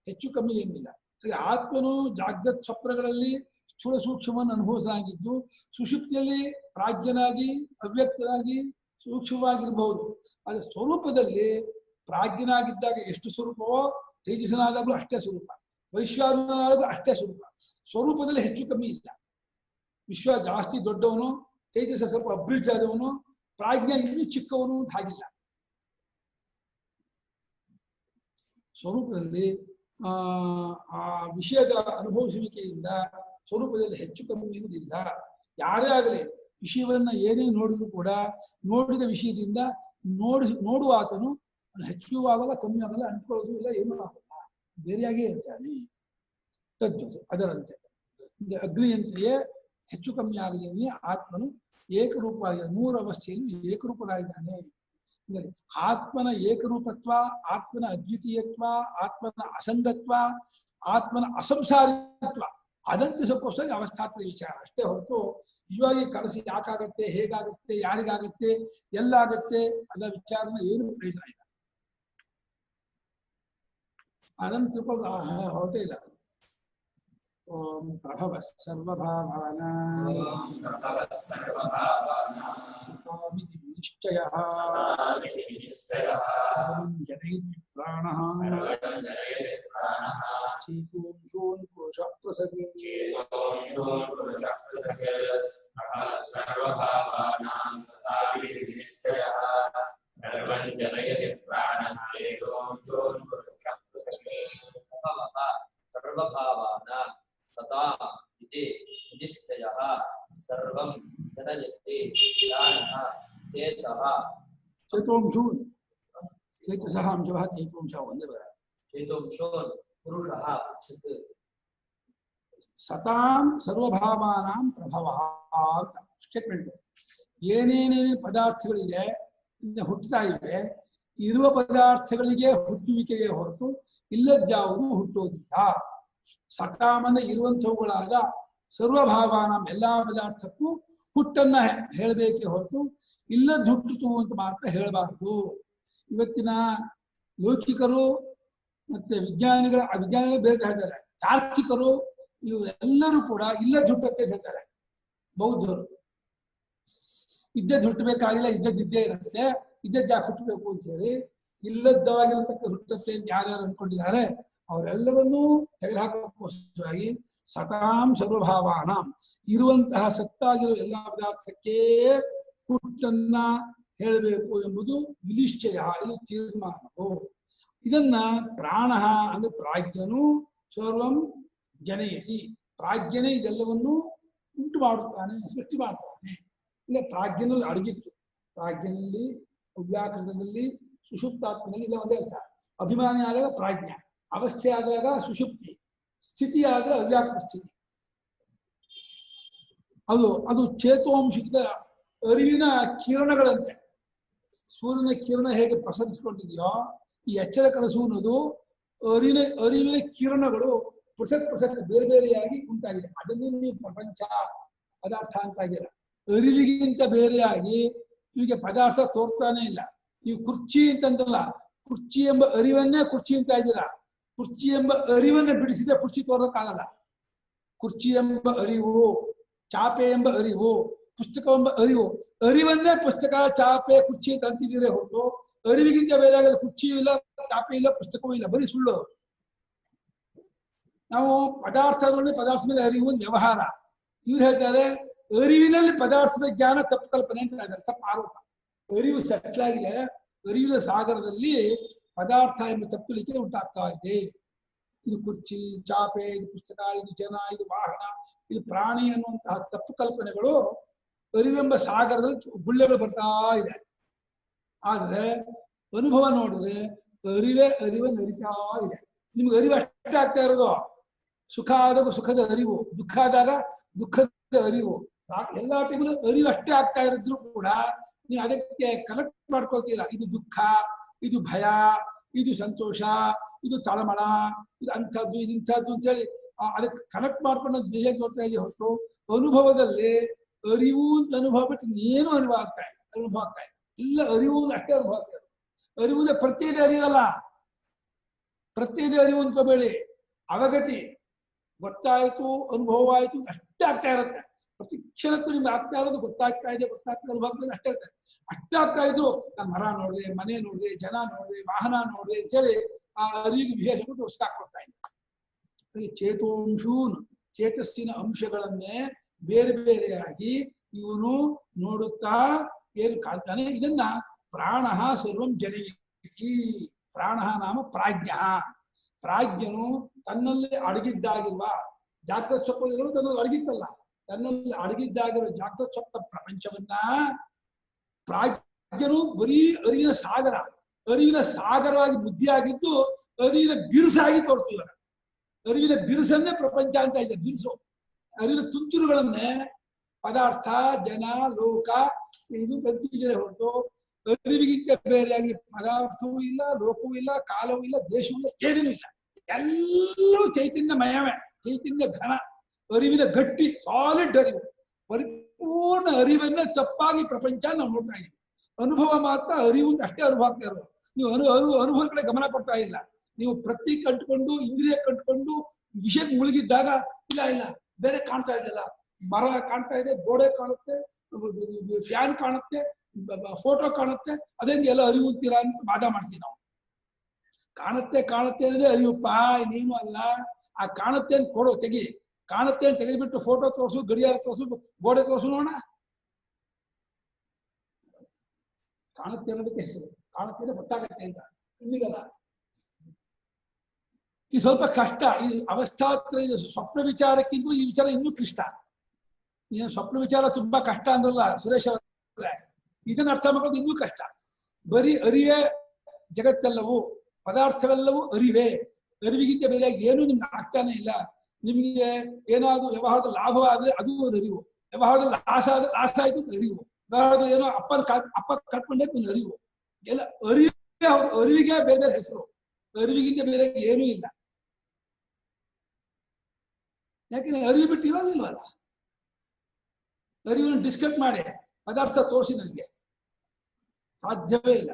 ಹೆಚ್ಚು ಕಮ್ಮಿ ಏನಿಲ್ಲ. ಹಾಗೆ ಆತ್ಮನು ಜಾಗೃತ್ ಸ್ವಪ್ನಗಳಲ್ಲಿ ಸ್ಥೂಲ ಸೂಕ್ಷ್ಮವನ್ನು ಅನುಭವಿಸಲಾಗಿದ್ದು, ಸುಷುಪ್ತಿಯಲ್ಲಿ ಪ್ರಾಜ್ಞನಾಗಿ ಅವ್ಯಕ್ತನಾಗಿ ಸೂಕ್ಷ್ಮವಾಗಿರಬಹುದು. ಆದರೆ ಸ್ವರೂಪದಲ್ಲಿ ಪ್ರಾಜ್ಞನಾಗಿದ್ದಾಗ ಎಷ್ಟು ಸ್ವರೂಪವೋ ತೇಜಸ್ಸನಾದಾಗಲೂ ಅಷ್ಟೇ ಸ್ವರೂಪ, ವೈಶ್ವಾನರಾದಾಗಲೂ ಅಷ್ಟೇ ಸ್ವರೂಪ. ಸ್ವರೂಪದಲ್ಲಿ ಹೆಚ್ಚು ಕಮ್ಮಿ ಇಲ್ಲ. ವಿಶ್ವ ಜಾಸ್ತಿ ದೊಡ್ಡವನು, ತೇಜಸ್ಸ ಸ್ವಲ್ಪ ಅಬ್ರಿಡ್ಜ್ ಆದವನು, ಪ್ರಾಜ್ಞ ಇನ್ನೂ ಚಿಕ್ಕವನು ಅಂತ ಹಾಗಿಲ್ಲ. ಸ್ವರೂಪದಲ್ಲಿ ಆ ವಿಷಯದ ಅನುಭವಿಸುವಿಕೆಯಿಂದ ಸ್ವರೂಪದಲ್ಲಿ ಹೆಚ್ಚು ಕಮ್ಮಿ ಇರುವುದಿಲ್ಲ. ಯಾರೇ ಆಗಲಿ ವಿಷಯವನ್ನ ಏನೇ ನೋಡಿದ್ರು ಕೂಡ ನೋಡಿದ ವಿಷಯದಿಂದ ನೋಡುವ ಆತನು ಹೆಚ್ಚು ಆಗಲ್ಲ, ಕಮ್ಮಿ ಆಗಲ್ಲ, ಅಂಟ್ಕೊಳ್ಳೋದು ಇಲ್ಲ, ಏನೂ ಆಗಲ್ಲ, ಬೇರೆಯಾಗೇ ಇರ್ತಾನೆ. ತದ್ವತ್ತು ಅದರಂತೆ ಅಗ್ನಿಯಂತೆಯೇ ಹೆಚ್ಚು ಕಮ್ಮಿ ಆಗಲಿ ಆತ್ಮನು ಏಕರೂಪವಾಗಿ ಮೂರು ಅವಸ್ಥೆಯಲ್ಲಿ ಏಕರೂಪನಾಗಿದ್ದಾನೆ. ಆತ್ಮನ ಏಕರೂಪತ್ವ, ಆತ್ಮನ ಅದ್ವಿತೀಯತ್ವ, ಆತ್ಮನ ಅಸಂಗತ್ವ, ಆತ್ಮನ ಅಸಂಸಾರಿತ್ವ ಅದಂತೆ ಸ್ವಲ್ಪ ಅವಸ್ಥಾತ್ರದ ವಿಚಾರ ಅಷ್ಟೇ ಹೊರತು ನಿಜವಾಗಿ ಕನಸು ಯಾಕಾಗತ್ತೆ, ಹೇಗಾಗತ್ತೆ, ಯಾರಿಗಾಗತ್ತೆ, ಎಲ್ಲಾಗತ್ತೆ ಅಲ್ಲ ವಿಚಾರನ ಏನು ಪ್ರಯೋಜನ ಇಲ್ಲ. ಅದನ್ನು ತಿಳ್ಕೊಳ್ಳೋದು ಹೊರಟೇ ಇಲ್ಲ. ಓಂ ಪ್ರಭವ ಸರ್ವಭಾವನಾ ಸತಾಮಿತಿ ನಿಶ್ಚಯಃ ಸರ್ವಂ ಜನಯತಿ ಪ್ರಾಣಃ ಚೇತೋಂಶೋನ್ ಪುರುಷ ಪ್ರಸಗೆ ಸರ್ವಭಾವಾನಾಂ ಸತಾವಿಧಿ ನಿಶ್ಚಯಃ ಸರ್ವಂ ಜನಯತಿ ಪ್ರಾಣಶ್ಚೇತೋಂಶೋನ್ಮುಖ್ಯಃ ಸರ್ವಭಾವಾನಾಂ ಸತಾ ಇತಿ ನಿಶ್ಚಯಃ ಸರ್ವಂ ಜನಯತಿ ಪ್ರಾಣಃ ಚೇತಃ ಚೇತೋಂಶೋ ಚೇತಸಃ ಅಂಶಃ ಚೇತೋಂಶ ಒಂದೇ ಬರ ಚೇತೋಂಶೋನ್ ಪುರುಷಃ ಪೃಚ್ಛತ್ ಸತಾಂ ಸರ್ವಭಾವಾನಾಂ ಪ್ರಭವಃ ಅಂತ ಸ್ಟೇಟ್ಮೆಂಟ್. ಏನೇನೇನು ಪದಾರ್ಥಗಳಿದೆ ಹುಟ್ಟುತ್ತಾ ಇವೆ, ಇರುವ ಪದಾರ್ಥಗಳಿಗೆ ಹುಟ್ಟುವಿಕೆಯೇ ಹೊರತು ಇಲ್ಲದ್ಯಾವುದು ಹುಟ್ಟೋದಿಲ್ಲ. ಸತಾಮನ ಇರುವಂಥವುಗಳಾದ ಸರ್ವಭಾವಾನಾಂ ಎಲ್ಲಾ ಪದಾರ್ಥಕ್ಕೂ ಹುಟ್ಟನ್ನ ಹೇಳಬೇಕೇ ಹೊರತು ಇಲ್ಲದ್ ಹುಟ್ಟಿತು ಅಂತ ಮಾತ್ರ ಹೇಳಬಾರದು. ಇವತ್ತಿನ ಲೌಕಿಕರು ಮತ್ತೆ ವಿಜ್ಞಾನಿಗಳು ಬೇರೆ ಹೇಳ್ತಾರೆ, ತಾರ್ಕಿಕರು ಇವು ಎಲ್ಲರೂ ಕೂಡ ಇಲ್ಲದ್ ಹುಟ್ಟತ್ತೆ ಹೇಳ್ತಾರೆ. ಬೌದ್ಧರು ಇದ್ದದ್ದು ಹುಟ್ಟಬೇಕಾಗಿಲ್ಲ, ಇದ್ದೇ ಇರುತ್ತೆ, ಇದ್ದದ್ದು ಯಾಕೆ ಹುಟ್ಟಬೇಕು ಅಂತ ಹೇಳಿ ಇಲ್ಲದ್ದಾಗಿರತಕ್ಕ ಹುಟ್ಟತ್ತೆ ಅಂತ ಯಾರ್ಯಾರು ಅನ್ಕೊಂಡಿದ್ದಾರೆ ಅವರೆಲ್ಲರನ್ನೂ ತೆಗೆದುಹಾಕೋಸ್ಕರವಾಗಿ ಸತಾಂ ಸರ್ವಭಾವಾನಾಂ ಇರುವಂತಹ ಸತ್ತಾಗಿರುವ ಎಲ್ಲಾ ಪದಾರ್ಥಕ್ಕೆ ಹುಟ್ಟನ್ನ ಹೇಳಬೇಕು ಎಂಬುದು ವಿನಿಶ್ಚಯ, ಇದು ತೀರ್ಮಾನವು. ಇದನ್ನ ಪ್ರಾಣ ಅಂದ್ರೆ ಪ್ರಾಜ್ಞನು ಸರ್ವಂ ಜನಯತಿ, ಪ್ರಾಜ್ಞನೇ ಇದೆಲ್ಲವನ್ನು ಉಂಟು ಮಾಡುತ್ತಾನೆ, ಸೃಷ್ಟಿ ಮಾಡ್ತಾನೆ. ಇಲ್ಲ ಪ್ರಾಜ್ಞನಲ್ಲಿ ಅಡಗಿತ್ತು, ಪ್ರಾಜ್ಞನಲ್ಲಿ ಅವ್ಯಾಕೃತದಲ್ಲಿ ಸುಷುಪ್ತಾತ್ಮನಲ್ಲಿ ಇಲ್ಲ ಒಂದೇ ಅರ್ಥ. ಅಭಿಮಾನಿ ಆದಾಗ ಪ್ರಾಜ್ಞ, ಅವಸ್ಥೆ ಆದಾಗ ಸುಷುಪ್ತಿ, ಸ್ಥಿತಿ ಆದ್ರೆ ಅವ್ಯಾಕೃತ ಸ್ಥಿತಿ. ಅದು ಚೇತೋಂಶದ ಅರಿವಿನ ಕಿರಣಗಳಂತೆ. ಸೂರ್ಯನ ಕಿರಣ ಹೇಗೆ ಪ್ರಸರಿಸಿಕೊಂಡಿದೆಯೋ ಈ ಎಚ್ಚರ ಕನಸು ಅನ್ನೋದು ಅರಿವಿನ ಕಿರಣಗಳು ಪೃಥಕ್ ಬೇರೆ ಬೇರೆಯಾಗಿ ಉಂಟಾಗಿದೆ. ಅದನ್ನೇ ನೀವು ಪ್ರಪಂಚ ಪದಾರ್ಥ ಅಂತ ಆಗಿಲ್ಲ. ಅರಿವಿಗಿಂತ ಬೇರೆಯಾಗಿ ನಿಮಗೆ ಪದಾರ್ಥ ತೋರ್ತಾನೆ ಇಲ್ಲ. ನೀವು ಕುರ್ಚಿ ಅಂತಂದಲ್ಲ, ಕುರ್ಚಿ ಎಂಬ ಅರಿವನ್ನೇ ಕುರ್ಚಿ ಅಂತ ಇದ್ದೀರಾ. ಕುರ್ಚಿ ಎಂಬ ಅರಿವನ್ನ ಬಿಡಿಸಿದ್ರೆ ಕುರ್ಚಿ ತೋರಕ್ಕಾಗಲ್ಲ. ಕುರ್ಚಿ ಎಂಬ ಅರಿವು, ಚಾಪೆ ಎಂಬ ಅರಿವು, ಪುಸ್ತಕ ಎಂಬ ಅರಿವನ್ನೇ ಪುಸ್ತಕ ಚಾಪೆ ಕುರ್ಚಿ ಅಂತ ಅಂತಿದ್ದೀರೇ ಹೊರತು ಅರಿವಿಗಿಂತ ಬೇರೆ ಆಗಲ್ಲ. ಕುರ್ಚಿಯೂ ಇಲ್ಲ, ಚಾಪೆ ಇಲ್ಲ, ಪುಸ್ತಕವೂ ಇಲ್ಲ, ಬರೀ ಸುಳ್ಳು. ನಾವು ಪದಾರ್ಥದಲ್ಲಿ ಪದಾರ್ಥ ಮೇಲೆ ಅರಿವು ವ್ಯವಹಾರ. ಇವ್ರು ಹೇಳ್ತಾರೆ ಅರಿವಿನಲ್ಲಿ ಪದಾರ್ಥದ ಜ್ಞಾನ ತಪ್ಪು ಕಲ್ಪನೆ ಅಂತ ಹೇಳ್ತಾರೆ, ತಪ್ಪು ಆರೋಪ. ಅರಿವು ಸೆಟ್ಲಾಗಿದೆ, ಅರಿವಿನ ಸಾಗರದಲ್ಲಿ ಪದಾರ್ಥ ಎಂಬ ತಪ್ಪಲಿಕೆ ಉಂಟಾಗ್ತಾ ಇದೆ. ಇದು ಕುರ್ಚಿ, ಚಾಪೆ, ಇದು ಪುಸ್ತಕ, ಇದು ಜನ, ಇದು ವಾಹನ, ಇದು ಪ್ರಾಣಿ ಅನ್ನುವಂತಹ ತಪ್ಪು ಕಲ್ಪನೆಗಳು ಅರಿವೆಂಬ ಸಾಗರದಲ್ಲಿ ಗುಳ್ಳೆಗಳು ಬರ್ತಾ ಇದೆ. ಆದ್ರೆ ಅನುಭವ ನೋಡಿದ್ರೆ ಅರಿವೆ ನರಿತಾ ಇದೆ. ನಿಮ್ಗೆ ಅರಿವು ಅಷ್ಟೇ ಆಗ್ತಾ ಇರೋದು. ಸುಖ ಆದಾಗ ಸುಖದ ಅರಿವು, ದುಃಖ ಆದಾಗ ದುಃಖದ ಅರಿವು, ಎಲ್ಲಾ ಟೈಮಲ್ಲೂ ಅರಿವು ಅಷ್ಟೇ ಆಗ್ತಾ ಇರಿದ್ರು ಕೂಡ ನೀವು ಅದಕ್ಕೆ ಕನೆಕ್ಟ್ ಮಾಡ್ಕೊಳ್ತೀರಾ. ಇದು ದುಃಖ, ಇದು ಭಯ, ಇದು ಸಂತೋಷ, ಇದು ತಳಮಳ, ಇದು ಅಂಥದ್ದು, ಇದು ಇಂಥದ್ದು ಅಂತ ಹೇಳಿ ಅದಕ್ಕೆ ಕನೆಕ್ಟ್ ಮಾಡ್ಕೊಂಡು ಬೇಗ ತೋರ್ತಾ ಇದೆ ಹೊರತು ಅನುಭವದಲ್ಲಿ ಅರಿವು ಅಂತ ಅನುಭವ ಬಿಟ್ಟು ಏನು ಅನುಭವ ಆಗ್ತಾ ಇಲ್ಲ. ಇಲ್ಲ ಅರಿವು ಅಷ್ಟೇ ಅನುಭವ ಆಗ್ತಾ ಇದೆ. ಅರಿವು ಪ್ರತ್ಯೇಕ ಅರಿವಲ್ಲ, ಪ್ರತ್ಯೇಕ ಅರಿವು ಅಂದ್ಕೋಬೇಡಿ. ಅವಗತಿ ಗೊತ್ತಾಯ್ತು, ಅನುಭವ ಆಯ್ತು ಅಷ್ಟೇ ಆಗ್ತಾ ಇರುತ್ತೆ. ಪ್ರತಿ ಕ್ಷಣಕ್ಕೂ ನಿಮ್ಗೆ ಆಗ್ತಾ ಇರೋದು ಗೊತ್ತಾಗ್ತಾ ಇದೆ, ಅನುಭವ ಅಷ್ಟೇ ಇರುತ್ತೆ. ಅಷ್ಟೇ ಆಗ್ತಾ ಇದ್ರು ನಾನು ಮರ ನೋಡಿದೆ, ಮನೆ ನೋಡಿದೆ, ಜನ ನೋಡಿದೆ, ವಾಹನ ನೋಡಿದೆ ಅಂತೇಳಿ ಆ ಅರಿವಿಗೆ ವಿಶೇಷವಾಗಿ ಹೊಸಕಾಕೊಡ್ತಾ ಇದೆ. ಚೇತೋಂಶೂನ್ ಚೇತಸ್ಸಿನ ಅಂಶಗಳನ್ನೇ ಬೇರೆ ಬೇರೆಯಾಗಿ ಇವನು ನೋಡುತ್ತಾ ಏನು ಕಾಣ್ತಾನೆ. ಇದನ್ನ ಪ್ರಾಣ ಸರ್ವಂ ಜನಯತಿ. ಪ್ರಾಣ ನಾಮ ಪ್ರಾಜ್ಞ. ಪ್ರಾಜ್ಞನು ತನ್ನಲ್ಲಿ ಅಡಗಿದ್ದಾಗಿರುವ ಜಾಗೃತ ಸ್ವಪ್ನಗಳು ತನ್ನಲ್ಲಿ ಅಡಗಿತ್ತಲ್ಲ, ತನ್ನಲ್ಲಿ ಅಡಗಿದ್ದಾಗಿರುವ ಜಾಗೃತ ಸ್ವಪ್ನ ಪ್ರಪಂಚವನ್ನ ಪ್ರಾಜ್ಞನು ಬರೀ ಅರಿವಿನ ಸಾಗರವಾಗಿ ಬುದ್ಧಿಯಾಗಿದ್ದು ಅರಿವಿನ ಬಿರುಸಾಗಿ ತೋರ್ತಿದ್ದಾರೆ. ಅರಿವಿನ ಬಿರುಸನ್ನೇ ಪ್ರಪಂಚ ಅಂತ ಇದೆ. ಬಿರುಸು ಅರಿವಿನ ತುಂತುರುಗಳನ್ನೇ ಪದಾರ್ಥ, ಜನ, ಲೋಕ ಇದು ತಂತಿಗೆ ಹೊರತು ಅರಿವಿಗಿಂತ ಬೇರೆಯಾಗಿ ಪದಾರ್ಥವೂ ಇಲ್ಲ, ಲೋಕವೂ ಇಲ್ಲ, ಕಾಲವೂ ಇಲ್ಲ, ದೇಶವೂ ಇಲ್ಲ, ಏನೇನೂ ಇಲ್ಲ. ಎಲ್ಲವೂ ಚೈತನ್ಯಮಯವೇ, ಚೈತನ್ಯ ಘನ, ಅರಿವಿನ ಗಟ್ಟಿ ಸಾಲಿಡ್ ಅರಿವು. ಪರಿಪೂರ್ಣ ಅರಿವನ್ನ ತಪ್ಪಾಗಿ ಪ್ರಪಂಚ ನಾವು ನೋಡ್ತಾ ಇದ್ದೀವಿ. ಅನುಭವ ಮಾತ್ರ ಅರಿವು ಅಷ್ಟೇ ಅನುಭವ ಆಗ್ತಾ ಇರೋದು. ನೀವು ಅನುಭವ ಕಡೆ ಗಮನ ಕೊಡ್ತಾ ಇಲ್ಲ. ನೀವು ಪ್ರತಿ ಕಂಡುಕೊಂಡು ಇಂದ್ರಿಯ ಕಂಡುಕೊಂಡು ವಿಷಯಕ್ಕೆ ಮುಳುಗಿದ್ದಾಗ ಇಲ್ಲ ಬೇರೆ ಕಾಣ್ತಾ ಇದೆಯಲ್ಲ, ಮರ ಕಾಣ್ತಾ ಇದೆ, ಗೋಡೆ ಕಾಣುತ್ತೆ, ಫ್ಯಾನ್ ಕಾಣುತ್ತೆ, ಫೋಟೋ ಕಾಣುತ್ತೆ, ಅದಂಗೆ ಎಲ್ಲ ಅರಿವು ಅಂತೀರಾ ಅಂತ ವಾದ ಮಾಡ್ತೀವಿ ನಾವು. ಕಾಣುತ್ತೆ ಅಂದ್ರೆ ಅರಿವಪ್ಪ, ಇನ್ನೇನು ಅಲ್ಲ. ಆ ಕಾಣುತ್ತೆ ಅಂತ ಕೊಡೋ ತೆಗಿ, ಕಾಣುತ್ತೆ ಅಂತ ತೆಗೆದುಬಿಟ್ಟು ಫೋಟೋ ತೋರಿಸು, ಗಡಿಯಾರ ತೋರಿಸು, ಗೋಡೆ ತೋರಿಸು ನೋಡೋಣ. ಕಾಣುತ್ತೆ ಅನ್ನೋದಕ್ಕೆ ಹೆಸರು, ಕಾಣುತ್ತೆ ಅಂದ್ರೆ ಗೊತ್ತಾಗತ್ತೆ ಅಂತ ಇಲ್ಲಿಗಲ್ಲ. ಇದು ಸ್ವಲ್ಪ ಕಷ್ಟ. ಇದು ಅವಸ್ಥಾತ್ರ ಸ್ವಪ್ನ ವಿಚಾರಕ್ಕಿಂತ ಈ ವಿಚಾರ ಇನ್ನೂ ಕ್ಲಿಷ್ಟ. ನೀನು ಸ್ವಪ್ನ ವಿಚಾರ ತುಂಬಾ ಕಷ್ಟ ಅಂದ್ರಲ್ಲ ಸುರೇಶ್ ಅವರೇ, ಇದನ್ನ ಅರ್ಥ ಮಾಡೋದು ಇನ್ನೂ ಕಷ್ಟ. ಬರೀ ಅರಿವೇ ಜಗತ್ತೆಲ್ಲವೂ, ಪದಾರ್ಥವೆಲ್ಲವೂ ಅರಿವೇ. ಅರಿವಿಗಿಂತ ಬೇರೆ ಏನು ನಿಮ್ಗೆ ಆಗ್ತಾನೆ ಇಲ್ಲ. ನಿಮಗೆ ಏನಾದ್ರು ವ್ಯವಹಾರದ ಲಾಭವಾದ್ರೆ ಅದು ಒಂದು ಅರಿವು, ವ್ಯವಹಾರದಲ್ಲಿ ಲಾಸ ಆದ್ರೆ ಲಾಸ ಆಯ್ತು ಅರಿವು, ವ್ಯವಹಾರದಲ್ಲಿ ಏನೋ ಅಪ್ಪ ಕಟ್ಕೊಂಡೆ ಒಂದು ಅರಿವು. ಎಲ್ಲ ಅರಿವೇ, ಅರಿವಿಗೆ ಬೇರೆ ಬೇರೆ ಹೆಸರು. ಅರಿವಿಗಿಂತ ಬೇರೆ ಏನೂ ಇಲ್ಲ. ಯಾಕೆಂದ್ರೆ ಅರಿವು ಬಿಟ್ಟಿರೋದಿಲ್ವಲ್ಲ. ಅರಿವನ್ನು ಡಿಸ್ಕಟ್ ಮಾಡಿ ಪದಾರ್ಥ ತೋರಿಸಿ ನನಗೆ ಸಾಧ್ಯವೇ ಇಲ್ಲ.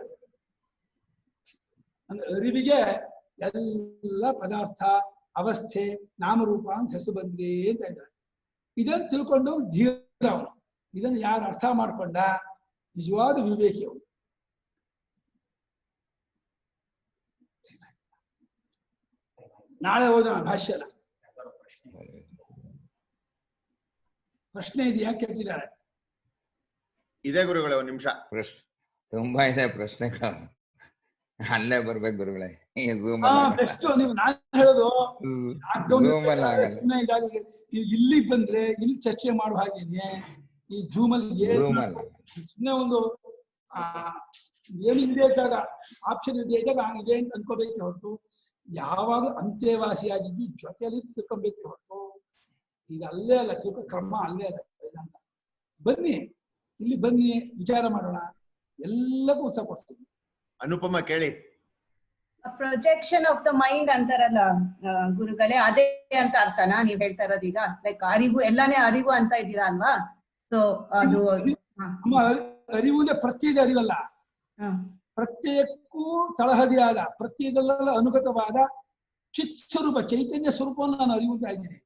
ಅಂದ್ರೆ ಅರಿವಿಗೆ ಎಲ್ಲ ಪದಾರ್ಥ, ಅವಸ್ಥೆ, ನಾಮರೂಪ ಅಂತ ಹೆಸರು ಬಂದಿದೆ ಅಂತ ಇದ್ದಾರೆ. ಇದನ್ನು ತಿಳ್ಕೊಂಡು ಧೀರ ಅವನು. ಇದನ್ನು ಯಾರು ಅರ್ಥ ಮಾಡ್ಕೊಂಡ ನಿಜವಾದ ವಿವೇಕಿ ಅವನು. ನಾಳೆ ಓದೋಣ ಭಾಷ್ಯನ. ಪ್ರಶ್ನೆ ಇದೆಯಾ ಕೇಳ್ತಿದ್ದಾರೆ? ಇದೇ ಗುರುಗಳೇ, ಒಂದ್ ನಿಮಿಷ. ಪ್ರಶ್ನೆ ತುಂಬಾ ಇದೆ ಪ್ರಶ್ನೆಗಳು, ಅಲ್ಲೇ ಬರ್ಬೇಕು ಗುರುಗಳೇ. ಬೆಸ್ಟ್. ನೀವು ನಾನು ಹೇಳೋದು ನೀವು ಇಲ್ಲಿಗೆ ಬಂದ್ರೆ ಇಲ್ಲಿ ಚರ್ಚೆ ಮಾಡುವ ಹಾಗೇನೆ ಈ ಜೂಮ್ ಅಲ್ಲಿ ಸುಮ್ಮನೆ ಒಂದು ಏನಿದೆ ಇದ್ದಾಗ ಆಪ್ಷನ್ ಇದೆ ಇದ್ದಾಗ ಇದೆ ಅಂತ ಅನ್ಕೋಬೇಕೆ ಹೊರತು ಯಾವಾಗಲೂ ಅಂತ್ಯವಾಸಿಯಾಗಿದ್ದು ಜೊತೆಯಲ್ಲಿ ತಿಳ್ಕೊಬೇಕೆ ಹೊರತು ಈಗ ಅಲ್ಲೇ ಅಲ್ಲ ತಿಳ್ಕೊ ಕ್ರಮ ಅಲ್ಲೇ ಅದ ಅಂತ. ಬನ್ನಿ ಇಲ್ಲಿ ಬನ್ನಿ, ವಿಚಾರ ಮಾಡೋಣ, ಎಲ್ಲಕ್ಕೂ ಉತ್ಸಾಹ ಕೊಡ್ತೀನಿ. ಅನುಪಮ ಕೇಳಿ. ಪ್ರೊಜೆಕ್ಷನ್ ಆಫ್ ದ ಮೈಂಡ್ ಅಂತಾರಲ್ಲ ಗುರುಗಳೇ, ಅದೇ ಅಂತ ಅರ್ಥನಾ ನೀವ್ ಹೇಳ್ತಾ ಇರೋದು ಈಗ? ಲೈಕ್ ಅರಿವು, ಎಲ್ಲಾನೇ ಅರಿವು ಅಂತ ಇದ್ದೀರಾ ಅಲ್ವಾ? ಸೊ ಅದು ಅರಿವು ಅಂದ್ರೆ ಪ್ರತ್ಯೇಕ ಅರಿವಲ್ಲ, ಪ್ರತ್ಯೇಕಕ್ಕೂ ತಳಹದಿಯಾದ ಪ್ರತ್ಯೇಕದಲ್ಲ ಅನುಗತವಾದ ಚಿತ್ ಸ್ವರೂಪ, ಚೈತನ್ಯ ಸ್ವರೂಪವನ್ನು ನಾನು ಅರಿವುತ್ತಾ ಇದ್ದೀನಿ.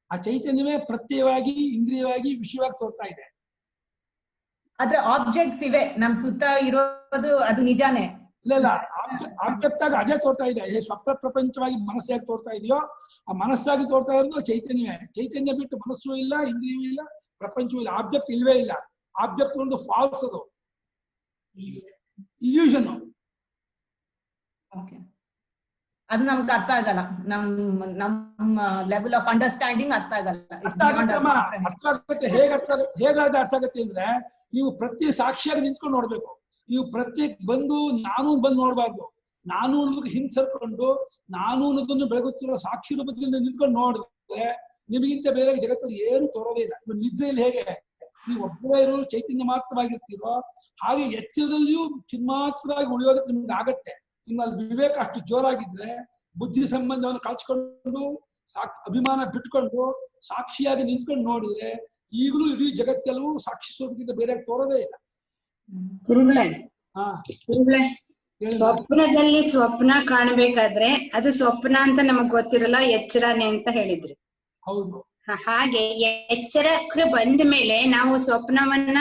ಆ ಚೈತನ್ಯವೇ ಪ್ರತ್ಯೇಕವಾಗಿ, ಇಂದ್ರಿಯವಾಗಿ, ವಿಷಯವಾಗಿ ತೋರ್ತಾ ಇದೆ. ಆದ್ರೆ ಆಬ್ಜೆಕ್ಟ್ಸ್ ಇವೆ ನಮ್ ಸುತ್ತ ಇರೋದು, ಅದು ನಿಜಾನೇ? ಇಲ್ಲ, ಆಬ್ಜೆಕ್ಟ್ ಆಗಿ ಅದೇ ತೋರ್ತಾ ಇದೆ. ಸ್ವಪ್ನ ಪ್ರಪಂಚವಾಗಿ ಮನಸ್ಸಾಗಿ ತೋರ್ತಾ ಇದೆಯೋ ಆ ಮನಸ್ಸಾಗಿ ತೋರ್ತಾ ಇರೋದು ಚೈತನ್ಯವೇ. ಚೈತನ್ಯ ಬಿಟ್ಟು ಮನಸ್ಸು ಇಲ್ಲ, ಇಂದ್ರಿಯವೂ ಇಲ್ಲ, ಪ್ರಪಂಚವೂ ಇಲ್ಲ. ಆಬ್ಜೆಕ್ಟ್ ಇಲ್ವೇ ಇಲ್ಲ. ಆಬ್ಜೆಕ್ಟ್ ಒಂದು ಫಾಲ್ಸ್, ಅದು ಇಲ್ಯೂಷನ್. ಅದು ನಮ್ಗೆ ಅರ್ಥ ಆಗಲ್ಲ, ನಮ್ಮ ಲೆವೆಲ್ ಆಫ್ ಅಂಡರ್ಸ್ಟ್ಯಾಂಡಿಂಗ್ ಅರ್ಥ ಆಗಲ್ಲ. ಅರ್ಥ ಆಗುತ್ತೆ. ಹೇಗಾದ ಅರ್ಥ ಆಗುತ್ತೆ ಅಂದ್ರೆ, ನೀವು ಪ್ರತಿ ಸಾಕ್ಷಿಯಾಗಿ ನಿಂತ್ಕೊಂಡು ನೋಡ್ಬೇಕು. ನೀವು ಪ್ರತ್ಯೇಕ ಬಂದು ನಾನು ಬಂದು ನೋಡ್ಬಾರ್ದು. ನಾನು ಅನ್ನೋದಕ್ಕೆ ಹಿಂಸರ್ಕೊಂಡು ನಾನು ಅನ್ನೋದನ್ನು ಬೆಳಗುತ್ತಿರೋ ಸಾಕ್ಷಿ ರೂಪದಲ್ಲಿ ನಿಂತ್ಕೊಂಡು ನೋಡಿದ್ರೆ ನಿಮಗಿಂತ ಬೇರೆ ಜಗತ್ತಲ್ಲಿ ಏನು ತೋರೋದೇ ಇಲ್ಲ. ನಿದ್ರೆಯಲ್ಲಿ ಹೇಗೆ ನೀವು ಒಬ್ಬರೇ ಇರೋ ಚೈತನ್ಯ ಮಾತ್ರವಾಗಿರ್ತೀರೋ ಹಾಗೆ ಎಚ್ಚರದಲ್ಲಿಯೂ ಚಿನ್ಮಾತ್ರವಾಗಿ ಉಳಿಯೋದಕ್ಕೆ ನಿಮ್ಗೆ ಆಗತ್ತೆ. ನಿಮ್ಮಲ್ಲಿ ವಿವೇಕ ಅಷ್ಟು ಜೋರಾಗಿದ್ರೆ, ಬುದ್ಧಿ ಸಂಬಂಧವನ್ನು ಕಳ್ಸ್ಕೊಂಡು ಅಭಿಮಾನ ಬಿಟ್ಕೊಂಡು ಸಾಕ್ಷಿಯಾಗಿ ನಿಂತ್ಕೊಂಡು ನೋಡಿದ್ರೆ ಈಗಲೂ ಇಡೀ ಜಗತ್ತೆಲ್ಲವೂ ಸಾಕ್ಷಿ ಸ್ವರೂಪದಿಂದ ಬೇರೆ ತೋರೋದೇ ಇಲ್ಲ. ಗುರುಗಳೇ, ಸ್ವಪ್ನದಲ್ಲಿ ಸ್ವಪ್ನ ಕಾಣಬೇಕಾದ್ರೆ ಅದು ಸ್ವಪ್ನ ಅಂತ ನಮಗ್ ಗೊತ್ತಿರಲ್ಲ, ಎಚ್ಚರನೇ ಅಂತ ಹೇಳಿದ್ರಿ. ಹೌದು. ಹಾಗೆ ಎಚ್ಚರಕ್ಕೆ ಬಂದ ಮೇಲೆ ನಾವು ಸ್ವಪ್ನವನ್ನ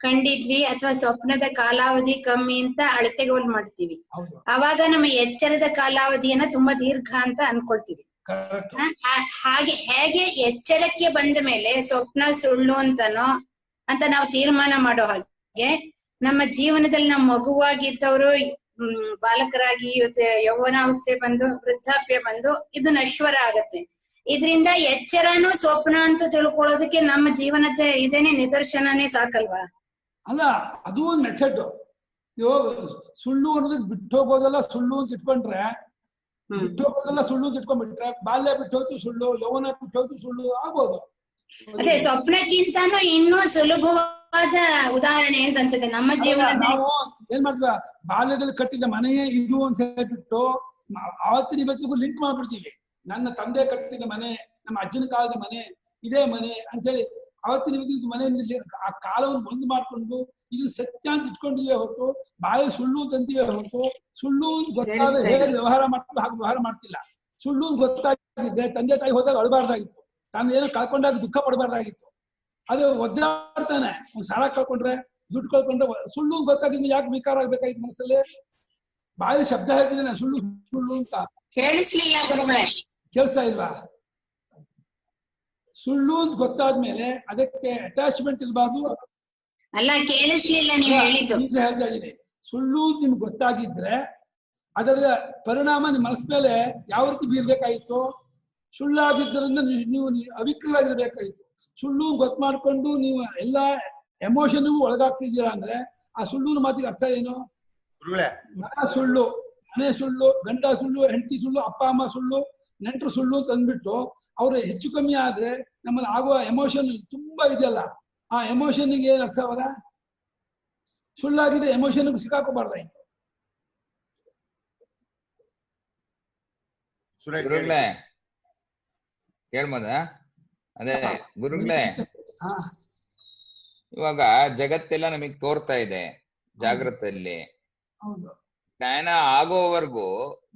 ಕಂಡಿದ್ವಿ ಅಥವಾ ಸ್ವಪ್ನದ ಕಾಲಾವಧಿ ಕಮ್ಮಿ ಅಂತ ಅಳತೆಗೋಲ್ ಮಾಡ್ತೀವಿ. ಅವಾಗ ನಮ್ಮ ಎಚ್ಚರದ ಕಾಲಾವಧಿಯನ್ನ ತುಂಬಾ ದೀರ್ಘ ಅಂತ ಅನ್ಕೊಳ್ತೀವಿ. ಹಾಗೆ ಹೇಗೆ ಎಚ್ಚರಕ್ಕೆ ಬಂದ ಮೇಲೆ ಸ್ವಪ್ನ ಸುಳ್ಳು ಅಂತನೋ ಅಂತ ನಾವು ತೀರ್ಮಾನ ಮಾಡೋ ಹಾಗೆ ನಮ್ಮ ಜೀವನದಲ್ಲಿ ನಮ್ಮ ಮಗುವಾಗಿದ್ದವರು ಬಾಲಕರಾಗಿ ಯೌವನಾವಸ್ಥೆ ಬಂದು ವೃದ್ಧಾಪ್ಯ ಬಂದು ಇದು ನಶ್ವರ ಆಗತ್ತೆ. ಇದರಿಂದ ಎಚ್ಚರನು ಸ್ವಪ್ನ ಅಂತ ತಿಳ್ಕೊಳ್ಳೋದಕ್ಕೆ ನಮ್ಮ ಜೀವನದ ಇದೇನೆ ನಿದರ್ಶನನೇ ಸಾಕಲ್ವಾ? ಅಲ್ಲ, ಅದು ಒಂದು ಮೆಥಡ್. ಸುಳ್ಳು ಅನ್ನೋದು ಬಿಟ್ಟು ಹೋಗೋದೆಲ್ಲ ಸುಳ್ಳು ಅಂತ ಇಟ್ಕೊಂಡ್ರೆ, ಬಿಟ್ಟು ಹೋಗೋದೆಲ್ಲ ಸುಳ್ಳು ಅಂತ ಇಟ್ಕೊಂಡ್ಬಿಟ್ರೆ ಬಾಲ್ಯ ಬಿಟ್ಟು ಹೋಯ್ತು ಸುಳ್ಳು, ಯೌವನ ಬಿಟ್ಟು ಹೋಯ್ತು ಸುಳ್ಳು ಆಗ್ಬೋದು. ಅದೇ ಸ್ವಪ್ನಕ್ಕಿಂತಾನು ಇನ್ನೂ ಸುಲಭವಾದ ಉದಾಹರಣೆ ಅಂತ ಅನ್ಸುತ್ತೆ ನಮ್ಮ ಜೀವನ. ನಾವು ಏನ್ ಮಾಡ್ತೀವಿ, ಬಾಲ್ಯದಲ್ಲಿ ಕಟ್ಟಿದ ಮನೆಯೇ ಇದು ಅಂತ ಹೇಳ್ಬಿಟ್ಟು ಆವತ್ತಿನ ಇವತ್ತಿಗೂ ಲಿಂಕ್ ಮಾಡ್ಬಿಡ್ತೀವಿ. ನನ್ನ ತಂದೆ ಕಟ್ಟಿದ ಮನೆ, ನಮ್ಮ ಅಜ್ಜನ ಕಾಲದ ಮನೆ, ಇದೇ ಮನೆ ಅಂತ ಹೇಳಿ ಆವತ್ತಿನ ಇವತ್ತಿನ ಮನೆಯಲ್ಲಿ ಆ ಕಾಲವನ್ನು ಬಂದ್ ಮಾಡ್ಕೊಂಡು ಇದು ಸತ್ಯ ಅಂತ ಇಟ್ಕೊಂಡಿವೆ ಹೊರತು ಬಾಯಿ ಸುಳ್ಳು ಅಂತೀವಿ ಹೊರತು ಸುಳ್ಳು ಗೊತ್ತಾಗ ಹೇಗೆ ವ್ಯವಹಾರ ಮಾಡ್ತೀವಿ ಹಾಗೆ ವ್ಯವಹಾರ ಮಾಡ್ತಿಲ್ಲ. ಸುಳ್ಳು ಗೊತ್ತಾಗಿದ್ದೆ ತಂದೆ ತಾಯಿ ಹೋದಾಗ ಅಳಬಾರ್ದಾಗಿತ್ತು, ತಾನು ಏನೋ ಕಳ್ಕೊಂಡಾಗ ದುಃಖ ಪಡಬಾರ್ದಾಗಿತ್ತು. ಅದು ಒದ್ದಾಡ್ತಾನೆ. ಒಂದ್ ಸಾಲ ಕಳ್ಕೊಂಡ್ರೆ, ದುಡ್ಡು ಕಳ್ಕೊಂಡ್ರೆ, ಸುಳ್ಳು ಗೊತ್ತಾಗಿದ್ಮೇಲೆ ಯಾಕೆ ವಿಕಾರ ಆಗ್ಬೇಕಾಗಿತ್ತು ಮನಸ್ಸಲ್ಲಿ? ಬಾಯಲ್ಲಿ ಶಬ್ದ ಹೇಳ್ತಿದ್ದೇನೆ ಸುಳ್ಳು ಸುಳ್ಳು ಅಂತ. ಕೇಳಿಸ್ಲಿಲ್ಲ ಗುರುಗಳೇ? ಕೇಳಿಸ್ತಾ ಇಲ್ವಾ? ಸುಳ್ಳು ಅಂತ ಗೊತ್ತಾದ್ಮೇಲೆ ಅದಕ್ಕೆ ಅಟ್ಯಾಚ್ಮೆಂಟ್ ಇರಬಾರ್ದು. ಅಲ್ಲ, ಕೇಳಿಸ್ಲಿಲ್ಲ ನೀವು ಹೇಳಿದ್ದು. ಈಗ ಹೇಳ್ತಾ ಇದ್ದೀನಿ, ಸುಳ್ಳು ನಿಮ್ಗೆ ಗೊತ್ತಾಗಿದ್ರೆ ಅದರ ಪರಿಣಾಮ ನಿಮ್ಮ ಮನಸ್ಸ ಮೇಲೆ ಯಾವ ರೀತಿ ಬೀರ್ಬೇಕಾಗಿತ್ತು? ಸುಳ್ಳಾಗಿದ್ದರಿಂದ ನೀವು ಅವಿಕ್ರವಾಗಿರ್ಬೇಕಾಗಿತ್ತು. ಸುಳ್ಳು ಗೊತ್ತು ಮಾಡ್ಕೊಂಡು ನೀವು ಎಲ್ಲಾ ಎಮೋಷನ್ಗೂ ಒಳಗಾಗ್ತಿದ್ದೀರಾ ಅಂದ್ರೆ ಆ ಸುಳ್ಳು ಮಾತಿಗೆ ಅರ್ಥ ಏನು? ಮನ ಸುಳ್ಳು, ಮನೆ ಸುಳ್ಳು, ಗಂಡ ಸುಳ್ಳು, ಹೆಂಡತಿ ಸುಳ್ಳು, ಅಪ್ಪ ಅಮ್ಮ ಸುಳ್ಳು, ನೆಂಟರು ಸುಳ್ಳು ಅಂತ ಅಂದ್ಬಿಟ್ಟು ಅವ್ರು ಹೆಚ್ಚು ಕಮ್ಮಿ ಆದ್ರೆ ನಮ್ಮಲ್ಲಿ ಆಗುವ ಎಮೋಷನ್ ತುಂಬಾ ಇದೆಯಲ್ಲ, ಆ ಎಮೋಷನ್ಗೆ ಏನ್ ಅರ್ಥ ಅವಲ್ಲ? ಸುಳ್ಳಾಗಿದೆ ಎಮೋಷನ್ಗೆ ಸಿಕ್ಕಾಕೋಬಾರ್ದಾಯ್ತು. ಗುರುಗಳೇ ಕೇಳ್ಬೋದ? ಅದೇ ಗುರುಗಳೇ, ಇವಾಗ ಜಗತ್ತೆಲ್ಲ ನಮಗ್ ತೋರ್ತಾ ಇದೆ ಜಾಗೃತಲ್ಲಿ. ಜ್ಞಾನ ಆಗೋವರೆಗೂ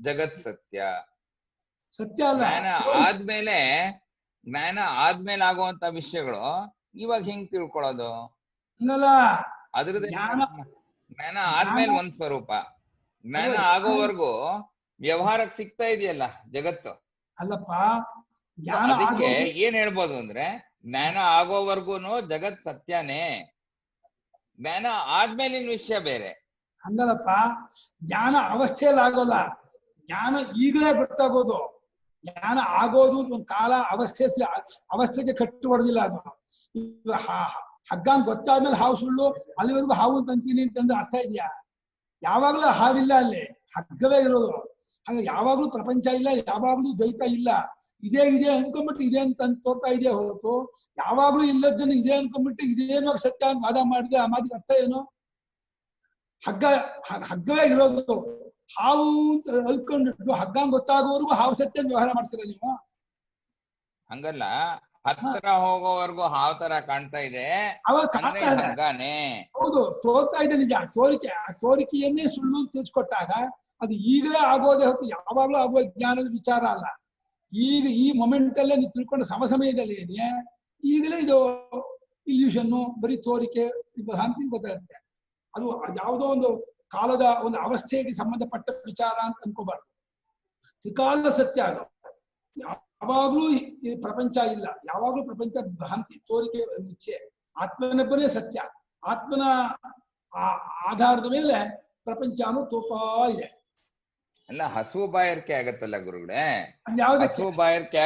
ಜಗತ್ ಸತ್ಯ. ಸತ್ಯ ಅಲ್ಲ. ಜ್ಞಾನ ಆದ್ಮೇಲೆ ಆಗುವಂತ ವಿಷಯಗಳು ಇವಾಗ ಹೆಂಗ್ ತಿಳ್ಕೊಳ್ಳೋದು? ಅದ್ರದ್ದು ಜ್ಞಾನ ಆದ್ಮೇಲೆ ಒಂದ್ ಸ್ವರೂಪ, ಜ್ಞಾನ ಆಗೋವರೆಗೂ ವ್ಯವಹಾರಕ್ಕೆ ಸಿಗ್ತಾ ಇದೆಯಲ್ಲ ಜಗತ್ತು. ಅಲ್ಲಪ್ಪ, ಅದಕ್ಕೆ ಏನ್ ಹೇಳ್ಬೋದು ಅಂದ್ರೆ, ಜ್ಞಾನ ಆಗೋವರ್ಗುನು ಜಗತ್ ಸತ್ಯನೇ, ಜ್ಞಾನ ಆದ್ಮೇಲಿನ ವಿಷಯ ಬೇರೆ. ಹಂಗಲ್ಲಪ್ಪ, ಜ್ಞಾನ ಅವಸ್ಥೆಯಲ್ಲಿ ಆಗೋಲ್ಲ, ಜ್ಞಾನ ಈಗಲೇ ಗೊತ್ತಾಗೋದು. ಜ್ಞಾನ ಆಗೋದು ಒಂದು ಕಾಲ, ಅವಸ್ಥೆಗೆ ಕಟ್ಟು ಹೊಡೆದಿಲ್ಲ ಅದು. ಹಗ್ಗ ಗೊತ್ತಾದ್ಮೇಲೆ ಹಾವು ಸುಳ್ಳು, ಅಲ್ಲಿವರೆಗೂ ಹಾವು ತಂತೀನಿ ಅಂತಂದ್ರೆ ಅರ್ಥ ಇದೆಯಾ? ಯಾವಾಗ್ಲೂ ಹಾವಿಲ್ಲ, ಅಲ್ಲಿ ಹಗ್ಗವೇ ಇರೋದು. ಹಾಗೆ ಯಾವಾಗ್ಲೂ ಪ್ರಪಂಚ ಇಲ್ಲ, ಯಾವಾಗ್ಲೂ ದ್ವೈತ ಇಲ್ಲ. ಇದೇ ಇದೆ ಅನ್ಕೊಂಡ್ಬಿಟ್ಟು ಇದೆ ಅಂತ ತೋರ್ತಾ ಇದೆಯಾ ಹೊರತು ಯಾವಾಗ್ಲೂ ಇಲ್ಲದನ್ನು ಇದೆ ಅನ್ಕೊಂಡ್ಬಿಟ್ಟು ಇದೇನೋ ಸತ್ಯ ಅಂತ ವಾದ ಮಾಡಿದೆ. ಆ ಮಾತಿಗೆ ಅರ್ಥ ಏನು? ಹಗ್ಗವೇ ಇರೋದು. ಹಾವು ಅಂತ ಅಲ್ಕೊಂಡಿಟ್ಟು ಹಗ್ಗ ಗೊತ್ತಾಗೋವರೆಗೂ ಹಾವು ಸತ್ಯ ವ್ಯವಹಾರ ಮಾಡ್ತೀರ ನೀವು? ಹಂಗಲ್ಲ, ಹತ್ತಿರ ಹೋಗೋವರೆಗೂ ಹಾವು ತರ ಕಾಣ್ತಾ ಇದೆ, ಹೌದು, ತೋರ್ತಾ ಇದೆ ನಿಜ. ಆ ತೋರಿಕೆಯನ್ನೇ ಸುಳ್ಳು ತಿಳಿಸ್ಕೊಟ್ಟಾಗ ಅದು ಈಗಲೇ ಆಗೋದೇ ಹೊತ್ತು ಯಾವಾಗ್ಲೂ ಆಗುವ ಜ್ಞಾನದ ವಿಚಾರ ಅಲ್ಲ. ಈಗ ಈ ಮೊಮೆಂಟ್ ಅಲ್ಲೇ ನೀವು ತಿಳ್ಕೊಂಡ ಸಮಯದಲ್ಲಿ ಏನೇ ಈಗಲೇ ಇದು ಇಲ್ಯೂಷನ್ನು, ಬರೀ ತೋರಿಕೆ, ಭ್ರಾಂತಿ ಗೊತ್ತಾಗುತ್ತೆ. ಅದು ಯಾವುದೋ ಒಂದು ಕಾಲದ ಒಂದು ಅವಸ್ಥೆಗೆ ಸಂಬಂಧಪಟ್ಟ ವಿಚಾರ ಅಂತ ಅನ್ಕೋಬಾರ್ದು. ತ್ರಿಕಾಲ ಸತ್ಯ ಅದು. ಯಾವಾಗ್ಲೂ ಪ್ರಪಂಚ ಇಲ್ಲ, ಯಾವಾಗ್ಲೂ ಪ್ರಪಂಚ ಭ್ರಾಂತಿ, ತೋರಿಕೆ, ನಿಶ್ಚಯ. ಆತ್ಮನೊಬ್ಬನೇ ಸತ್ಯ. ಆತ್ಮನ ಆಧಾರದ ಮೇಲೆ ಪ್ರಪಂಚ ತೋರ್ತಾ ಇದೆ. ಅಲ್ಲ, ಹಸುವು ಬಾಯಾರಿಕೆ ಆಗತ್ತಲ್ಲ ಗುರುಗಳೇ. ಹಸುವು ಬಾಯಾರಿಕೆ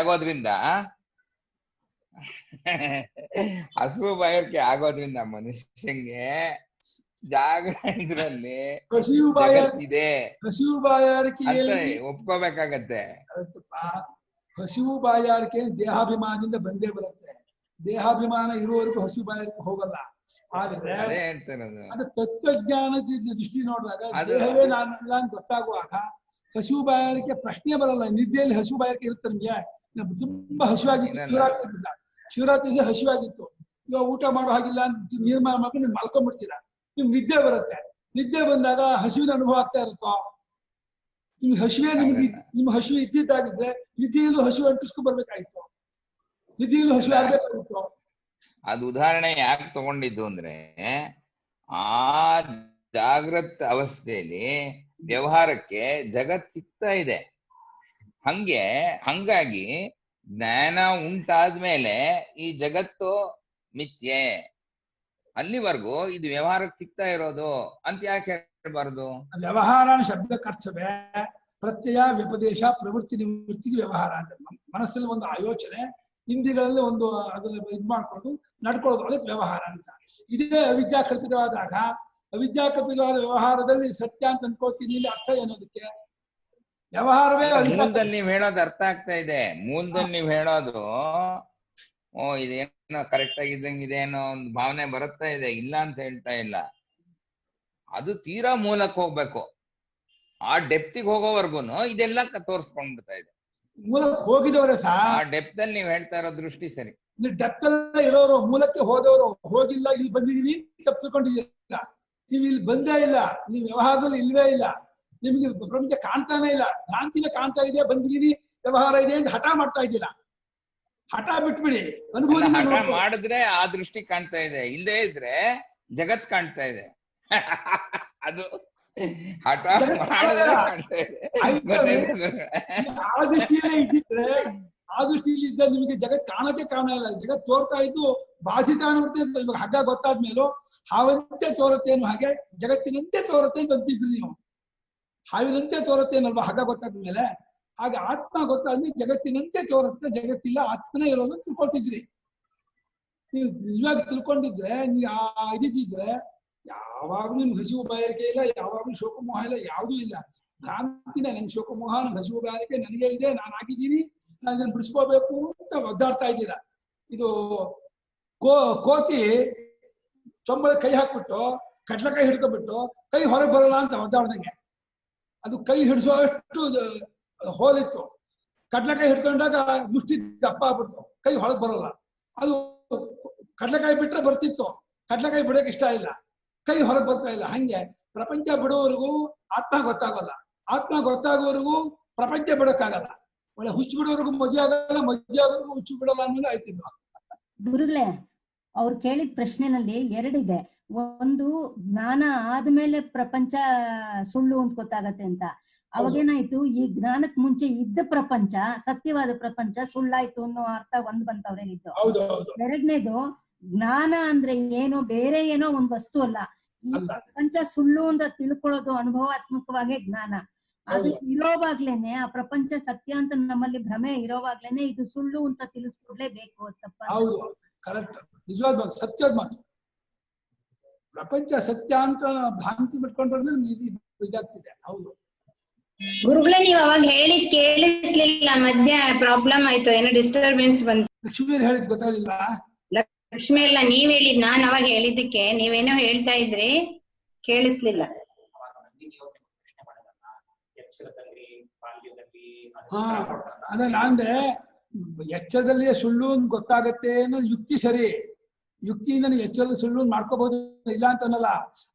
ಆಗೋದ್ರಿಂದ ಮನುಷ್ಯಂಗೆ ಜಾಗ ಇದ್ರಲ್ಲಿ ಇದೆ, ಹಸಿವು ಬಾಯಾರಿಕೆ ಒಪ್ಕೋಬೇಕಾಗತ್ತೆ. ಹಸಿವು ಬಾಯಾರಿಕೆ ದೇಹಾಭಿಮಾನದಿಂದ ಬಂದೇ ಬರುತ್ತೆ. ದೇಹಾಭಿಮಾನ ಇರುವವರೆಗೂ ಹಸಿವು ಬಾಯಾರಿಕೆ ಹೋಗಲ್ಲ. ಆದರೆ ಅದು ತತ್ವಜ್ಞಾನದ ದೃಷ್ಟಿ ನೋಡಿದಾಗ ದೇಹವೇ ನಾನಲ್ಲ ಅಂತ ಗೊತ್ತಾಗುವಾಗ ಹಸಿವು ಬಾಯಾರಿಕೆ ಪ್ರಶ್ನೆ ಬರಲ್ಲ. ನಿದ್ದೆಯಲ್ಲಿ ಹಸಿವು ಬಾಯಾರಿಕೆ ಇರುತ್ತೆ ನಿಮ್ಗೆ. ತುಂಬಾ ಹಸಿವಾಗಿತ್ತು, ಶಿವರಾತ್ರಿ ಹಸಿವಾಗಿತ್ತು, ಇವಾಗ ಊಟ ಮಾಡೋ ಹಾಗಿಲ್ಲ ಅಂತ ನೀರ್ ಮಾಡ್ಕೊಂಡು ನೀವು ಮಲ್ಕೊಂಡ್ಬಿಡ್ತೀರಾ, ನಿಮ್ಗೆ ನಿದ್ದೆ ಬರುತ್ತೆ. ನಿದ್ದೆ ಬಂದಾಗ ಹಸಿವಿನ ಅನುಭವ ಆಗ್ತಾ ಇರುತ್ತೋ? ನಿಮ್ಗೆ ಹಸಿವೆ ನಿಮ್ ಹಸಿವು ಇದ್ದಿದ್ದಾಗಿದ್ರೆ ನಿದ್ದೆಯಲ್ಲೂ ಹಸಿವು ಅಂಟಿಸ್ಕೊಂಡ್ ಬರ್ಬೇಕಾಯ್ತು, ನಿದ್ದೆಯಲ್ಲೂ ಹಸಿವು ಆಗ್ಬೇಕಾಗಿತ್ತು. ಅದು ಉದಾಹರಣೆ ಯಾಕೆ ತಗೊಂಡಿದ್ದು ಅಂದ್ರೆ, ಆ ಜಾಗೃತ ಅವಸ್ಥೆಯಲ್ಲಿ ವ್ಯವಹಾರಕ್ಕೆ ಜಗತ್ ಸಿಗ್ತಾ ಇದೆ. ಹಂಗಾಗಿ ಜ್ಞಾನ ಉಂಟಾದ್ಮೇಲೆ ಈ ಜಗತ್ತು ಮಿಥ್ಯೆ, ಅಲ್ಲಿವರೆಗೂ ಇದು ವ್ಯವಹಾರಕ್ಕೆ ಸಿಗ್ತಾ ಇರೋದು ಅಂತ ಯಾಕೆ ಹೇಳ್ಬಾರ್ದು? ವ್ಯವಹಾರ ಶಬ್ದಕ್ಕೆ ಅರ್ಥವೇ ಪ್ರತ್ಯಯ, ವ್ಯಪದೇಶ, ಪ್ರವೃತ್ತಿ, ನಿವೃತ್ತಿಗೆ ವ್ಯವಹಾರ ಅಂತ. ಮನಸ್ಸಲ್ಲಿ ಒಂದು ಆಯೋಚನೆ, ಇಂದ್ರಿಯಗಳಲ್ಲಿ ಒಂದು ಅದನ್ನ ಇದು ಮಾಡ್ಕೊಳ್ಳೋದು, ನಡ್ಕೊಳ್ಳೋದು, ಅದಕ್ಕೆ ವ್ಯವಹಾರ ಅಂತ. ಇದೇ ಅವಿದ್ಯಾ ಕಲ್ಪಿತವಾದಾಗ ಅವಿದ್ಯಾಕಲ್ಪಿತವಾದ ವ್ಯವಹಾರದಲ್ಲಿ ಸತ್ಯ ಅಂತ ಅನ್ಕೋತೀನಿ. ಇಲ್ಲಿ ಅರ್ಥ ಏನೋದಕ್ಕೆ? ವ್ಯವಹಾರವೇ ಮೂಲದಲ್ಲಿ ನೀವ್ ಹೇಳೋದು ಅರ್ಥ ಆಗ್ತಾ ಇದೆ. ಮೂಲದಲ್ಲಿ ನೀವ್ ಹೇಳೋದು ಇದೇನೋ ಕರೆಕ್ಟ್ ಆಗಿದ್ದಂಗಿದೆ ಅನ್ನೋ ಒಂದು ಭಾವನೆ ಬರುತ್ತಾ ಇದೆ, ಇಲ್ಲ ಅಂತ ಹೇಳ್ತಾ ಇಲ್ಲ. ಅದು ತೀರಾ ಮೂಲಕ್ಕೆ ಹೋಗ್ಬೇಕು. ಆ ಡೆಪ್ತಿಗೆ ಹೋಗೋವರ್ಗುನು ಇದೆಲ್ಲ ತೋರ್ಸ್ಕೊಂಡ್ಬಿಡ್ತಾ ಇದೆ. ಮೂಲಕ್ಕೆ ಹೋಗಿದವರೇ ಸಹ ಆ ಡೆಪ್ತ್ ಅಲ್ಲಿ ನೀವ್ ಹೇಳ್ತಾ ಇರೋ ದೃಷ್ಟಿ ಸರಿ. ಡೆಪ್ತ್ ಅಲ್ಲೇ ಇರೋರು, ಮೂಲಕ್ಕೆ ಹೋದವರು ಹೋಗಿಲ್ಲ, ಇಲ್ಲಿ ಬಂದಿದೀನಿ ತಪ್ಪಿಸ್ಕೊಂಡಿದ್ದೀರ. ನೀವು ಇಲ್ಲಿ ಬಂದೇ ಇಲ್ಲ, ನೀವು ವ್ಯವಹಾರದಲ್ಲಿ ಇಲ್ವೇ ಇಲ್ಲ, ನಿಮ್ಗೆ ಪ್ರಪಂಚ ಕಾಣ್ತಾನೆ ಇಲ್ಲ, ಭ್ರಾಂತಿನ ಕಾಣ್ತಾ ಇದೆ, ಬಂದಿದೀನಿ ವ್ಯವಹಾರ ಇದೆ ಅಂತ ಹಠ ಮಾಡ್ತಾ ಇದ್ದೀರಾ. ಹಠ ಬಿಟ್ಬಿಡಿ, ಅನುಭವ ಮಾಡಿದ್ರೆ ಆ ದೃಷ್ಟಿ ಕಾಣ್ತಾ ಇದೆ, ಇಲ್ಲೇ ಇದ್ರೆ ಜಗತ್ ಕಾಣ್ತಾ ಇದೆ. ಅದು ಹಠ ಮಾಡಿದ್ರೆ ಕಾಣ್ತಾ ಇದೆ. ಆ ದೃಷ್ಟಿಯಲ್ಲೇ ಇದ್ದಿದ್ರೆ ಆ ದೃಷ್ಟಿಯಲ್ಲಿ ಇದ್ದ ನಿಮಗೆ ಜಗತ್ ಕಾಣಕ್ಕೆ ಕಾರಣ ಇಲ್ಲ. ಜಗತ್ ತೋರ್ತಾ ಇದ್ದು ಬಾಧಿತ ಅನ್ನುತ್ತೆ. ಇವಾಗ ಹಗ್ಗ ಗೊತ್ತಾದ್ಮೇಲೂ ಹಾವಂತೆ ತೋರುತ್ತೆ ಅನ್ನೋ ಹಾಗೆ ಜಗತ್ತಿನಂತೆ ತೋರುತ್ತೆ ಅಂತ ಅಂತಿದ್ರಿ ನೀವು. ಹಾವಿನಂತೆ ತೋರುತ್ತೆ ಅನ್ನಲ್ವಾ ಹಗ್ಗ ಗೊತ್ತಾದ್ಮೇಲೆ? ಹಾಗೆ ಆತ್ಮ ಗೊತ್ತಾದ್ಮೇಲೆ ಜಗತ್ತಿನಂತೆ ತೋರುತ್ತೆ, ಜಗತ್ತಿಲ್ಲ ಆತ್ಮನೇ ಇರೋದು ತಿಳ್ಕೊಳ್ತಿದ್ರಿ. ನೀವು ನಿಜವಾಗಿ ತಿಳ್ಕೊಂಡಿದ್ರೆ, ನೀವು ಇದಿದ್ರೆ ಯಾವಾಗ್ಲೂ ನಿಮ್ಗೆ ಹಸಿವು ಬಾಯಾರಿಕೆ ಇಲ್ಲ, ಯಾವಾಗ್ಲೂ ಶೋಕಮೋಹ ಇಲ್ಲ, ಯಾವುದೂ ಇಲ್ಲ. ಭ್ರಾಂತಿನ ನನ್ಗೆ ಶೋಕಮೋಹ, ನನ್ಗೆ ಹಸಿವು ಬಾಯಾರಿಕೆ ನನಗೆ ಇದೆ, ನಾನು ಆಗಿದ್ದೀನಿ, ನಾನು ಇದನ್ನು ಬಿಡಿಸ್ಕೋಬೇಕು ಅಂತ ಒದ್ದಾಡ್ತಾ ಇದ್ದೀರಾ. ಇದು ಕೋತಿ ಚೊಂಬದ ಕೈ ಹಾಕ್ಬಿಟ್ಟು ಕಡ್ಲೆಕಾಯಿ ಹಿಡ್ಕೊಂಡ್ಬಿಟ್ಟು ಕೈ ಹೊರಗೆ ಬರಲ್ಲ ಅಂತ ಒದ್ದಾಡ್ದಂಗೆ. ಅದು ಕೈ ಹಿಡಿಸೋಷ್ಟು ಹೋಲಿತ್ತು. ಕಡ್ಲೆಕಾಯಿ ಹಿಡ್ಕೊಂಡಾಗ ಮುಷ್ಟಿ ದಪ್ಪ ಆಗ್ಬಿಡ್ತು, ಕೈ ಹೊರಗೆ ಬರೋಲ್ಲ. ಅದು ಕಡ್ಲೆಕಾಯಿ ಬಿಟ್ರೆ ಬರ್ತಿತ್ತು, ಕಡ್ಲೆಕಾಯಿ ಬಿಡೋಕೆ ಇಷ್ಟ ಇಲ್ಲ, ಕೈ ಹೊರಗೆ ಬರ್ತಾ ಇಲ್ಲ. ಹಂಗೆ ಪ್ರಪಂಚ ಬಿಡೋವರೆಗೂ ಆತ್ಮ ಗೊತ್ತಾಗಲ್ಲ, ಆತ್ಮ ಗೊತ್ತಾಗೋವರೆಗೂ ಪ್ರಪಂಚ ಬಿಡೋಕ್ಕಾಗಲ್ಲ. ಒಳ್ಳೆ ಹುಚ್ಚು ಬಿಡೋವರೆಗೂ ಮದುವೆ ಆಗಲ್ಲ, ಮದುವೆ ಆಗೋವರೆಗೂ ಹುಚ್ಚು ಬಿಡಲ್ಲ ಅನ್ನೋದು ಆಯ್ತಿದ್ದು. ಗುರುಗಳೇ, ಅವ್ರು ಕೇಳಿದ ಪ್ರಶ್ನೆನಲ್ಲಿ ಎರಡಿದೆ. ಒಂದು, ಜ್ಞಾನ ಆದ್ಮೇಲೆ ಪ್ರಪಂಚ ಸುಳ್ಳು ಅಂತ ಗೊತ್ತಾಗತ್ತೆ ಅಂತ. ಅವಾಗೇನಾಯ್ತು, ಈ ಜ್ಞಾನಕ್ ಮುಂಚೆ ಇದ್ದ ಪ್ರಪಂಚ, ಸತ್ಯವಾದ ಪ್ರಪಂಚ ಸುಳ್ಳಾಯ್ತು ಅನ್ನೋ ಅರ್ಥ ಒಂದು ಬಂತ ಅವ್ರೇನಿದ್ದು. ಎರಡನೇದು, ಜ್ಞಾನ ಅಂದ್ರೆ ಏನೋ ಬೇರೆ ಏನೋ ಒಂದ್ ವಸ್ತು ಅಲ್ಲ, ಈ ಪ್ರಪಂಚ ಸುಳ್ಳು ಅಂತ ತಿಳ್ಕೊಳ್ಳೋದು ಅನುಭವಾತ್ಮಕವಾಗಿ ಜ್ಞಾನ. ಅದು ಇರೋವಾಗ್ಲೇನೆ, ಆ ಪ್ರಪಂಚ ಸತ್ಯ ಅಂತ ನಮ್ಮಲ್ಲಿ ಭ್ರಮೆ ಇರೋವಾಗ್ಲೇನೆ ಇದು ಸುಳ್ಳು ಅಂತ ತಿಳಿಸ್ಕೊಡ್ಲೇಬೇಕು. ತಪ್ಪ? ಹೌದು, ಕರೆಕ್ಟ್, ನಿಜವಾದ ಮಾತು, ಸತ್ಯದ ಮಾತು. ಪ್ರಪಂಚ ಸತ್ಯ ಅಂತ ಭ್ರಾಂತಿ ಬಿಟ್ಕೊಂಡ್ರೆ ಇದಾಗ್ತಿದೆ. ಹೌದು ಗುರುಗಳೇ, ನೀವ್ ಅವಾಗ ಹೇಳಿದ್ ಕೇಳಿಸ್ಲಿಲ್ಲ, ಮಧ್ಯ ಪ್ರಾಬ್ಲಮ್ ಆಯ್ತು, ಏನೋ ಡಿಸ್ಟರ್ಬೆನ್ಸ್ ಬಂತು. ಲಕ್ಷ್ಮೀ ಹೇಳಿದ್ ಗೊತ್ತಾಗ್ಲಿಲ್ಲ? ಲಕ್ಷ್ಮಿ ಎಲ್ಲ ನೀವ್ ಹೇಳಿದ್, ನಾನ್ ಅವಾಗ ಹೇಳಿದ್ದಕ್ಕೆ ನೀವೇನೋ ಹೇಳ್ತಾ ಇದ್ರಿ, ಕೇಳಿಸ್ಲಿಲ್ಲ. ಹಾ, ಅದ ನಾಂದೆ ಎಚ್ಚರದಲ್ಲಿ ಸುಳ್ಳು ಗೊತ್ತಾಗತ್ತೆ ಅನ್ನೋದು ಯುಕ್ತಿ ಸರಿ. ಯುಕ್ತಿಯಿಂದ ನೀವು ಎಚ್ಚರದ ಸುಳ್ಳು ಮಾಡ್ಕೋಬಹುದು, ಇಲ್ಲ ಅಂತ ಅನ್ನಲ್ಲ.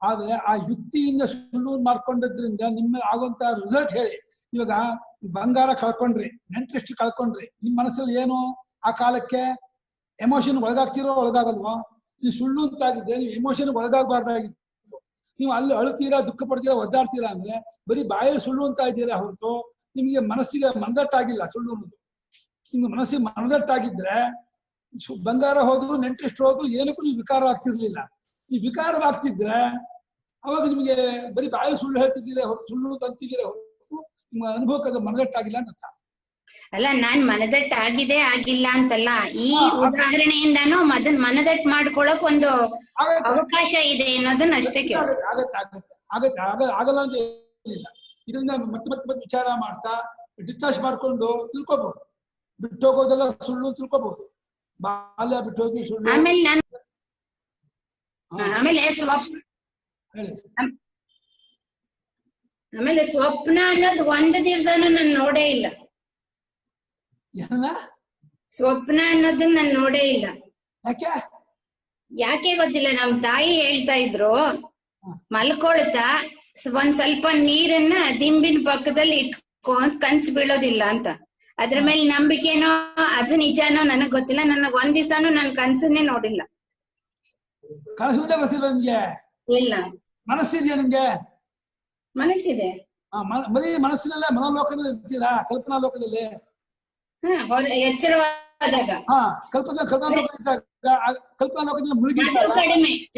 ಆದ್ರೆ ಆ ಯುಕ್ತಿಯಿಂದ ಸುಳ್ಳು ಮಾಡ್ಕೊಂಡದ್ರಿಂದ ನಿಮ್ಮ ಆಗುವಂತ ರಿಸಲ್ಟ್ ಹೇಳಿ. ಇವಾಗ ಬಂಗಾರ ಕಳ್ಕೊಂಡ್ರಿ, ನೆಂಟ್ರೆಸ್ಟ್ ಕಳ್ಕೊಂಡ್ರಿ, ನಿಮ್ ಮನಸ್ಸಲ್ಲಿ ಏನು ಆ ಕಾಲಕ್ಕೆ ಎಮೋಷನ್ ಒಳಗಾಗ್ತಿರೋ ಒಳಗಾಗಲ್ವೋ? ನೀವು ಸುಳ್ಳು ಅಂತಾಗಿದ್ದೆ, ನೀವು ಎಮೋಷನ್ ಒಳಗಾಗಬಾರ್ದಾಗಿತ್ತು. ನೀವು ಅಲ್ಲಿ ಅಳ್ತೀರಾ, ದುಃಖ ಪಡ್ತೀರಾ, ಒದ್ದಾಡ್ತೀರಾ ಅಂದ್ರೆ ಬರೀ ಬಾಯಲ್ಲಿ ಸುಳ್ಳು ಅಂತ ಇದ್ದೀರಾ ಹೊರತು ನಿಮ್ಗೆ ಮನಸ್ಸಿಗೆ ಮನದಟ್ಟಾಗಿಲ್ಲ. ಸುಳ್ಳು ಅನ್ನೋದು ನಿಮ್ಗೆ ಮನಸ್ಸಿಗೆ ಮನದಟ್ಟಾಗಿದ್ರೆ ಬಂಗಾರ ಹೋದ್ರು, ನೆಂಟ್ರೆಸ್ಟ್ ಹೋದ್ರು, ಏನಕ್ಕೂ ನೀವು ವಿಕಾರ ಆಗ್ತಿರ್ಲಿಲ್ಲ. ಈ ವಿಕಾರವಾಗ್ತಿದ್ರೆ ಅವಾಗ ನಿಮ್ಗೆ ಬರೀ ಬಾಯಲ್ಲಿ ಸುಳ್ಳು ಹೇಳ್ತಿದ್ದೀರಾ ಹೊರತು, ಸುಳ್ಳು ತಂತಿದ್ದೀರಾ ಹೊರತು ನಿಮ್ಮ ಅನುಭವಕ್ಕೆ ಅದು ಮನದಟ್ಟಾಗಿಲ್ಲ ಅಂತ ಅರ್ಥ. ಅಲ್ಲ, ನಾನ್ ಮನದಟ್ಟಾಗಿದೆ ಆಗಿಲ್ಲ ಅಂತಲ್ಲ, ಈ ಉದಾಹರಣೆಯಿಂದಾನು ಮನದಟ್ಟು ಮಾಡ್ಕೊಳಕ್ ಒಂದು ಅವಕಾಶ ಇದೆ ಅನ್ನೋದನ್ನ ಅಷ್ಟೇ. ಆಗಲ್ಲ ಅಂತ ಇಲ್ಲ. ಇದರಿಂದ ಮತ್ತೆ ಮತ್ತೆ ಮತ್ತೆ ವಿಚಾರ ಮಾಡ್ತಾ ಡಿಸ್ಚಾರ್ಜ್ ಮಾಡ್ಕೊಂಡು ತಿಳ್ಕೊಬಹುದು. ಬಿಟ್ಟೋಗೋದೆಲ್ಲ ಸುಳ್ಳು ತಿಳ್ಕೊಬಹುದು. ಬಾಲ್ಯ ಬಿಟ್ಟೋಗಿ ಸುಳ್ಳು. ಆಮೇಲೆ ಸ್ವಪ್ನ ಅನ್ನೋದು ಒಂದು ದಿವ್ಸನು ನಾನು ನೋಡೇ ಇಲ್ಲ. ಸ್ವಪ್ನ ಅನ್ನೋದನ್ನ ನಾನು ನೋಡೇ ಇಲ್ಲ. ಯಾಕೆ ಗೊತ್ತಿಲ್ಲ. ನಮ್ ತಾಯಿ ಹೇಳ್ತಾ ಇದ್ರು, ಮಲ್ಕೊಳ್ತಾ ಒಂದ್ ಸ್ವಲ್ಪ ನೀರನ್ನ ದಿಂಬಿನ ಪಕ್ಕದಲ್ಲಿ ಇಟ್ಕೊಂಡ್ ಕನ್ಸು ಬೀಳೋದಿಲ್ಲ ಅಂತ. ಅದ್ರ ಮೇಲೆ ನಂಬಿಕೆನೋ ಅದು ನಿಜಾನೋ ನನಗ್ ಗೊತ್ತಿಲ್ಲ. ನನಗ್ ಒಂದ್ ದಿವ್ಸಾನು ನನ್ ಕನ್ಸನ್ನೇ ನೋಡಿಲ್ಲ. ಇಲ್ಲ. ಮನಸ್ಸಿದೆಯಾ ನಿಮ್ಗೆ? ಮನಸ್ಸಿದೆ. ಬರೀ ಮನಸ್ಸಿನಲ್ಲೇ ಮನೋಲೋಕದಲ್ಲಿ ಇರ್ತೀರಾ? ಕಲ್ಪನಾ ಲೋಕದಲ್ಲಿ ಎಚ್ಚರವಾದಾಗ ಕಲ್ಪನಾ ಲೋಕದಲ್ಲಿ ಮುಳುಗಿ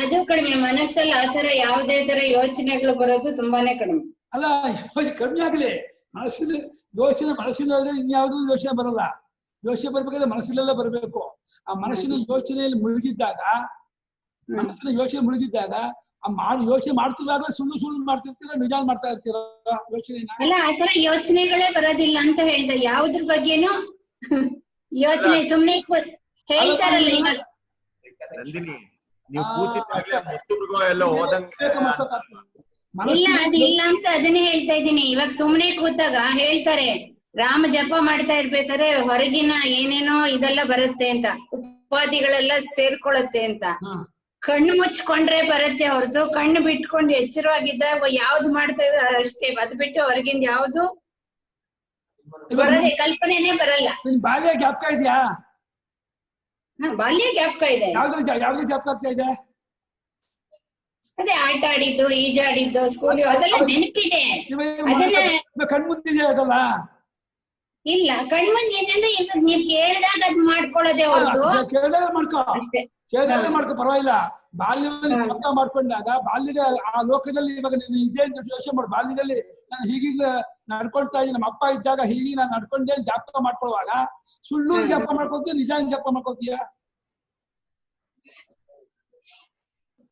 ಅದು ಕಡಿಮೆ. ಮನಸ್ಸಲ್ಲಿ ಆತರ ಯಾವುದೇ ತರ ಯೋಚನೆಗಳು ಬರೋದು ತುಂಬಾನೇ ಕಡಿಮೆ. ಅಲ್ಲ, ಕಡಿಮೆ ಆಗ್ಲಿ. ಮನಸ್ಸಿನ ಯೋಚನೆ, ಮನಸ್ಸಿನಲ್ಲಿ ಇನ್ಯಾವುದೂ ಯೋಚನೆ ಬರಲ್ಲ. ಯೋಚನೆ ಬರ್ಬೇಕಾದ್ರೆ ಮನಸ್ಸಿನಲ್ಲೇ ಬರಬೇಕು. ಆ ಮನಸ್ಸಿನ ಯೋಚನೆಯಲ್ಲಿ ಮುಳುಗಿದ್ದಾಗ, ಮನಸ್ಸಿನ ಯೋಚನೆ ಮುಳುಗಿದ್ದಾಗ ಯೋಚನೆ ಮಾಡ್ತಿರುವಾಗಲೇ ಸುಳ್ಳು ಸುಳ್ಳು ಮಾಡ್ತಿರ್ತೀರ, ನಿಜ ಮಾಡ್ತಾ ಇರ್ತೀರ ಯೋಚನೆ. ಅಲ್ಲ, ಆತರ ಯೋಚನೆಗಳೇ ಬರೋದಿಲ್ಲ ಅಂತ ಹೇಳ್ದೆ. ಯಾವ್ದ್ರ ಬಗ್ಗೆನೂ ಯೋಚನೆ ಸುಮ್ನೆ ಹೇಳ್ತಾರಲ್ಲ. ನಂದಿನಿ, ನೀವು ಕೂತಿದ್ದಾಗಲೇ ಮುತ್ತೂರ್ಗೋ ಎಲ್ಲ ಹೋದಂಗೆ ಇಲ್ಲ, ಅದಿಲ್ಲ ಅಂತ ಅದನ್ನೇ ಹೇಳ್ತಾ ಇದ್ದೀನಿ. ಇವಾಗ ಸುಮ್ನೆ ಕೂತಾಗ ಹೇಳ್ತಾರೆ, ರಾಮ ಜಪ ಮಾಡ್ತಾ ಇರ್ಬೇಕಾದ್ರೆ ಹೊರಗಿನ ಏನೇನೋ ಇದೆಲ್ಲ ಬರುತ್ತೆ ಅಂತ, ಉಪಾಧಿಗಳೆಲ್ಲ ಸೇರ್ಕೊಳತ್ತೆ ಅಂತ. ಕಣ್ಣು ಮುಚ್ಕೊಂಡ್ರೆ ಬರುತ್ತೆ ಹೊರತು ಕಣ್ಣು ಬಿಟ್ಕೊಂಡು ಎಚ್ಚರವಾಗಿದ್ದಾಗ ಯಾವ್ದು ಮಾಡ್ತಾ ಇದ್ದಾರೆ ಅಷ್ಟೇ. ಅದು ಬಿಟ್ಟು ಹೊರಗಿಂದ ಯಾವ್ದು ಬರದೆ, ಕಲ್ಪನೆನೇ ಬರಲ್ಲ. ಬಾಲ್ಯ ಜ್ಞಾಪಕ ಇದೆಯಾ? ಬಾಲ್ಯ ಜ್ಞಾಪಕ ಇದೆ. ಯಾವ್ದು ಜ್ಞಾಪಕ ಆಗ್ತಾ ಇದೆ? ಅದೇ ಆಟ ಆಡಿದ್ದು, ಈಜಾಡಿದ್ದು, ಸ್ಕೂಲ್, ಅದೆಲ್ಲ ನೆನಪಿದೆ. ಕಣ್ಮುಂದಿದೆ ಅದಲ್ಲ? ಇಲ್ಲ ಕಣ್ಮುಂದೆ ಏನಂದ್ರೆ ಇವಾಗ ನೀವ್ ಕೇಳಿದಾಗ ಅದ್ ಮಾಡ್ಕೊಳ್ಳೋದೇ ಹೊರತು ಕೇಳಿದಾಗ ಮಾಡ್ಕೋ, ಅಷ್ಟೇ. ಕೇಳಿದಾಗ ಮಾಡ್ಕೋ, ಪರವಾಗಿಲ್ಲ. ಬಾಲ್ಯದಲ್ಲಿ ಜ್ಞಾಪಕ ಮಾಡ್ಕೊಂಡಾಗ ಬಾಲ್ಯದ ಆ ಲೋಕದಲ್ಲಿ ಇವಾಗ ನೀನು ಇದೇ ಅಂತ ಯೋಚನೆ ಮಾಡು. ಬಾಲ್ಯದಲ್ಲಿ ನಾನು ಹೀಗೀಗ ನಡ್ಕೊಳ್ತಾ ಇದ್ದೀನಿ, ನಮ್ಮ ಅಪ್ಪ ಇದ್ದಾಗ ಹೀಗೆ ನಾನು ನಡ್ಕೊಂಡೆ ಜ್ಞಾಪಕ ಮಾಡ್ಕೊಳ್ಳುವಾಗ ಸುಳ್ಳು ಜ್ಞಾಪಕ ಮಾಡ್ಕೋತೀಯ, ನಿಜ ಜ್ಞಾಪಕ ಮಾಡ್ಕೋತೀಯ?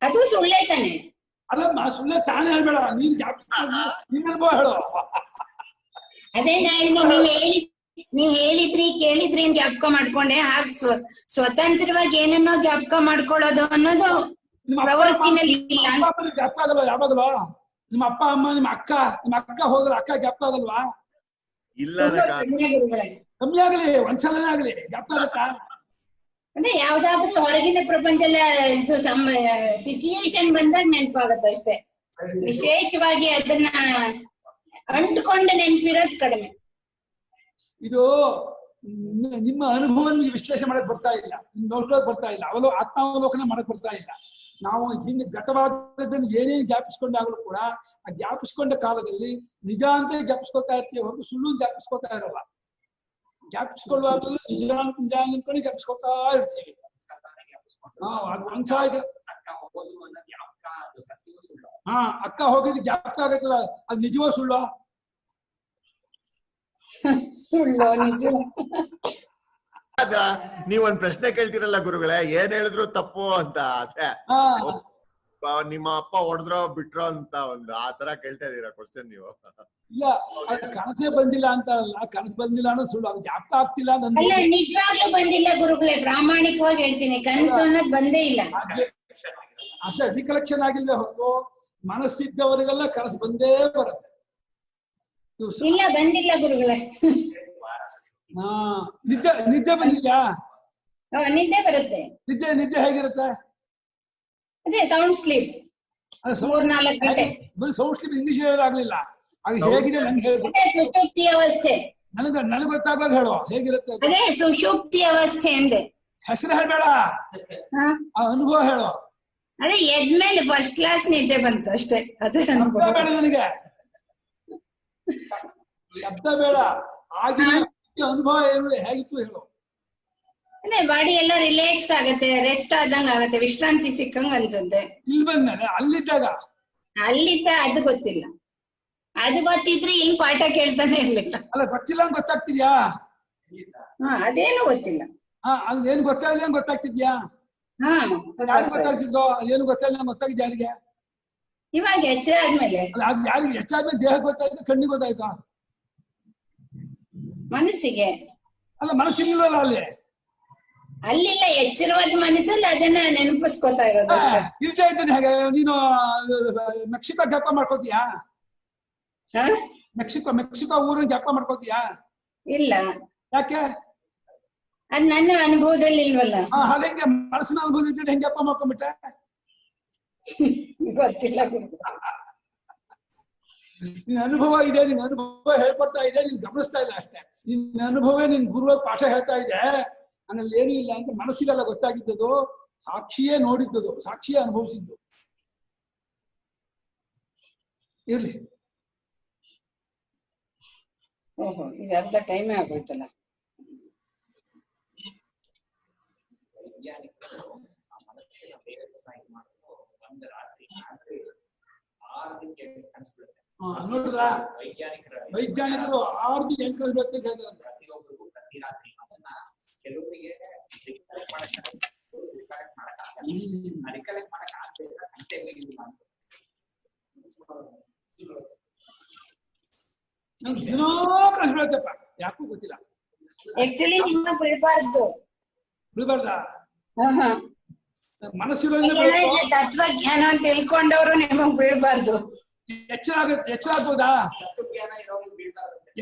ಅದು ಸುಳ್ಳೇ ತಾನೆ. ಅಲ್ಲಮ್ಮ, ಸುಳ್ಳೆ ತಾನೇ ಹೇಳ್ಬೇಡ, ನೀನ್ ಜ್ಞಾಪಕ ನಿನ್ನ ಅನುಭವ ಹೇಳು. ಅದೇ ನಾನು ನೀವ್ ಹೇಳಿದ್ರಿ ಕೇಳಿದ್ರಿ ಅಂತ ಜ್ಞಾಪಕ ಮಾಡ್ಕೊಂಡೆ. ಹಾಗೆ ಸ್ವತಂತ್ರವಾಗಿ ಏನನ್ನೋ ಜ್ಞಾಪಕ ಮಾಡ್ಕೊಳ್ಳೋದು ಅನ್ನೋದು ಪ್ರವೃತ್ತಿನಲ್ಲಿ ಇಲ್ಲ. ಜ್ಞಾಪಕ ಆಗಲ್ವಾ ಯಾವಾಗಲೂ? ನಿಮ್ಮ ಅಪ್ಪ ಅಮ್ಮ, ನಿಮ್ಮ ಅಕ್ಕ ಹೋದ್ರೆ ಅಕ್ಕ ಜ್ಞಾಪಕ ಆಗಲ್ವಾ? ಇಲ್ಲ ಕಮ್ಮಿ ಆಗಲಿ, ಒಂದ್ಸಲನೇ ಆಗಲಿ ಜ್ಞಾಪಕ ಆಗತ್ತಾ? ಅದೇ ಯಾವ್ದಾದ್ರು ಹೊರಗಿನ ಪ್ರಪಂಚದ ಇದು ಸಿಚುಯೇಷನ್ ಬಂದಾಗ ನೆನಪಾಗತ್ತೆ ಅಷ್ಟೇ. ವಿಶೇಷವಾಗಿ ಅದನ್ನ ಅಂಟ್ಕೊಂಡು ನೆನಪಿರೋದು ಕಡಿಮೆ. ಇದು ನಿಮ್ಮ ಅನುಭವ ವಿಶ್ಲೇಷಣೆ ಮಾಡಕ್ ಬರ್ತಾ ಇಲ್ಲ, ನೋಡ್ಕೊಳಕ್ ಬರ್ತಾ ಇಲ್ಲ, ಆತ್ಮಾವಲೋಕನ ಮಾಡಕ್ ಬರ್ತಾ ಇಲ್ಲ. ನಾವು ಹಿಂದೆ ಗತವಾದದ್ದನ್ನು ಏನೇನು ಜ್ಞಾಪಿಸ್ಕೊಂಡಾಗಲೂ ಕೂಡ ಆ ಜ್ಞಾಪಿಸ್ಕೊಂಡ ಕಾಲದಲ್ಲಿ ನಿಜ ಅಂತ ಜ್ಞಾಪಿಸ್ಕೊತಾ ಇರ್ತೀವಿ ಹೊರತು ಸುಳ್ಳು ಜ್ಞಾಪಿಸ್ಕೊತಾ ಇರಲ್ಲ. ಜ್ಞಾಪಿಸ್ಕೊಳ್ಳುವಾಗಲೂ ನಿಜ ಅನ್ಕೊಂಡು ಜ್ಞಾಪಿಸ್ಕೊತಾ ಇರ್ತೀವಿ. ಅದು ಒಂದ್ಸಲ ಅಕ್ಕ ಹೋಗಿದ್ದು ಜ್ಞಾಪಕ ಆಗತ್ತಲ್ಲ, ಅದು ನಿಜವೋ ಸುಳ್ಳು? ಸುಳ್ಳು ನಿಜ. ನೀವೊಂದ್ ಪ್ರಶ್ನೆ ಕೇಳ್ತೀರಲ್ಲ ಗುರುಗಳೇ, ಏನ್ ಹೇಳಿದ್ರು ತಪ್ಪು ಅಂತ. ಅದೇ ನಿಮ್ಮ ಅಪ್ಪ ಹೊಡೆದ್ರೋ ಬಿಟ್ರೋ ಅಂತ ಒಂದು ಆ ತರ ಕೇಳ್ತಾ ಇದೀರಾ ಕ್ವಶನ್ ನೀವು? ಇಲ್ಲ, ಅದು ಕನಸೇ ಬಂದಿಲ್ಲ ಅಂತ ಅಲ್ಲ, ಕನಸು ಬಂದಿಲ್ಲ ಅನ್ನೋ ಸುಳ್ಳು, ಅದು ಜ್ಞಾಪಕ ಆಗ್ತಿಲ್ಲ ಅಲ್ಲ, ನಿಜವಾಗ್ಲೂ ಬಂದಿಲ್ಲ ಗುರುಗಳೇ, ಪ್ರಾಮಾಣಿಕವಾಗಿ ಹೇಳ್ತೀನಿ, ಕನಸು ಅನ್ನೋದು ಬಂದೇ ಇಲ್ಲ. ಅಷ್ಟೇ, ರಿಕಲೆಕ್ಷನ್ ಆಗಿಲ್ವೇ ಹೊರತು ಮನಸ್ಸಿದ್ದವರಿಗೆಲ್ಲ ಕನಸು ಬಂದೇ ಬರುತ್ತೆ. ಇಲ್ಲ, ಬಂದಿಲ್ಲ ಗುರುಗಳೇ. ನಿದ್ದೆ ಬಂದಿದ್ಯಾ? ನಿದ್ದೆ ಬರುತ್ತೆ. ನಿದ್ದೆ ಹೇಗಿರುತ್ತೆ? ಅದೇ ಸೌಂಡ್ ಸ್ಲೀಪ್, 3-4 ಗಂಟೆ. ಸೌಂಡ್ ಸ್ಲೀಪ್ ಇಂಗ್ಲಿಷ್ ಹೇಳಾಗ್ಲಿಲ್ಲ, ಅದು ಹೇಗಿದೆ ನಂಗೆ ಹೇಳ್ಬೇಕು. ಸುಷುಪ್ತಿ ಅವಸ್ಥೆ. ನನಗೆ ಗೊತ್ತಾಗೋದು ಹೇಳು, ಹೇಗಿರುತ್ತೆ? ಅದೇ ಸುಷುಪ್ತಿ ಅವಸ್ಥೆ ಅಂದೆ. ಹೆಸರು ಹೇಳ್ಬೇಡ, ಆ ಅನುಭವ ಹೇಳು. ಅದೇ ಎದ್ಮೇಲೆ ಫಸ್ಟ್ ಕ್ಲಾಸ್ ನಿದ್ದೆ ಬಂತು ಅಷ್ಟೇ. ಅದೇ ಶಬ್ದ ಬೇಡ ನನಗೆ, ಶಬ್ದ ಬೇಡ. ಆಗಿನ ಅನುಭವ ಏನು, ಹೇಗಿತ್ತು ಹೇಳು. ಅದೇ ಬಾಡಿ ಎಲ್ಲ ರಿಲ್ಯಾಕ್ಸ್ ಆಗತ್ತೆ, ರೆಸ್ಟ್ ಆದಂಗ ಆಗತ್ತೆ, ವಿಶ್ರಾಂತಿ ಸಿಕ್ಕಂಗ ಅನ್ಸುತ್ತೆ. ಇಲ್ಲಿ ಬಂದ್ಮೇಲೆ ಅಲ್ಲಿದ್ದಾಗ ಅದು ಗೊತ್ತಿಲ್ಲ. ಅದು ಗೊತ್ತಿದ್ರೆ ಇಲ್ಲಿ ಪಾಠ ಕೇಳ್ತಾನೆ ಇರ್ಲಿಲ್ಲ. ಅಲ್ಲ, ಗೊತ್ತಿಲ್ಲ ಅಂತ ಗೊತ್ತಾಗ್ತಿದ್ಯಾ? ಅದೇನು ಗೊತ್ತಿಲ್ಲ. ಅದೇನು ಗೊತ್ತಾಗಲಿ ಅಂತ ಗೊತ್ತಾಗ್ತಿದ್ಯಾ? ಯಾರಿಗೆ ಗೊತ್ತಾಗ್ತಿದ್ದೋ? ಏನು ಗೊತ್ತಾಗಿಲ್ಲ ಗೊತ್ತಾಗಿದ್ದ ಯಾರಿಗೆ? ಇವಾಗ ಎಚ್ಚರ ಆದ್ಮೇಲೆ. ಯಾರಿಗೆ ಹೆಚ್ಚಾದ್ಮೇಲೆ ದೇಹ ಗೊತ್ತಾಯ್ತು, ಕಣ್ಣಿಗೆ ಗೊತ್ತಾಯ್ತಾ? ಮನಸ್ಸಿಗೆ. ಅಲ್ಲ, ಮನಸ್ಸಿಲ್ವಲ್ಲ ಅಲ್ಲಿ. ಅಲ್ಲಿಲ್ಲ, ಎಚ್ಚರವಾದ ಮನಸ್ಸಲ್ಲಿ ಅದನ್ನ ನೆನಪಿಸ್ಕೊತಾ ಇರೋದು. ಇಲ್ದೇ ಇದ್ದಾನೆ ಹೇಗೆ? ನೀನು ಮೆಕ್ಸಿಕೋ ಜ್ಞಾಪಕ ಮಾಡ್ಕೋತೀಯಾ? ಮೆಕ್ಸಿಕೋ ಊರನ್ನ ಜ್ಞಾಪಕ ಮಾಡ್ಕೋತೀಯಾ? ಇಲ್ಲ. ಯಾಕೆ? ಅದ್ ನನ್ನ ಅನುಭವದಲ್ಲಿ ಇಲ್ವಲ್ಲ. ಹಾಗೆ ಮನಸ್ಸಿನ ಅನುಭವ ಇದ್ದರೆ ಹೆಂಗೆ ಜ್ಞಾಪಕ ಮಾಡ್ಕೊಂಡ್ಬಿಟ್ಟೆ? ಗೊತ್ತಿಲ್ಲ. ನಿನ್ ಅನುಭವ ಇದೆ, ನಿನ್ ಅನುಭವ ಹೇಳ್ಕೊಡ್ತಾ ಇದೆ, ನೀನ್ ಗಮನಿಸ್ತಾ ಇಲ್ಲ ಅಷ್ಟೇ. ನಿನ್ನ ಅನುಭವ ನಿನ್ ಗುರುವಾಗಿ ಪಾಠ ಹೇಳ್ತಾ ಇದೆ, ಅನ್ನಲ್ಲಿ ಏನೂ ಇಲ್ಲ ಅಂತ ಮನಸ್ಸಿಗೆಲ್ಲ ಗೊತ್ತಾಗಿದ್ದದು, ಸಾಕ್ಷಿಯೇ ನೋಡಿದ್ದದು, ಸಾಕ್ಷಿಯೇ ಅನುಭವಿಸಿದ್ದು. ಇರ್ಲಿ. ಓಹೋ, ಈಗ ಅರ್ಧ ಟೈಮೇ ಆಗೋಯ್ತಲ್ಲ. ನೋಡ್ರ, ವೈಜ್ಞಾನಿಕರು 6 8 ಬರುತ್ತೆ ಹೇಳ್ತಾರೆ. ದಿನೋ ಕನಸು ಬೀಳತ್ತಪ್ಪ, ಯಾಕೂ ಗೊತ್ತಿಲ್ಲ. ಆಕ್ಚುಲಿ ನಿಮ್ಮ ಬಿಡಬಾರ್ದು. ಬಿಡಬಾರ್ದ? ಮನಸ್ಸಿರೋ ತತ್ವಜ್ಞಾನ ಅಂತ ತಿಳ್ಕೊಂಡವ್ರು ನಿಮಗ್ ಬೀಳ್ಬಾರ್ದು. ಎಚ್ಚರ ಆಗ್ಬೋದಾ?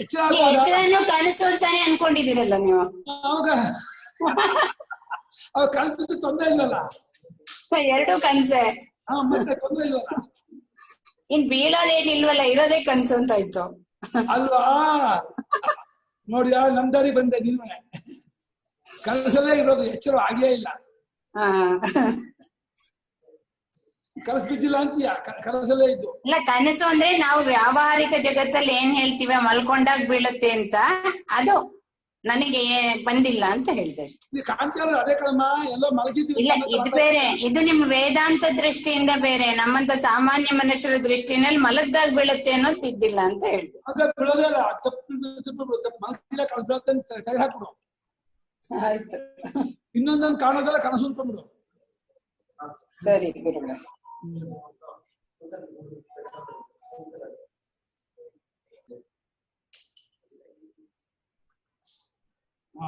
ಎಚ್ಚರನು ಕನಸು ಅಂತಾನೆ ಅನ್ಕೊಂಡಿದ್ದೀರಲ್ಲ ನೀವು. ಅವಾಗ ಕನಸು ತೊಂದರೆ ಇಲ್ವಲ್ಲ? ಎರಡು ಕನ್ಸೆ. ಮತ್ತೆ ತೊಂದರೆ ಇಲ್ವಲ್ಲ? ಇನ್ ಬೀಳೋದೇನಿಲ್ವಲ್ಲ, ಇರೋದೇ ಕನ್ಸು ಅಂತ ಆಯ್ತು ಅಲ್ವಾ? ನೋಡಿ, ನಮ್ ದಾರಿ ಬಂದೆ. ನೀವೇ ಕನಸಲ್ಲೇ ಇರೋದು, ಎಚ್ಚರ ಆಗೇ ಇಲ್ಲ. ಕನಸು ಬಿದ್ದಿಲ್ಲ ಅಂತೀಯ, ಕನಸಲ್ಲೇ ಇದ್ದು. ಇಲ್ಲ, ಕನಸು ಅಂದ್ರೆ ನಾವು ವ್ಯಾವಹಾರಿಕ ಜಗತ್ತಲ್ಲಿ ಏನ್ ಹೇಳ್ತೀವಿ ಮಲ್ಕೊಂಡಾಗ ಬೀಳುತ್ತೆ ಅಂತ, ಅದು ನನಗೆ ಬಂದಿಲ್ಲ ಅಂತ ಹೇಳಿದೆ ಅಷ್ಟೇ. ಕಾಣ್ತಿಲ್ಲ ಅದೇ ಕಣಮ್ಮ, ಎಲ್ಲೋ ಮಲಗಿದ್ದು. ಇಲ್ಲ, ಇದು ಬೇರೆ, ಇದು ನಿಮ್ ವೇದಾಂತ ದೃಷ್ಟಿಯಿಂದ ಬೇರೆ. ನಮ್ಮಂತ ಸಾಮಾನ್ಯ ಮನುಷ್ಯರ ದೃಷ್ಟಿನಲ್ಲಿ ಮಲಗ್ದಾಗ ಬೀಳುತ್ತೆ ಅನ್ನೋದು ಬಿದ್ದಿಲ್ಲ ಅಂತ ಹೇಳಿದೆ. ಅದೇ ಬೀಳೋದೇ ಅಲ್ಲ, ಮಲಗಿಲ್ಲ ಕನಸು ಬೀಳುತ್ತೆ ತೆಗೆದು ಹಾಕ್ಬಿಡು. ಆಯ್ತು, ಇನ್ನೊಂದೊಂದು ಕಾಣೋದಲ್ಲ ಕನಸು ಅನ್ಕೊಂಡ್ಬಿಡು. ಸರಿ ಗುರುಗಳೇ. ಹಾ